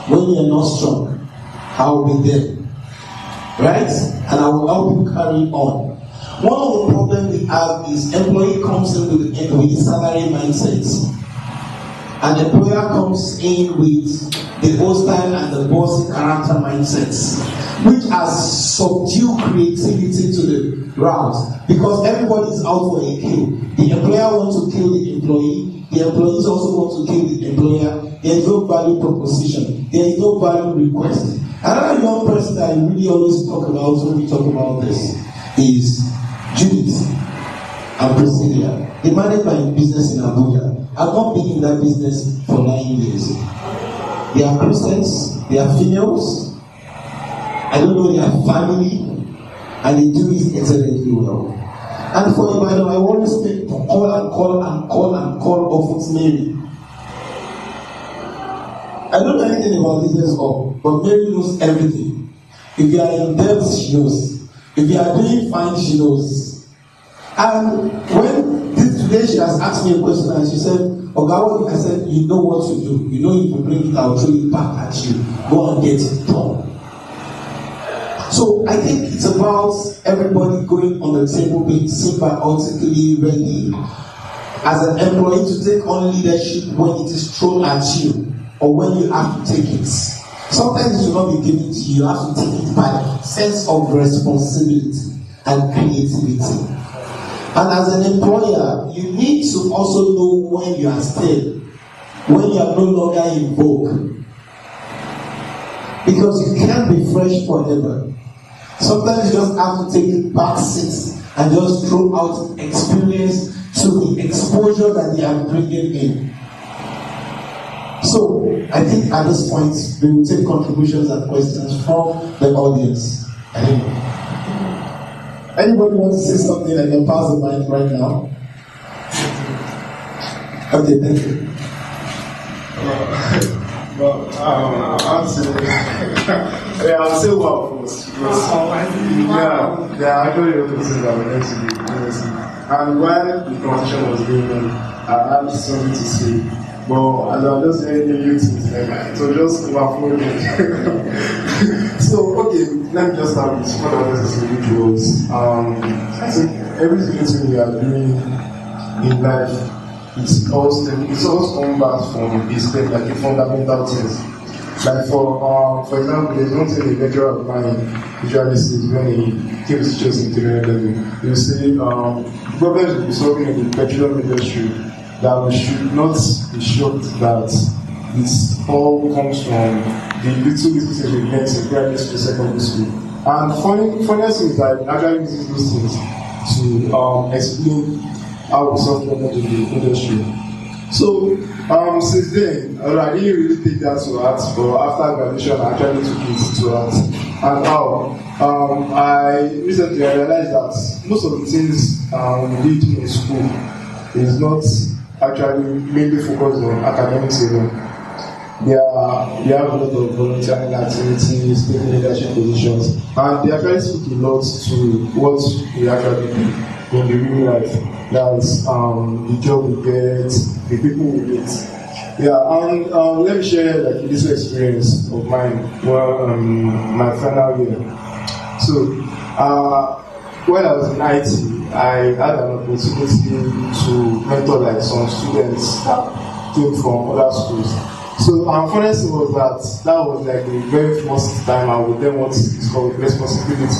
when you're not strong. I will be there. Right? And I will help you carry on. One of the problems we have is employee comes in with the salary mindset. An employer comes in with the hostile and the bossy character mindsets, which has subdued creativity to the ground because everybody is out for a kill. The employer wants to kill the employee, the employees also want to kill the employer. There is no value proposition, there is no value request. Another young person that I really always talk about when we talk about this is Judith and Priscilla. They manage my business in Abuja. I've not been in that business for 9 years. They are Christians, they are females, I don't know their family, and they do it excellently well. And for Ibadan, I always call of Mary. I don't know anything about business hub, but Mary knows everything. If you are in debt, she knows. If you are doing fine, she knows. And when today she has asked me a question and she said, Ogawa, I said, you know what to do. You know if you bring it, I'll throw it back at you. Go and get it done. So I think it's about everybody going on the table being symbiotically ready as an employee to take on leadership when it is thrown at you or when you have to take it. Sometimes it will not be given to you. You have to take it by sense of responsibility and creativity. And as an employer, you need to also know when you are still, when you are no longer in vogue. Because you can't be fresh forever. Sometimes you just have to take it back seats and just throw out experience to the exposure that they are bringing in. So, I think at this point, we will take contributions and questions from the audience. Anybody want to say something? I can pass the mic right now. Okay, thank you. I'll say wow first. Yeah, there are actually a lot of things that were meant to be honestly. And while the conversation was going on, I had something to say. But as I was just saying, so just overflowing. So, okay, let me just start with what I was saying, which was, I think everything we are doing in life, it's always come back from a step, like a fundamental things. Like for example, there's one thing a lecturer of mine usually says when he gives teachers in intermediate level. He will say, problems will be solving in the petroleum industry. That we should not be shocked that it all comes from the little things we learned in primary school, secondary school. And funniest thing is that I actually use those things to explain how we solve problems in the industry. So since then, I didn't really take that to heart, but after graduation, I actually took it to heart. And how I recently realized that most of the things we did in school is not actually mainly focused on academics alone. We have a lot of volunteering activities, taking leadership positions, and they actually speak a lot to what we actually do in the real life. That's the job we get, the people we meet. Yeah, and let me share like this experience of mine. Well, my final year. So, when I was in IT, I had an opportunity to mentor like some students that came from other schools. So, honestly, was that was like the very first time I would then want to discover responsibility,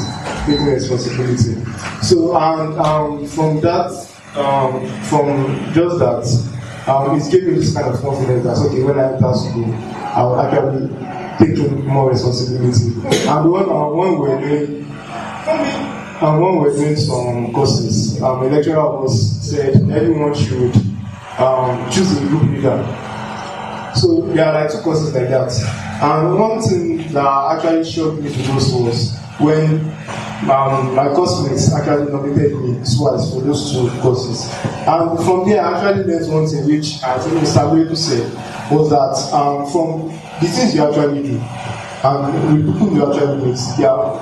taking responsibility. So, and from that, from just that. It gave me this kind of confidence that okay, when I enter school, I will actually take in more responsibility. And when we were doing some courses, a lecturer said everyone should choose a group leader. So there are like two courses like that. And one thing that actually shocked me the most was when my classmates actually nominated me twice for those two courses. And from there, I actually learned one thing which I think Mr. Abueku said was that from the things you actually do and the people you actually meet,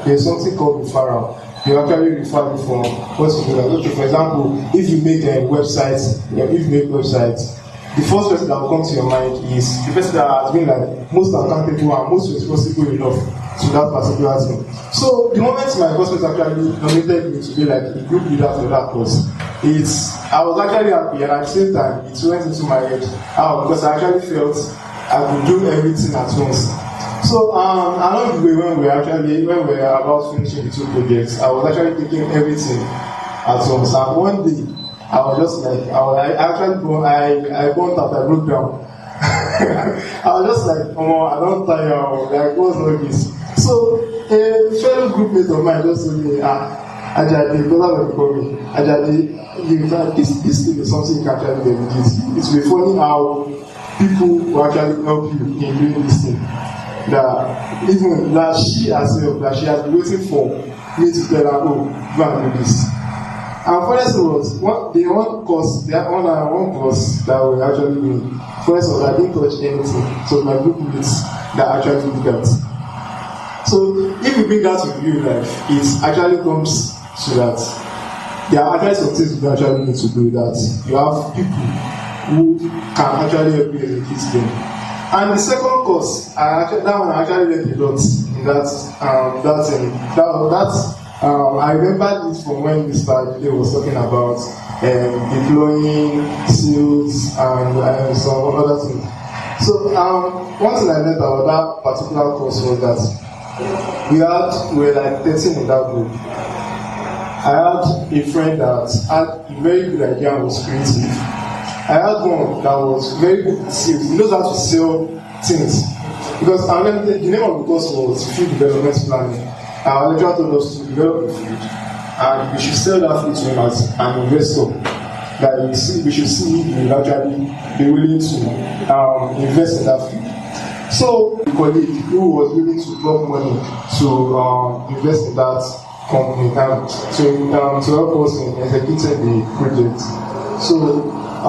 there's something called referral. You actually refer you from what you do. Like, okay, for example, if you make a website, the first person that will come to your mind is the person that has been like most accountable and most responsible enough to that particular thing. So the moment my classmates actually nominated me to be like a group leader for that course, I was actually happy, and at the same time it went into my head because I actually felt I could do everything at once. So along the way when we were about finishing the two projects, I was actually taking everything at once. And one day I was just like I burnt out, I broke down. I was just like, I don't tire, like what's all this? So a fellow groupmate of mine just told me, Ajadi, because I will call me, Ajadi, this thing is something you can actually delegate. It's be funny how people will actually help you in doing this thing. That even that she herself, that she has been waiting for me to tell her, go and do this. And first was one course that we actually doing. First was I didn't touch anything, so my group mates that actually did that. So if you bring that to real life, it actually comes to that there are actually some things you actually need to do. That you have people who can actually help you execute them. And the second course, I actually learned a lot in that. I remember this from when Mr. Jide was talking about deploying SEALs and some other things. So one thing I learned about that particular course was that we were like 13 in that group. I had a friend that had a very good idea and was creative. I had one that was very good at sales. He knows how to sell things. Because the name of the course was Field Development Planning. Our lecturer told us to develop a field and we should sell that field to him as an investor. That we should see if he will actually be willing to invest in that field. So the colleague who was willing to drop money to invest in that company and to help us in executing the project. So I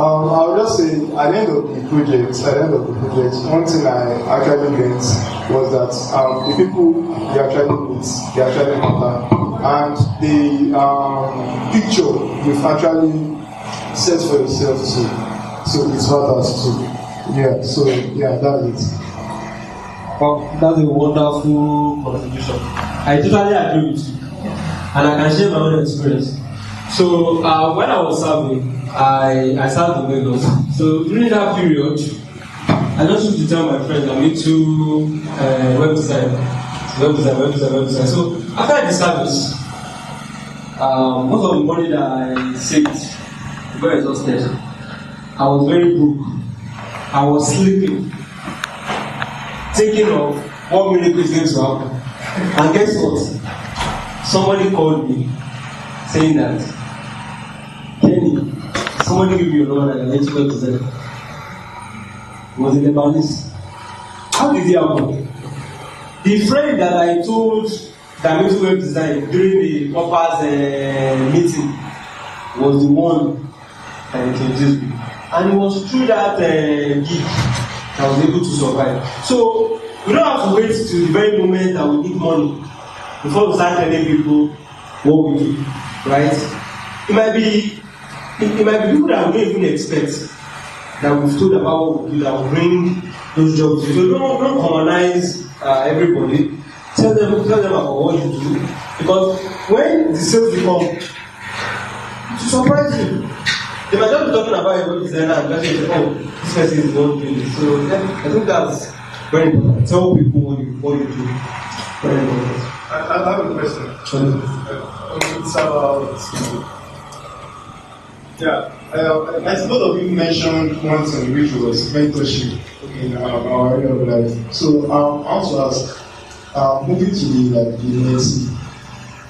would just say at the end of the project, one thing I actually learned was that the people they actually meet, they actually matter, and the picture you've actually set for yourself too. So it matters too. That's it. Well, that's a wonderful contribution. I totally agree with you, and I can share my own experience. So when I was serving, I served in Lagos. So during that period, I just used to tell my friends I'm into web design. So after the service, most of the money that I saved, very exhausted. I was very broke. I was sleeping, thinking of what miracle is going to happen. And guess what? Somebody called me saying that, Kenny, somebody give you a number that I let you web design. It was in the Lebanese. How did it happen? The friend that I told that I went to web design during the corpus meeting was the one that introduced me. And it was through that gig that I was able to survive. So we don't have to wait till the very moment that we need money before we start telling people what we do, right? It might be people that we don't even expect that we've told about what we do that will bring those jobs. So don't commonize everybody. Tell them about what you do, because when the sales come, it will surprise you. They might just be talking about a web designer and just say, oh, this person is not doing this. So yeah, I think that's very important. Tell people what you do. Very important. I have a question. It's about I suppose of you mentioned one thing, which was mentorship in our area of life. So I want to ask, moving to the university,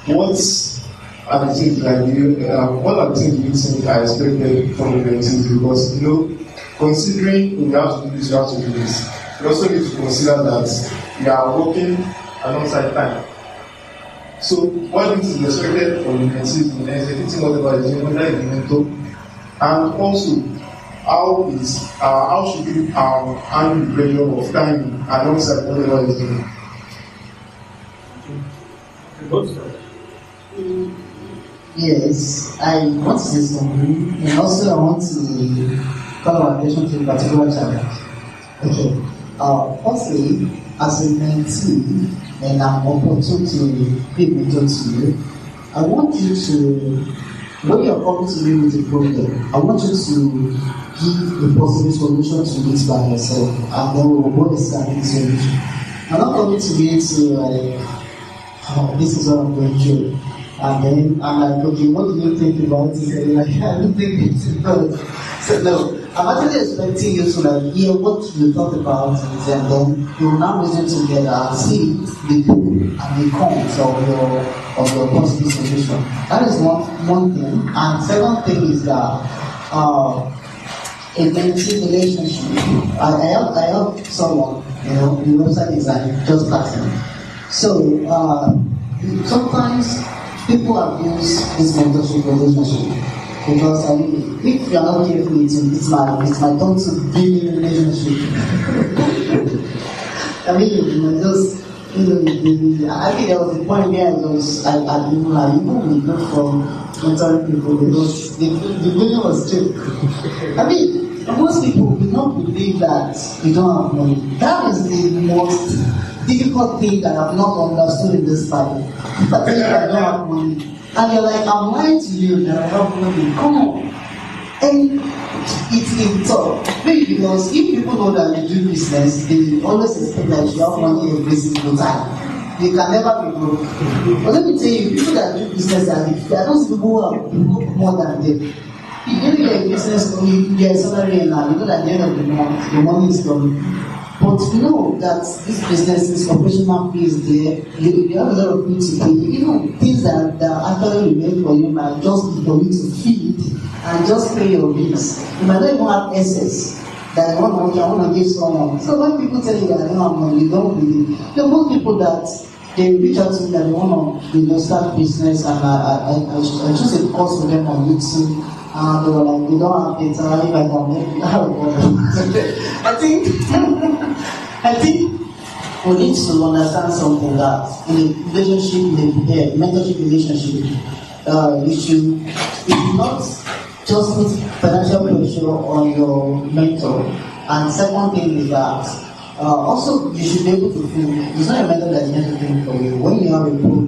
what are the things what are the things you think are expected from the mentees? Because considering you have to do this, you have to do this. You also need to consider that you are working alongside time. So what is expected from the mentees in executing whatever is doing, whether it's the mentor, and also how should you handle the pressure of time alongside whatever is doing? Yes, I want to say something, and also I want to call our attention to a particular challenge. Okay, firstly, as a mentee, and I'm opportune to be mentor to you, I want you to, when you're coming to me with a problem, I want you to give a possible solution to it by yourself, and then we will both start the solution. I'm not coming to me to this is what I'm going through. And then I'm like, okay, what do you think about it? And you're like, I don't think it's about it. So no, I'm actually expecting you to hear what we talked about it, and then you will now reason together and see the pro and the cons of your possible solution. That is one thing. And second thing is that a mentee relationship. I have someone, in website design, just starting. So sometimes people abuse this mentorship relationship because if you are not careful, it's my turn to be in a relationship. I think there was a point where I even withdrew from mentoring people because the feeling was true. Most people do not believe that you don't have money. That is the most difficult thing that I've not understood in this Bible. If I tell you I don't have money, and you're like, I'm lying to you that I have money, come on. And it's tough. Maybe because if people know that you do business, they always expect that you have money every single time. They can never be broke. But let me tell you, people that do business are those people who are broke more than them. If you're a business, you get a salary and now, you know that at the end of the month, the money is coming. But you know that this business is operational fees there, you have a lot of things to pay. Things that actually remain for you might just be for you to feed and just pay your bills. You might not even have excess that you want to give someone. So when people tell you that I don't have money, you don't believe. There are most people that they reach out to me that they want to start business, and I choose a course for them on YouTube. And they were like, we don't have data, if I can make it. I think we need to understand something that in a relationship, in a mentorship relationship, you should not just put financial pressure on your mentor. And second thing is that also you should be able to feel, it's not a mentor that is meant to think for you. When you have a problem,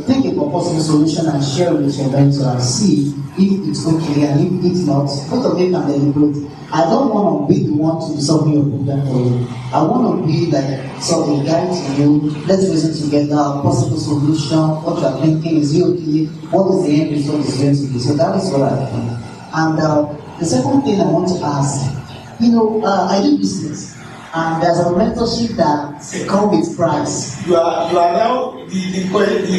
take a possible solution and share it with your mentor and see if it's okay, and if it's not, both of you can deliberate. I don't want to be the one to be solving your problem for you. I want to be sort of a guide to you. Let's reason together, possible solution, what you are thinking, is it okay, what is the end result is going to be. So that is what I think. And the second thing I want to ask, I do business. And there's a mentorship that comes with price. You are now the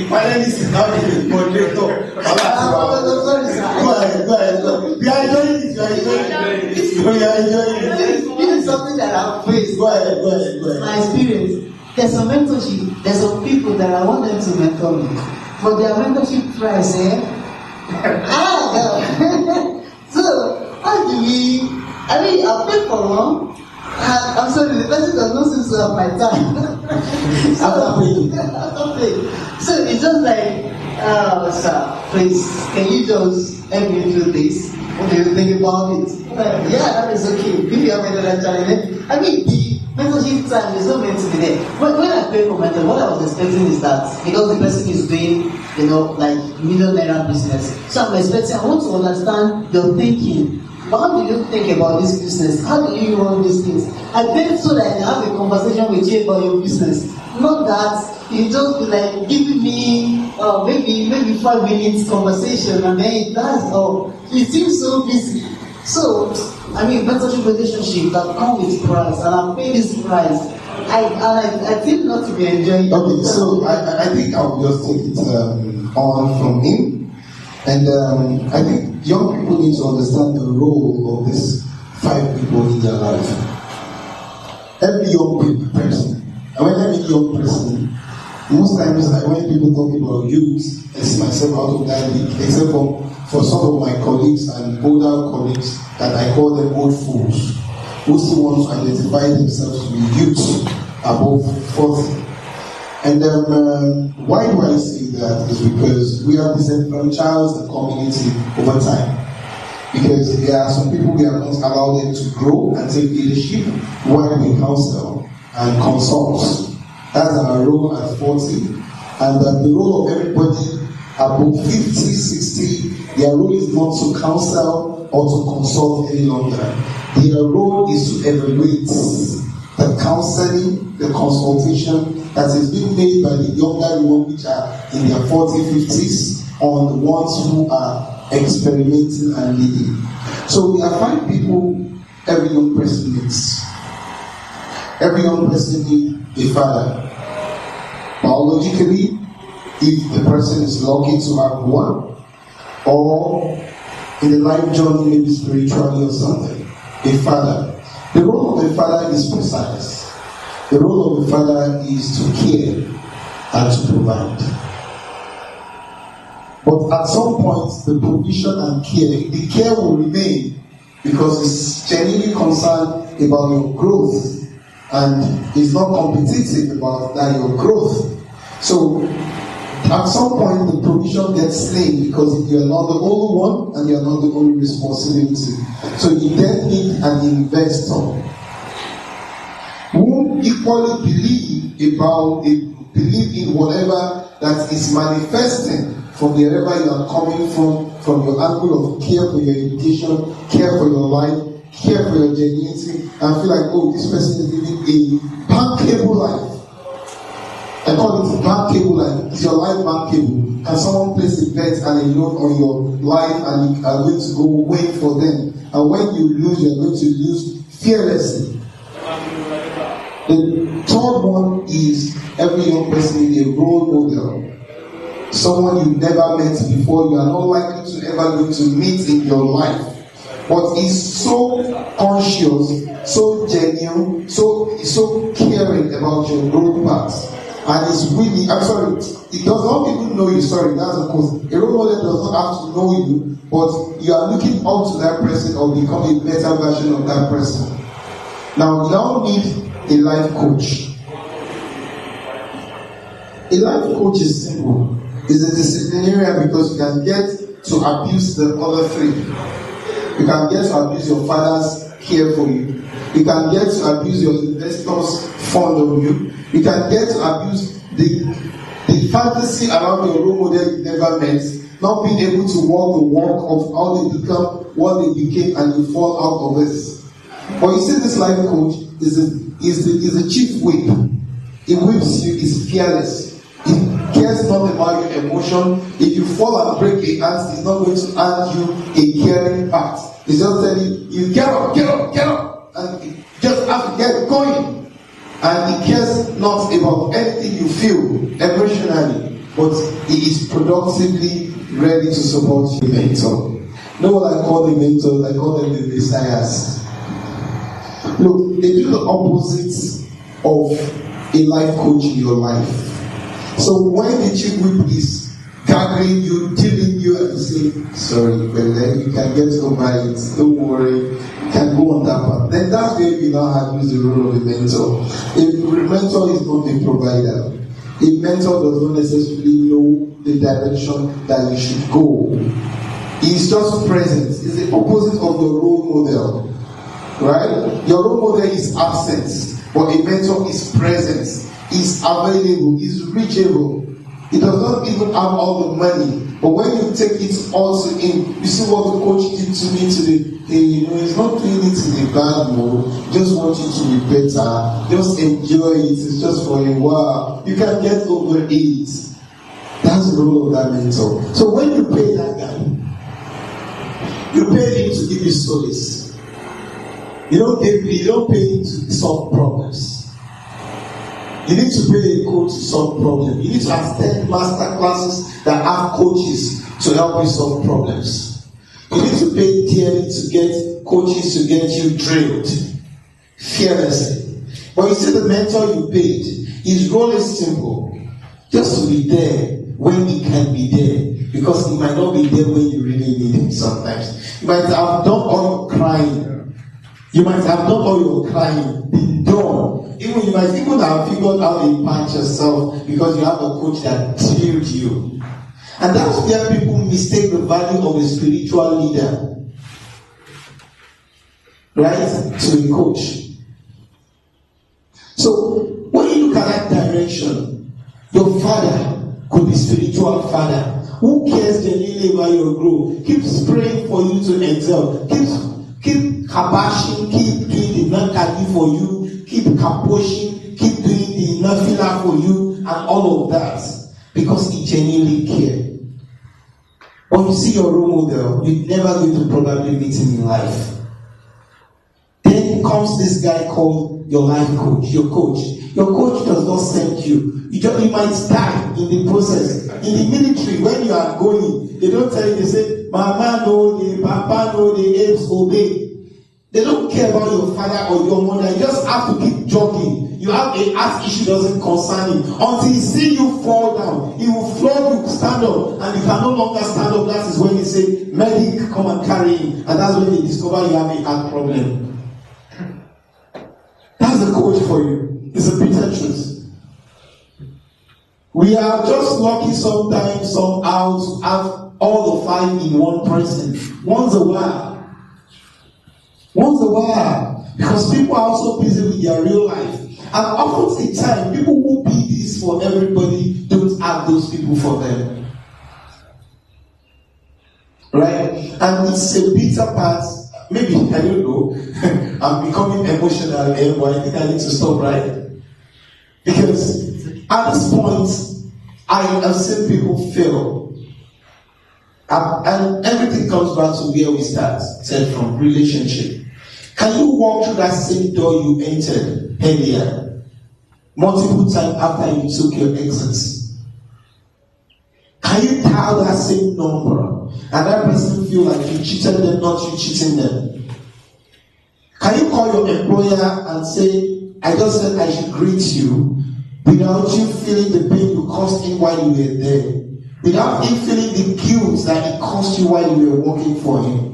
panelist is now the moderator. Go ahead. We are enjoying it. We are enjoying it. This is something that I've faced. Go ahead. My experience. There's some mentorship. There's some people that I want them to mentor me, but their mentorship price, So how do we? I paid for one. I'm sorry, the person does not seem to have my time. After paying. So it's just like, sir, please, can you just help me through this? What do you think about it? Yeah, that is okay. If you have another challenge, I mean, the mentorship time is not meant to be there. When I pay for mentor, what I was expecting is that because the person is doing, like millionaire business, so I'm expecting, I want to understand your thinking. How do you think about this business? How do you run these things? I pay so that I can have a conversation with you about your business. Not that you just be like giving me maybe 5 minutes conversation and then that's all. You seem so busy. So I mean, mentorship relationship that come with price, and I'm paying this price. I think not to be enjoying it. Okay, so I think I'll just take it on from him. And I think young people need to understand the role of these 5 people in their life. Every young person, and when I mean young person, most times when people talk about youth, I see myself out of that league, except for some of my colleagues and older colleagues that I call them old fools, who still want to identify themselves to be youth above 40. And why do I say that? Is because we have disenfranchised the community over time. Because there are some people we have not allowed them to grow and take leadership while we counsel and consult. That's our role at 40. And the role of everybody above 50, 60, their role is not to counsel or to consult any longer. Their role is to evaluate the counseling, the consultation that is being made by the younger ones which are in their 40s, 50s on the ones who are experimenting and leading. So there are 5 people every young person needs. Every young person needs a father. Biologically, if the person is lucky to have one, or in the life journey, maybe spiritually or something, a father. The role of a father is precise. The role of a father is to care and to provide. But at some point, the provision and care, the care will remain because it's genuinely concerned about your growth and is not competitive about that your growth. So at some point the provision gets slain because you're not the only one and you're not the only responsibility. So you then need an investor who equally believe in whatever that is manifesting from wherever you are coming from your angle of care for your education, care for your life, care for your genuinity, and feel like, oh, this person is living a bankable life. I call it bankable life. Is your life bankable? Can someone place a bet and a loan on your life and you are going to go wait for them? And when you lose, you are going to lose fearlessly. The third one is every young person is a role model. Someone you never met before, you are not likely to ever going to meet in your life. But is so conscious, so genuine, so caring about your growth path. And it's really, it does not even know you, that's of course. A role model does not have to know you, but you are looking up to that person or become a better version of that person. Now, you now need a life coach. A life coach is simple. It's a disciplinarian because you can get to abuse the other 3. You can get to abuse your father's care for you. You can get to abuse your investors' fund on you. You can get to abuse the fantasy around your role model you never met, not being able to walk the walk of how they become, what they became, and you fall out of this. But you see, this life coach is a chief whip. He whips you, is fearless. He cares not about your emotion. If you fall and break a hand, he's not going to hand you a caring part. He's just telling you, get up, and you just have to get going. And he cares not about anything you feel emotionally, but he is productively ready to support you. Mentor. Know what I call the mentors? I call them the messiahs. Look, they do the opposite of a life coach in your life. So when the chief whip is gathering you, dealing you, and you say, sorry, but then you can get over it, don't worry, you can go on that path. Then that's where you now have used the role of a mentor. A mentor is not a provider. A mentor does not necessarily know the direction that you should go. He's just present. It's the opposite of your role model. Right? Your role model is absent, but a mentor is present, is available, is reachable. He does not even have all the money, but when you take it all to him, you see what the coach did to me today. Hey, he's not doing it in a bad mode. Just want you to be better. Just enjoy it. It's just for a while. You can get over it. That's the role of that mentor. So when you pay that guy, you pay him to give you solace. You don't pay him to solve problems. You need to pay a coach to solve problems. You need to attend master classes that have coaches to help you solve problems. You need to pay dearly to get coaches to get you drilled fearlessly. But you see, the mentor you paid, his role is simple. Just to be there when he can be there. Because he might not be there when you really need him sometimes. You might have done all your crying. You might have done all your crying, been done. Even you might even have figured out a patch yourself because you have a coach that drilled you. And that's where people mistake the value of a spiritual leader, right, to a coach. So when you look at that direction, your father could be spiritual father. Who cares genuinely about your growth? Keep praying for you to excel. Keep kabashing, keep doing the nankadi for you, keep kaposhing, keep doing the nafila for you, and all of that. Because he genuinely cares. When you see your role model, you're never going to probably meet him in life. Then comes this guy called your life coach, your coach. Your coach does not send you. You might die in the process. In the military, when you are going, they don't tell you, they say, Mama no, the Papa no, the apes obey. They don't care about your father or your mother. You just have to keep jogging. You have a heart issue doesn't concern him. Until he see you fall down, he will flog you, stand up, and you can no longer stand up. That is when he say, medic, come and carry him. And that's when they discover you have a heart problem. That's the coach for you. It's a bitter truth. We are just lucky sometimes, somehow, to have all the five in one person. Once a while. Because people are also busy with their real life. And often the time, people who be this for everybody don't have those people for them. Right? And it's a bitter part. Maybe, I don't know. I'm becoming emotional here, but I think I need to stop, right? Because at this point, I have seen people fail. And everything comes back to where we start. Said from relationship. Can you walk through that same door you entered earlier, multiple times after you took your exit? Can you dial that same number and that person feel like you cheated them, not you cheating them? Can you call your employer and say, I just said I should greet you, without you feeling the pain you caused him while you were there, without him feeling the guilt that it caused you while you were working for him?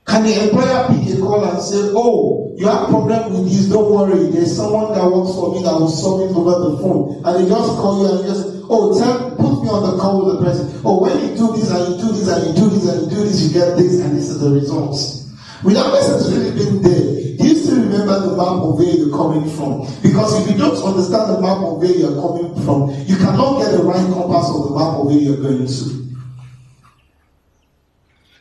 Can the employer pick a call and say, oh, you have a problem with this, don't worry, there's someone that works for me that will solve it over the phone. And they just call you and just, oh, put me on the call with the person. Oh, when you do this and you do this and you do this and you do this, you get this, and this is the results. Without necessarily being there, do you still remember the map of where you're coming from? Because if you don't understand the map of where you're coming from, you cannot get the right compass of the map of where you're going to.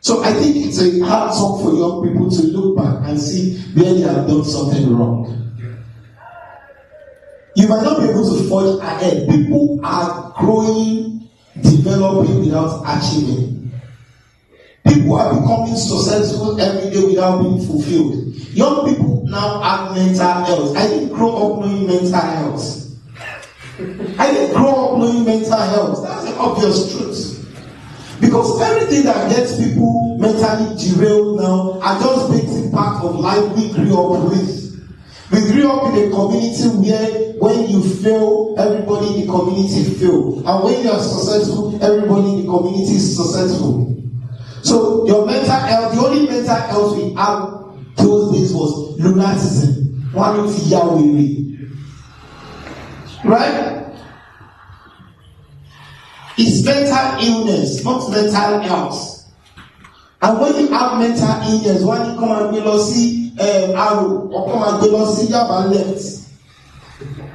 So I think it's a hard talk for young people to look back and see where they have done something wrong. You might not be able to forge ahead. People are growing, developing without achieving. People are becoming successful every day without being fulfilled. Young people now have mental health. I didn't grow up knowing mental health. That's the obvious truth. Because everything that gets people mentally derailed now are just basic part of life we grew up with. We grew up in a community where when you fail, everybody in the community fail. And when you are successful, everybody in the community is successful. So your mental health, the only mental health we had those days was lunatism. One of Yahweh. Right? It's mental illness, not mental health. And when you have mental illness, when you come and go see Arrow or come and go see Yaba left.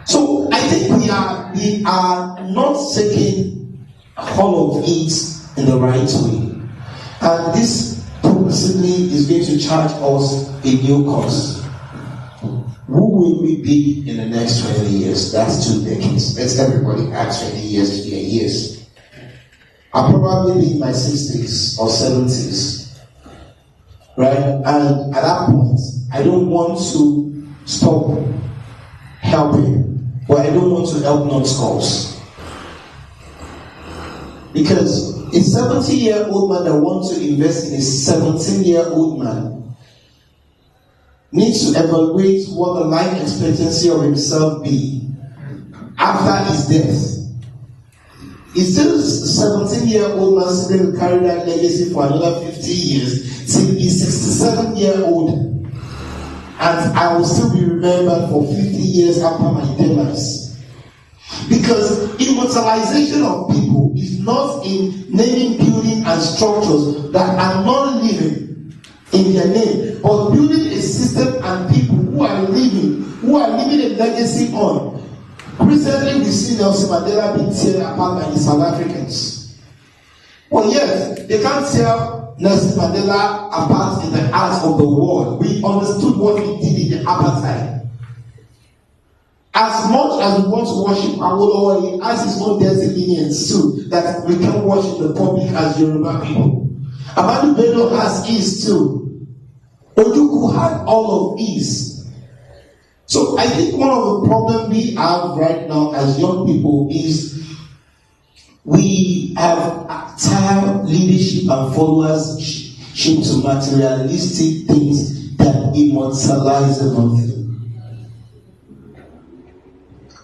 So I think we are not taking all of it in the right way. And this possibly is going to charge us a new cost. Who will we be in the next 20 years? That's 2 decades. Let's everybody add 20 years to their years. I'll probably be in my 60s or 70s. Right? And at that point, I don't want to stop helping, but I don't want to help non-scholars. Because a 70-year-old man that wants to invest in a 17-year-old man needs to evaluate what the life expectancy of himself be after his death. Is this 17-year-old man still going to carry that legacy for another 50 years till he's 67-year-old, and I will still be remembered for 50 years after my demise? Because immortalization of people is not in naming, building, and structures that are not living in their name, but building a system and people who are living a legacy on. Recently, we see Nelson Mandela being teared apart by the South Africans. But yet, they can't tear Nelson Mandela apart in the heart of the world. We understood what he did in the apartheid. As much as we want to worship Awolowo, he has his own dirty lenience too, that we can worship the public as Yoruba people. Amadu Bello has his too. Ojukwu had all of his. So I think one of the problems we have right now as young people is we have tied leadership and followership to materialistic things that immortalize nothing.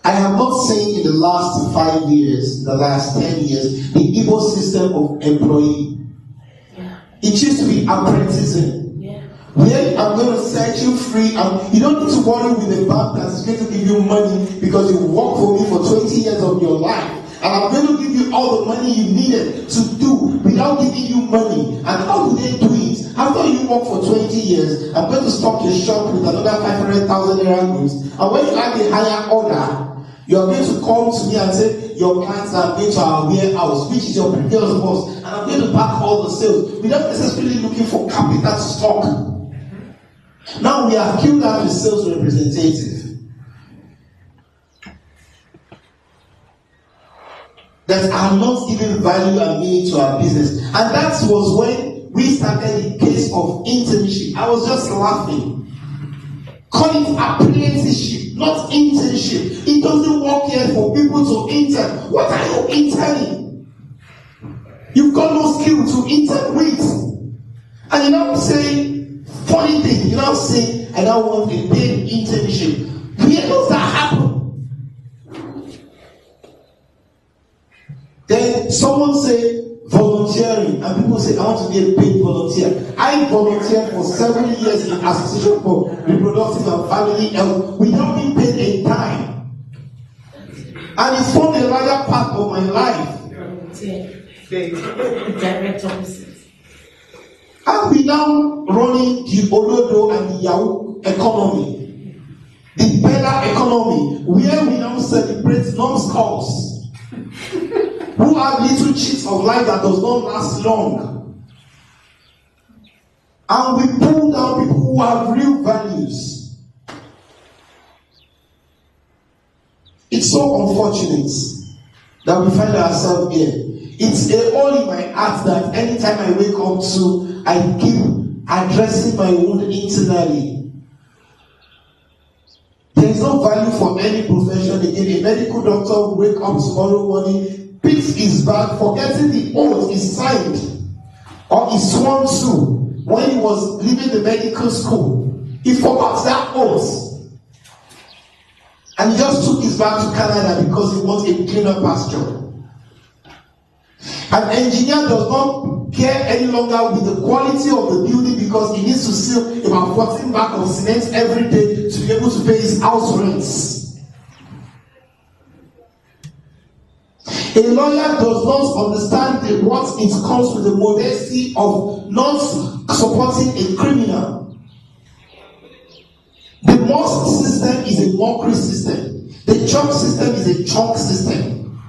I have not seen in the last 5 years, the last 10 years, the Igbo system of employee. It used to be apprenticing. Where I'm going to set you free, and you don't need to worry with the bank that's going to give you money because you worked for me for 20 years of your life. And I'm going to give you all the money you needed to do without giving you money. And how do they do it? After you work for 20 years, I'm going to stock your shop with another 500,000 naira goods. And when you have a higher order, you are going to come to me and say, your clients are going to our warehouse, which is your previous boss, and I'm going to back all the sales without necessarily looking for capital to stock. Now we have killed out the sales representative. That are not giving value and meaning to our business. And that was when we started the case of internship. I was just laughing. Call it apprenticeship, not internship. It doesn't work here for people to intern. What are you interning? You've got no skill to intern with. And you now say, funny thing, you now say, I don't want a paid internship. Where does that happen? Then someone say volunteering, and people say, I want to be a paid volunteer. I volunteered for 7 years in Association for Reproductive and Family Health without being paid a dime. And it's formed a larger part of my life. Direct opposite. And we now running the Olodo and the Yahoo economy, the Bella economy, where we now celebrate non-scholars who have little cheats of life that does not last long. And we pull down people who have real values. It's so unfortunate that we find ourselves here. It's a hole in my heart that anytime I wake up to, I keep addressing my wound internally. There is no value for any profession again. A medical doctor will wake up tomorrow morning, picks his bag, forgetting the oath he signed or he sworn to when he was leaving the medical school. He forgot that oath. And he just took his bag to Canada because he wants a cleaner pasture. An engineer does not care any longer with the quality of the building because he needs to seal about 14 bags of cement every day to be able to pay his house rents. A lawyer does not understand what it comes with the modesty of not supporting a criminal. The mosque system is a mockery system. The church system is a chunk system.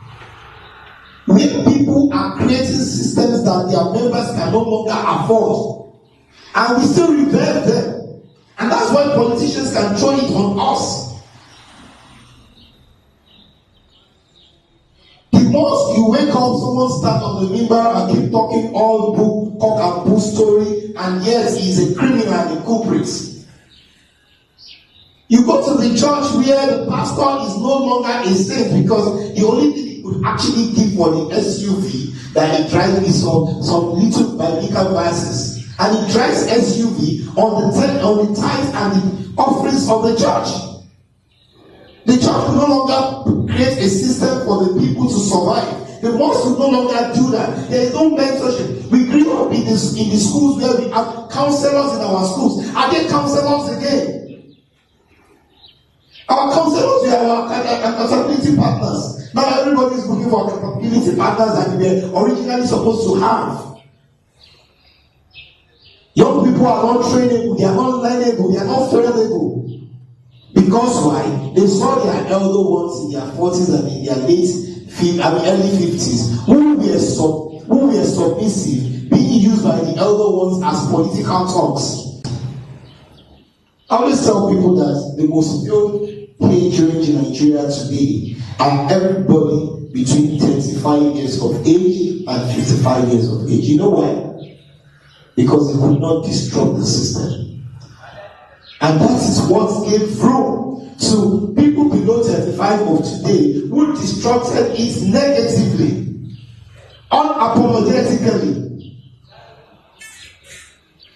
Where people are creating systems that their members can no longer afford. And we still revere them. And that's why politicians can throw it on us. The most you wake up, someone start on the member and keep talking all book, cock and bull story, and yes, he is a criminal and a culprit. You go to the church where the pastor is no longer a saint because the only thing he could actually give for the SUV that he drives is some little biblical verses. And he drives SUV on the tithes and the offerings of the church. The church will no longer create a system for the people to survive. The mosque will no longer do that. There is no mentorship. We grew up in the schools where we have counselors in our schools. Are there counselors again? Our counselors were our accountability partners. Now everybody is looking for accountability partners that we were originally supposed to have. Young people are not trainable, they are not learnable, they are not trainable. Because why? They saw their elder ones in their 40s and in their early 50s who were submissive, being used by the elder ones as political talks. I always tell people that the most filled age range in Nigeria today are everybody between 35 years of age and 55 years of age. You know why? Because they could not disrupt the system. And that is what gave room to people below 35 of today who disrupted it negatively, unapologetically.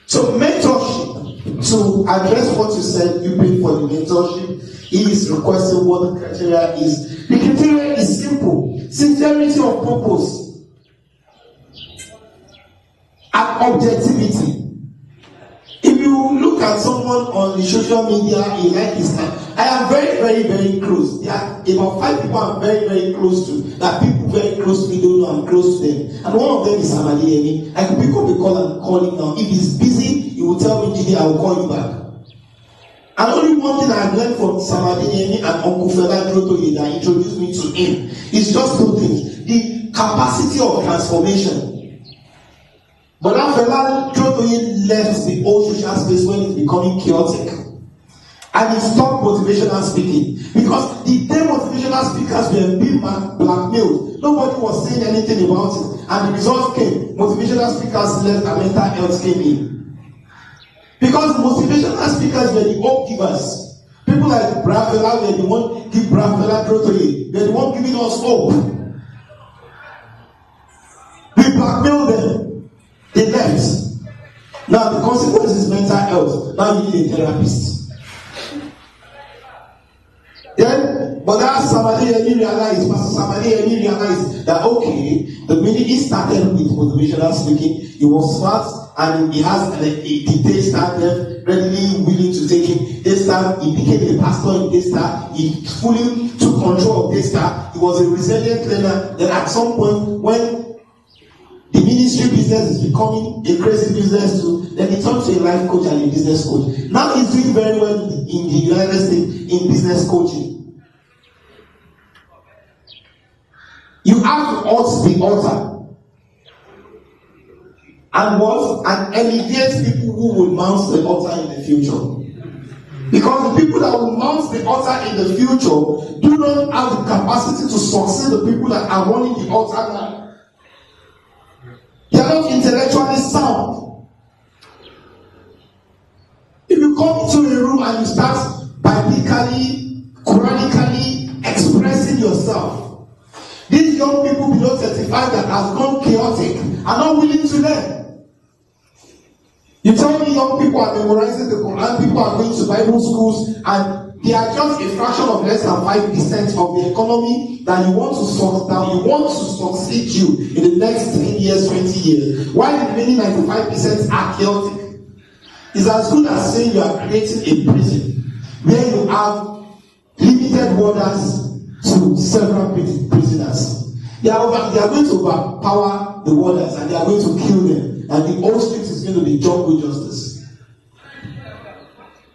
So mentorship, to address what you said, you pay for the mentorship, he is requesting what the criteria is. The criteria is simple: sincerity of purpose and objectivity. If you look at someone on the social media, he like his time. I am very, very, very close. There are about 5 people I'm very, very close to. That people very close to me don't know I'm close to them. And one of them is Samadi Emi. I could pick up the call and call him now. If he's busy, he will tell me, Jide, I will call you back. And only one thing I've learned from Samadi Emi and Uncle Fela Drotoye that introduced me to him is just 2 things. The capacity of transformation. But that Fela Drotoye left the old social space when it's becoming chaotic. And he stopped motivational speaking. Because the day motivational speakers were being blackmailed, nobody was saying anything about it. And the result came. Motivational speakers left and mental health came in. Because motivational speakers were the hope givers. People like Brad Fela were the one give Brad Fela Drotoye. They're the one giving us hope. We blackmailed them. They left. Now the consequence is mental health. Now you need a therapist. Then, but that Samadi Emi realized, Pastor Samadi Emi realized that okay, the minute he started with motivational speaking, he was smart and he has the Daystar there readily willing to take him. Daystar, he became a pastor in Daystar. He fully took control of Daystar. He was a resilient learner. Then at some point, when the ministry business is becoming a crazy business too, then he turned to a life coach and a business coach. Now he's doing very well in the United States in business coaching. You have to halt the altar and what? And elevate people who will mount the altar in the future. Because the people that will mount the altar in the future do not have the capacity to succeed the people that are running the altar now. They are not intellectually sound. If you come into a room and you start biblically, Quranically expressing yourself, these young people below 35 that have gone chaotic are not willing to learn. You tell me young people are memorizing the Quran, people are going to Bible schools, and they are just a fraction of less than 5% of the economy that you want to succeed you in the next 10 years, 20 years. While the remaining 95% are chaotic. It's as good as saying you are creating a prison where you have limited warders to several prisoners. They are going to overpower the warders and they are going to kill them. And the whole street is going to be jungle justice.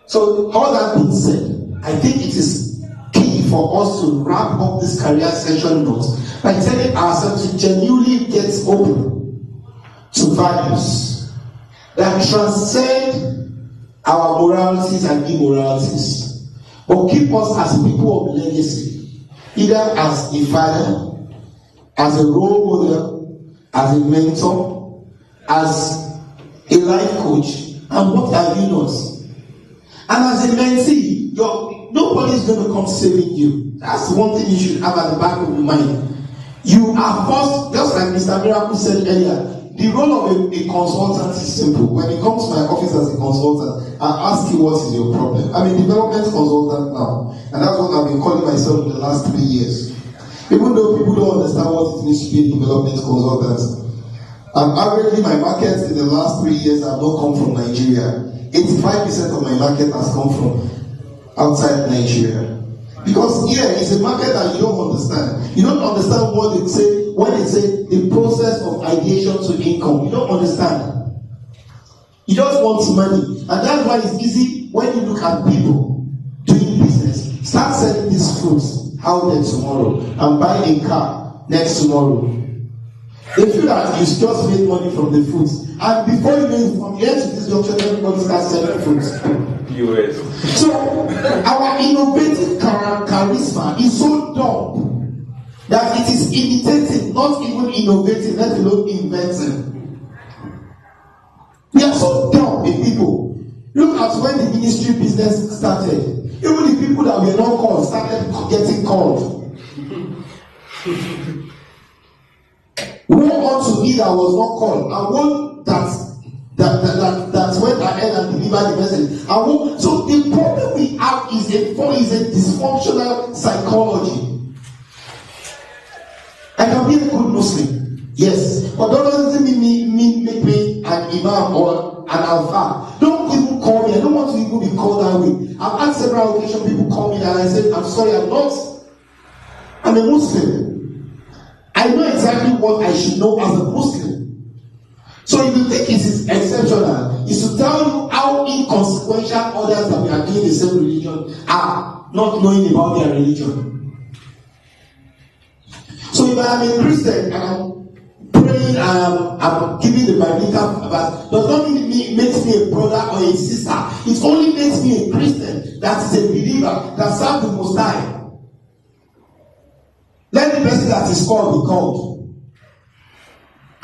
So, all that being said, I think it is key for us to wrap up this career session notes by telling ourselves to genuinely get open to values that transcend our moralities and immoralities, but keep us as people of legacy, either as a father, as a role model, as a mentor, as a life coach, and what have you not. And as a mentee, nobody is going to come saving you. That's one thing you should have at the back of your mind. You are first, just like Mr. Miracle said earlier, the role of a consultant is simple. When you come to my office as a consultant, I ask you what is your problem. I'm a development consultant now, and that's what I've been calling myself in the last 3 years. Even though people don't understand what it means to be a development consultant, averagely my market in the last 3 years have not come from Nigeria. 85% of my market has come from outside Nigeria. Because here is a market that you don't understand. You don't understand what they say when they say the process of ideation to income. You don't understand. You just want money. And that's why it's easy when you look at people doing business. Start selling these fruits out there tomorrow and buy a car next tomorrow. They feel that you just made money from the fruits. And before you know, from here to this junction, everybody starts selling fruits. So, our innovative charisma is so dumb that it is imitating, not even innovating, let alone inventing. We are so dumb in people. Look at when the ministry business started. Even the people that were not called started getting called. Woe unto me that was not called, and one that went ahead and delivered the message. So the problem we have is a dysfunctional psychology. I can be a good Muslim, yes, but that doesn't make me an imam or an alpha. Don't even call me. I don't want to even be called that way. I've had several occasions people call me and I said, I'm sorry, I'm a Muslim. I know exactly what I should know as a Muslim. So if you think it is exceptional, it's to tell you how inconsequential others that we are doing the same religion are not knowing about their religion. So if I am a Christian and I'm praying and I'm giving the biblical verse, does not mean it makes me a brother or a sister. It only makes me a Christian that is a believer that serves the Most High. Let the person that is called be called.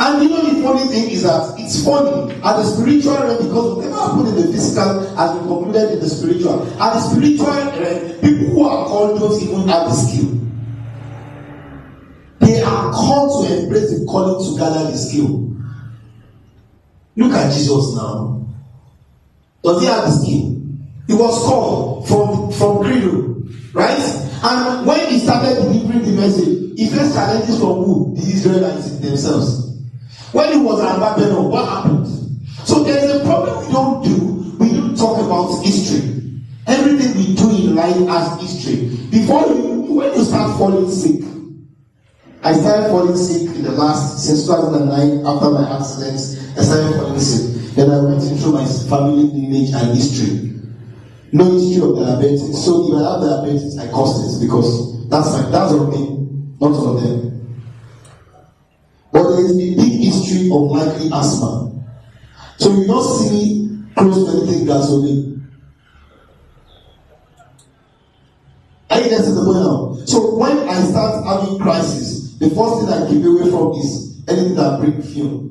And you know the funny thing is that it's funny at the spiritual realm, because whatever happened in the physical has been concluded in the spiritual. At the spiritual realm, people who are called don't even have the skill. They are called to embrace the calling to gather the skill. Look at Jesus now. Does he have the skill? He was called from cradle, right? And when he started delivering the message, he faced challenges from who? The Israelites themselves. When he was at Babylon, what happened? So there is a problem we don't do. We don't talk about history. Everything we do in life has history. When you start falling sick, I started falling sick since 2009 after my accidents. I started falling sick. Then I went into my family lineage and history. No history of diabetes. So if I have diabetes, I caused it because that's on me, not on them. But there is a big history of likely asthma. So you don't see me close to anything gasoline. Are you getting the point now? So when I start having crisis, the first thing I keep away from is anything that brings fuel.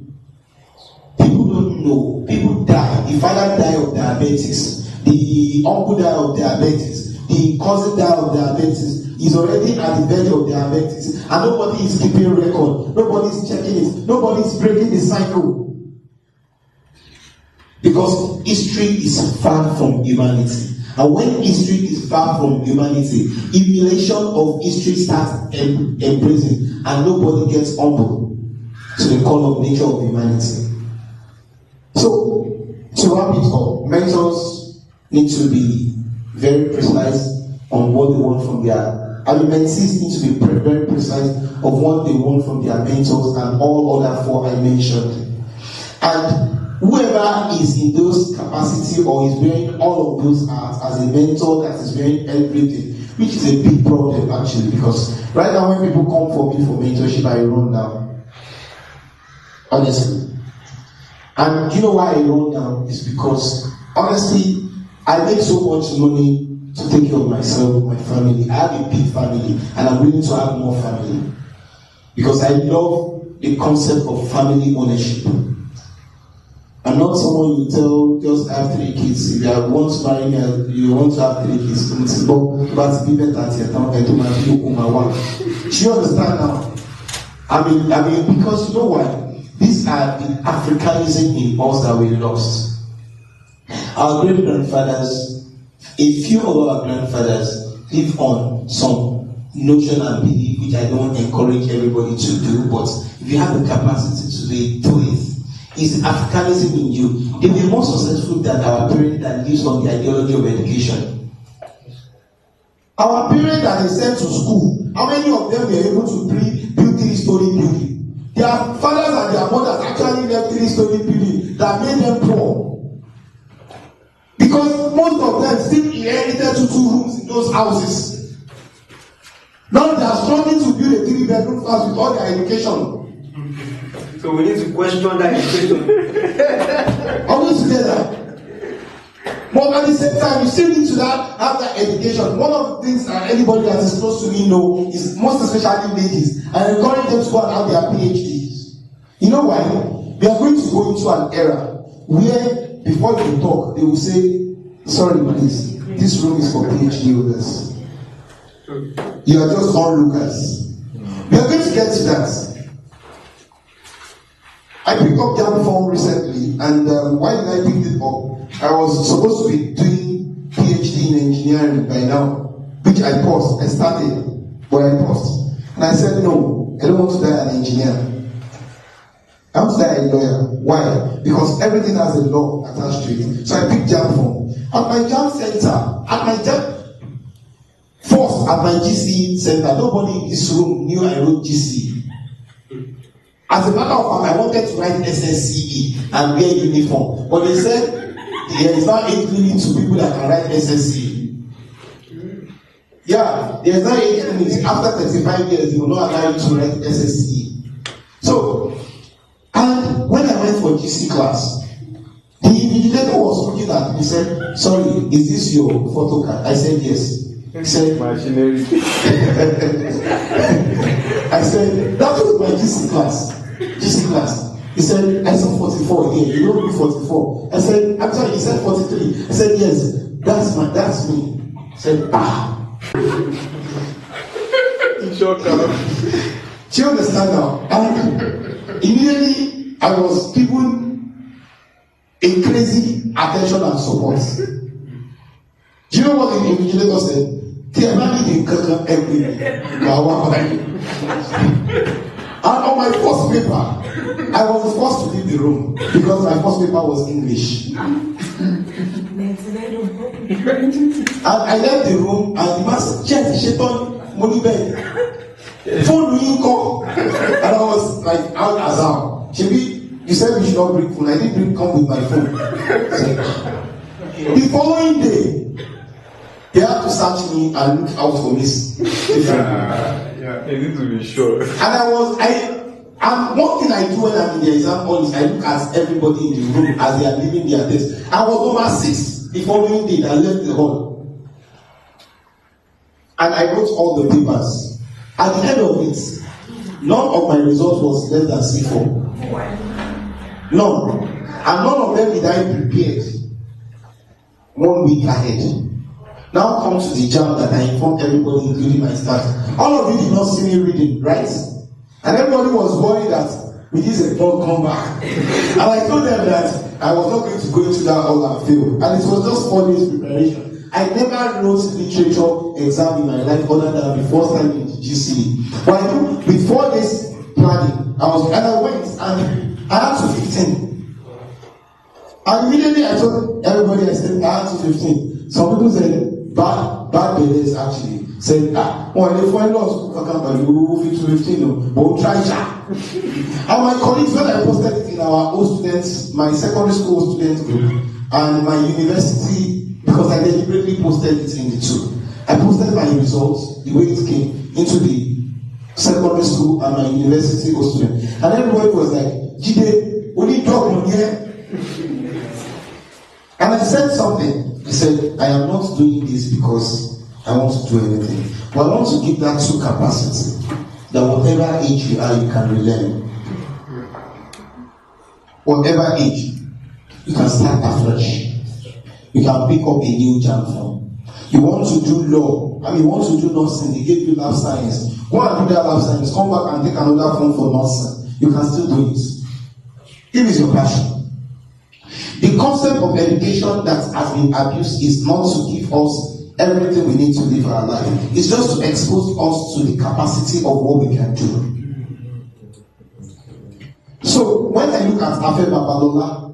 People don't know. People die. The father died of diabetes. The uncle died of diabetes. The cousin died of diabetes. He's already at the verge of diabetes. And nobody is keeping record. Nobody is checking it. Nobody is breaking the cycle. Because history is far from humanity. And when history is far from humanity, emulation of history starts embracing. And nobody gets humble to the call of nature of humanity. So, to wrap it up, mentors need to be very precise on what they want from their And the mentees need to be very precise of what they want from their mentors and all other four I mentioned. And whoever is in those capacity or is wearing all of those hats as a mentor that is wearing everything, which is a big problem actually, because right now when people come for me for mentorship, I run down. Honestly. And you know why I run down? Is because honestly, I make so much money to take care of myself, my family. I have a big family and I'm willing to have more family. Because I love the concept of family ownership. I'm not someone you tell just have 3 kids. If you want to marry me, you want to have 3 kids. But be better at your time and do my view. Do you understand now? I mean, because you know why? These are the Africanism in us that we lost. Our great grandfathers, a few of our grandfathers live on some notion and belief, which I don't encourage everybody to do, but if you have the capacity to do it, it's Africanism in you. They will be more successful than our parents that lives on the ideology of education. Our parents that they sent to school, how many of them were able to build 3-story building? Their fathers and their mothers actually left 3-story building that made them poor. Because most of them still inherited 2 rooms in those houses. Now they are struggling to build a 3-bedroom house with all their education. So we need to question that education. Always together. But at the same time, you still need to have that education. One of the things that anybody that is close to me know is most especially ladies. I encourage them to go and have their PhDs. You know why? We are going to go into an era where before they talk, they will say, sorry please, this room is for PhD holders. You are just onlookers. We are going to get to that. I picked up JAMB form recently, and why did I pick it up? I was supposed to be doing PhD in engineering by now, which I paused. I started, but I paused. And I said, no, I don't want to die an engineer. I want to die a lawyer. Why? Because everything has a law attached to it. So I picked JAMB form. At my JAMB center, at my GC center, nobody in this room knew I wrote GC. As a matter of fact, I wanted to write SSCE and wear uniform. But they said there is not age limit to people that can write SSCE. Yeah, there is not age limit. After 35 years, they will not allow you to write SSCE. So, and when I went for GC class, the invigilator was looking at me and said, sorry, is this your photo card? I said, yes. He said, machinery. I said, that was my GC class. He said, I saw 44 here. You don't do 44. I said, I'm sorry, he said 43. I said, yes, that's me. He said, ah. Do you understand now? And immediately I was given a crazy attention and support. Do you know what the invigilator said? And on my first paper, I was the first to leave the room because my first paper was English. And I left the room and the master checked the Shaitan money bed. Phone ring call. And I was like out as out. You said we should not bring phone. I didn't come with my phone. The following day, they had to search me and look out for me. Yeah, you need to be sure. And one thing I do when I'm in the exam hall is I look at everybody in the room as they are leaving their desk. I was over 6 the following day that I left the hall. And I wrote all the papers. At the end of it, none of my results was less than C4. None. And none of them did I prepared 1 week ahead. Now come to the JAMB that I informed everybody, including my staff. All of you did not see me reading, right? And everybody was worried that with this exam come back. And I told them that I was not going to go into that hall and fail. And it was just 4 days preparation. I never wrote literature exam in my life other than before starting in the GCE. But I knew with 4 days planning, I went and I had to 15. And immediately I told everybody, I said I had to 15. Some people said bad bellies actually. said, if I lost, I can 15, but we'll try that. And my colleagues, when I posted it in our old students, my secondary school students group, and my university, because I deliberately posted it in the two. I posted my results, the way it came, into the secondary school and my university old student. And everybody was like, Jide, we need talk on here. And I said something. I said, I am not doing this because I want to do anything. But I want to give that true capacity that whatever age you are, you can relearn. Whatever age, you can start afresh. You can pick up a new jam from. You want to do law, you want to do nursing, they give you lab science. Go and do that lab science, come back and take another form for nursing. You can still do it. If it's your passion. The concept of education that has been abused is not to give us everything we need to live our life. It's just to expose us to the capacity of what we can do. So when I look at Afe Babalola,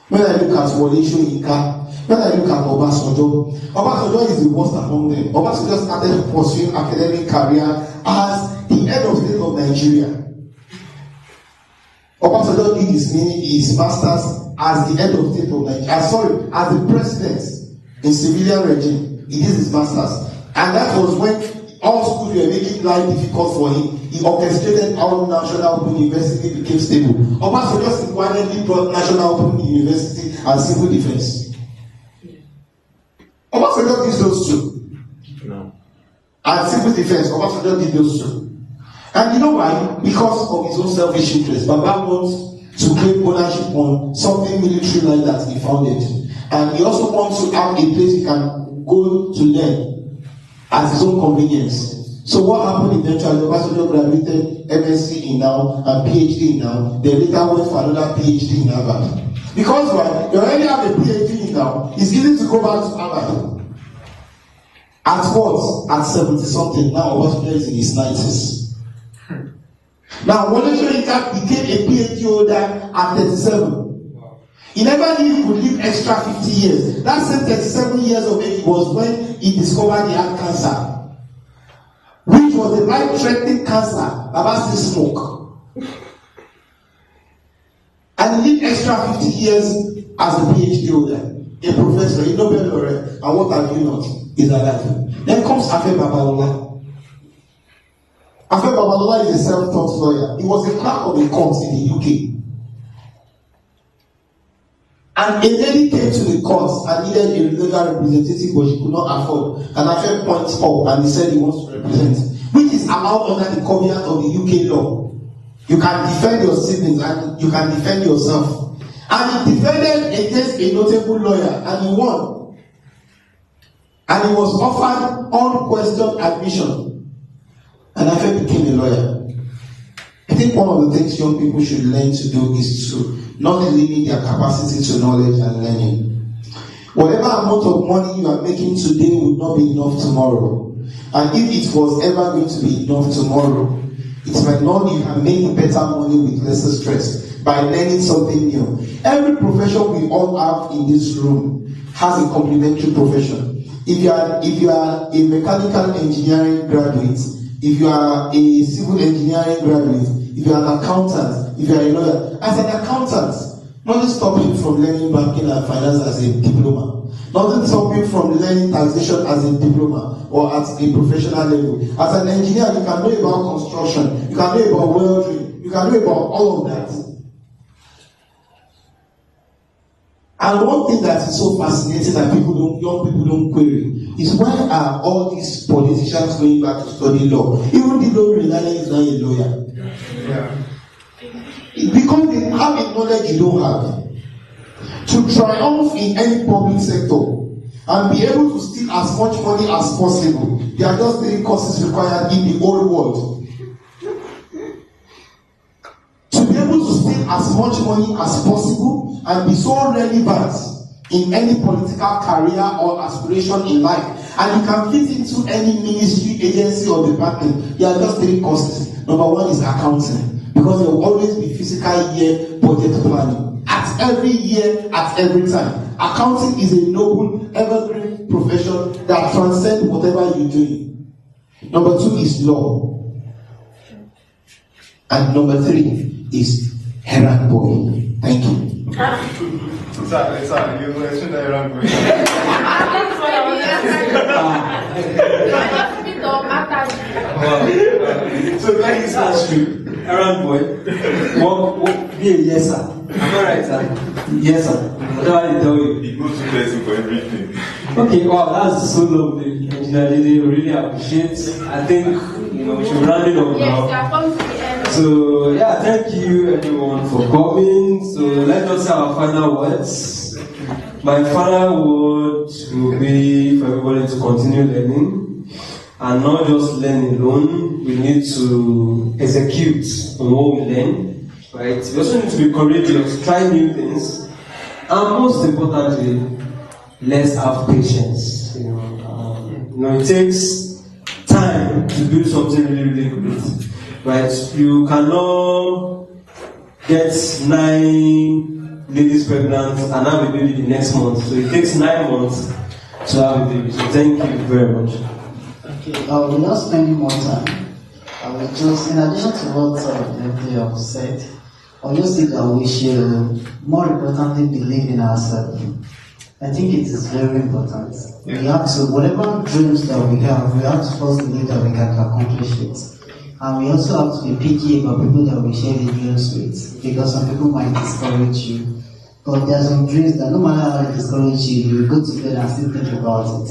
when I look at Wole Soyinka, when I look at Obasanjo is the worst among them. Obasanjo started pursuing academic career as the head of state of Nigeria. Obasanjo did his masters as the head of state of Nigeria. As the president in civilian regime. He did his masters. And that was when all schools were making life difficult for him. He orchestrated how National Open University became stable. Obasanjo single-handedly brought National Open University and civil defense. Obasanjo did those two. No. And civil defense, Obasanjo did those two. And you know why? Because of his own selfish interest. Baba wants to claim ownership on something military like that he founded. And he also wants to have a place he can go to learn at his own convenience. So what happened eventually? Obasanjo graduated MSc in now and PhD in now. Then later went for another PhD in Harvard. Because why? You already have a PhD in now. It's easy to go back to Harvard. At what? At 70 something. Now Obasanjo is in his 90s. Now, Wole Soyinka became a PhD holder at 37. He never knew he could live extra 50 years. That same 37 years of age was when he discovered he had cancer, which was a life-threatening cancer. Baba still smoke. And he lived extra 50 years as a PhD holder, a professor, a Nobel laureate, and what have you not? Is alive. Then comes Afe Babalola. Afe Babalola is a self-taught lawyer. He was a clerk of the court in the UK. And a lady came to the court and needed a legal representative, but she could not afford. And Afe points up and he said he wants to represent, which is allowed under the covenant of the UK law. You can defend your siblings and you can defend yourself. And he defended against a notable lawyer and he won. And he was offered unquestioned admission. And Afe became a lawyer. I think one of the things young people should learn to do is to not limit their capacity to knowledge and learning. Whatever amount of money you are making today will not be enough tomorrow. And if it was ever going to be enough tomorrow, it might not. You can make better money with lesser stress by learning something new. Every profession we all have in this room has a complementary profession. If you are a mechanical engineering graduate, if you are a civil engineering graduate, if you are an accountant, if you are a lawyer, as an accountant, nothing stops you from learning banking and finance as a diploma. Nothing stops you from learning taxation as a diploma or at a professional level. As an engineer, you can know about construction, you can know about welding, you can know about all of that. And one thing that is so fascinating that young people don't query is why are all these politicians going back to study law? Even the law reliant is not a lawyer. Yeah. Because they have a knowledge you don't have. To triumph in any public sector and be able to steal as much money as possible, there are just 3 courses required in the whole world. To be able to steal as much money as possible and be so relevant in any political career or aspiration in life, and you can fit into any ministry, agency, or department, there are just 3 courses. Number 1 is accounting, because there will always be fiscal year budget planning at every year, at every time. Accounting is a noble, evergreen profession that transcends whatever you're doing. Number 2 is law. And number 3 is errand boy. Thank you. Sorry, you mentioned that around. So that is true. Errand boy. What be a yes sir. Am I right, sir? Yes sir. Whatever they tell you. He goes to person for everything. Okay, wow, that's so lovely. Engineer Dede, really appreciate. I think we should round it up now. Yes, we are coming to the end. So yeah, thank you everyone for coming. So let us have our final words. My final word will be for everybody to continue learning and not just learn alone. We need to execute on what we learn, right? We also need to be courageous, try new things, and most importantly, let's have patience. It takes time to build something really, really great, right? You cannot get 9 ladies pregnant and have a baby the next month. So it takes 9 months to have a baby. So thank you very much. Okay, without spending more time, I will just, in addition to what they have said, I'll just say that we should, more importantly, believe in ourselves. I think it is very important. We have to, whatever dreams that we have to first believe that we can accomplish it. And we also have to be picky about people that we share the dreams with, because some people might discourage you. But there are some dreams that no matter how they discourage you, you go to bed and still think about it.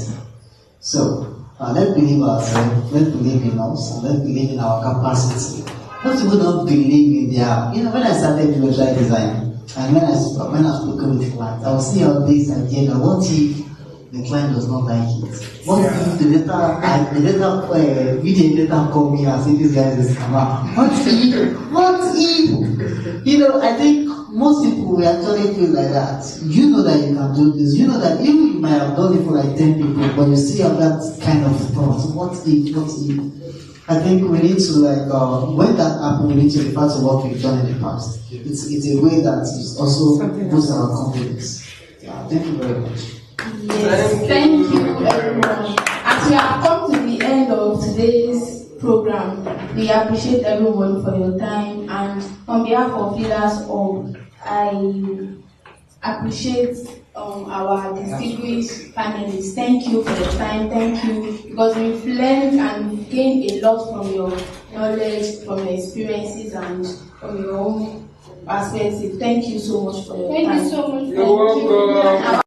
So, let's believe ourselves, let's believe in us, and let's believe in our capacity. Most people don't believe in their, when I started doing website design, and when I spoke with clients, I will see how this idea that what if the client does not like it? What if the data call me and say this guy is a scammer? What if? I think most people will actually feel like that. You know that you can do this. You know that even you might have done it for like 10 people, but you still have that kind of thought. What if? I think we need to when that happens, we need to refer to what we've done in the past. It's a way that is also boosts our confidence. Yeah, thank you very much. Yes, thank you everyone. As we have come to the end of today's program, we appreciate everyone for your time, and on behalf of Leaders Hub, I appreciate our distinguished panelists. Thank you for your time. Thank you, because we've learned and we've gained a lot from your knowledge, from your experiences, and from your own perspective. Thank you so much for your time. You're welcome.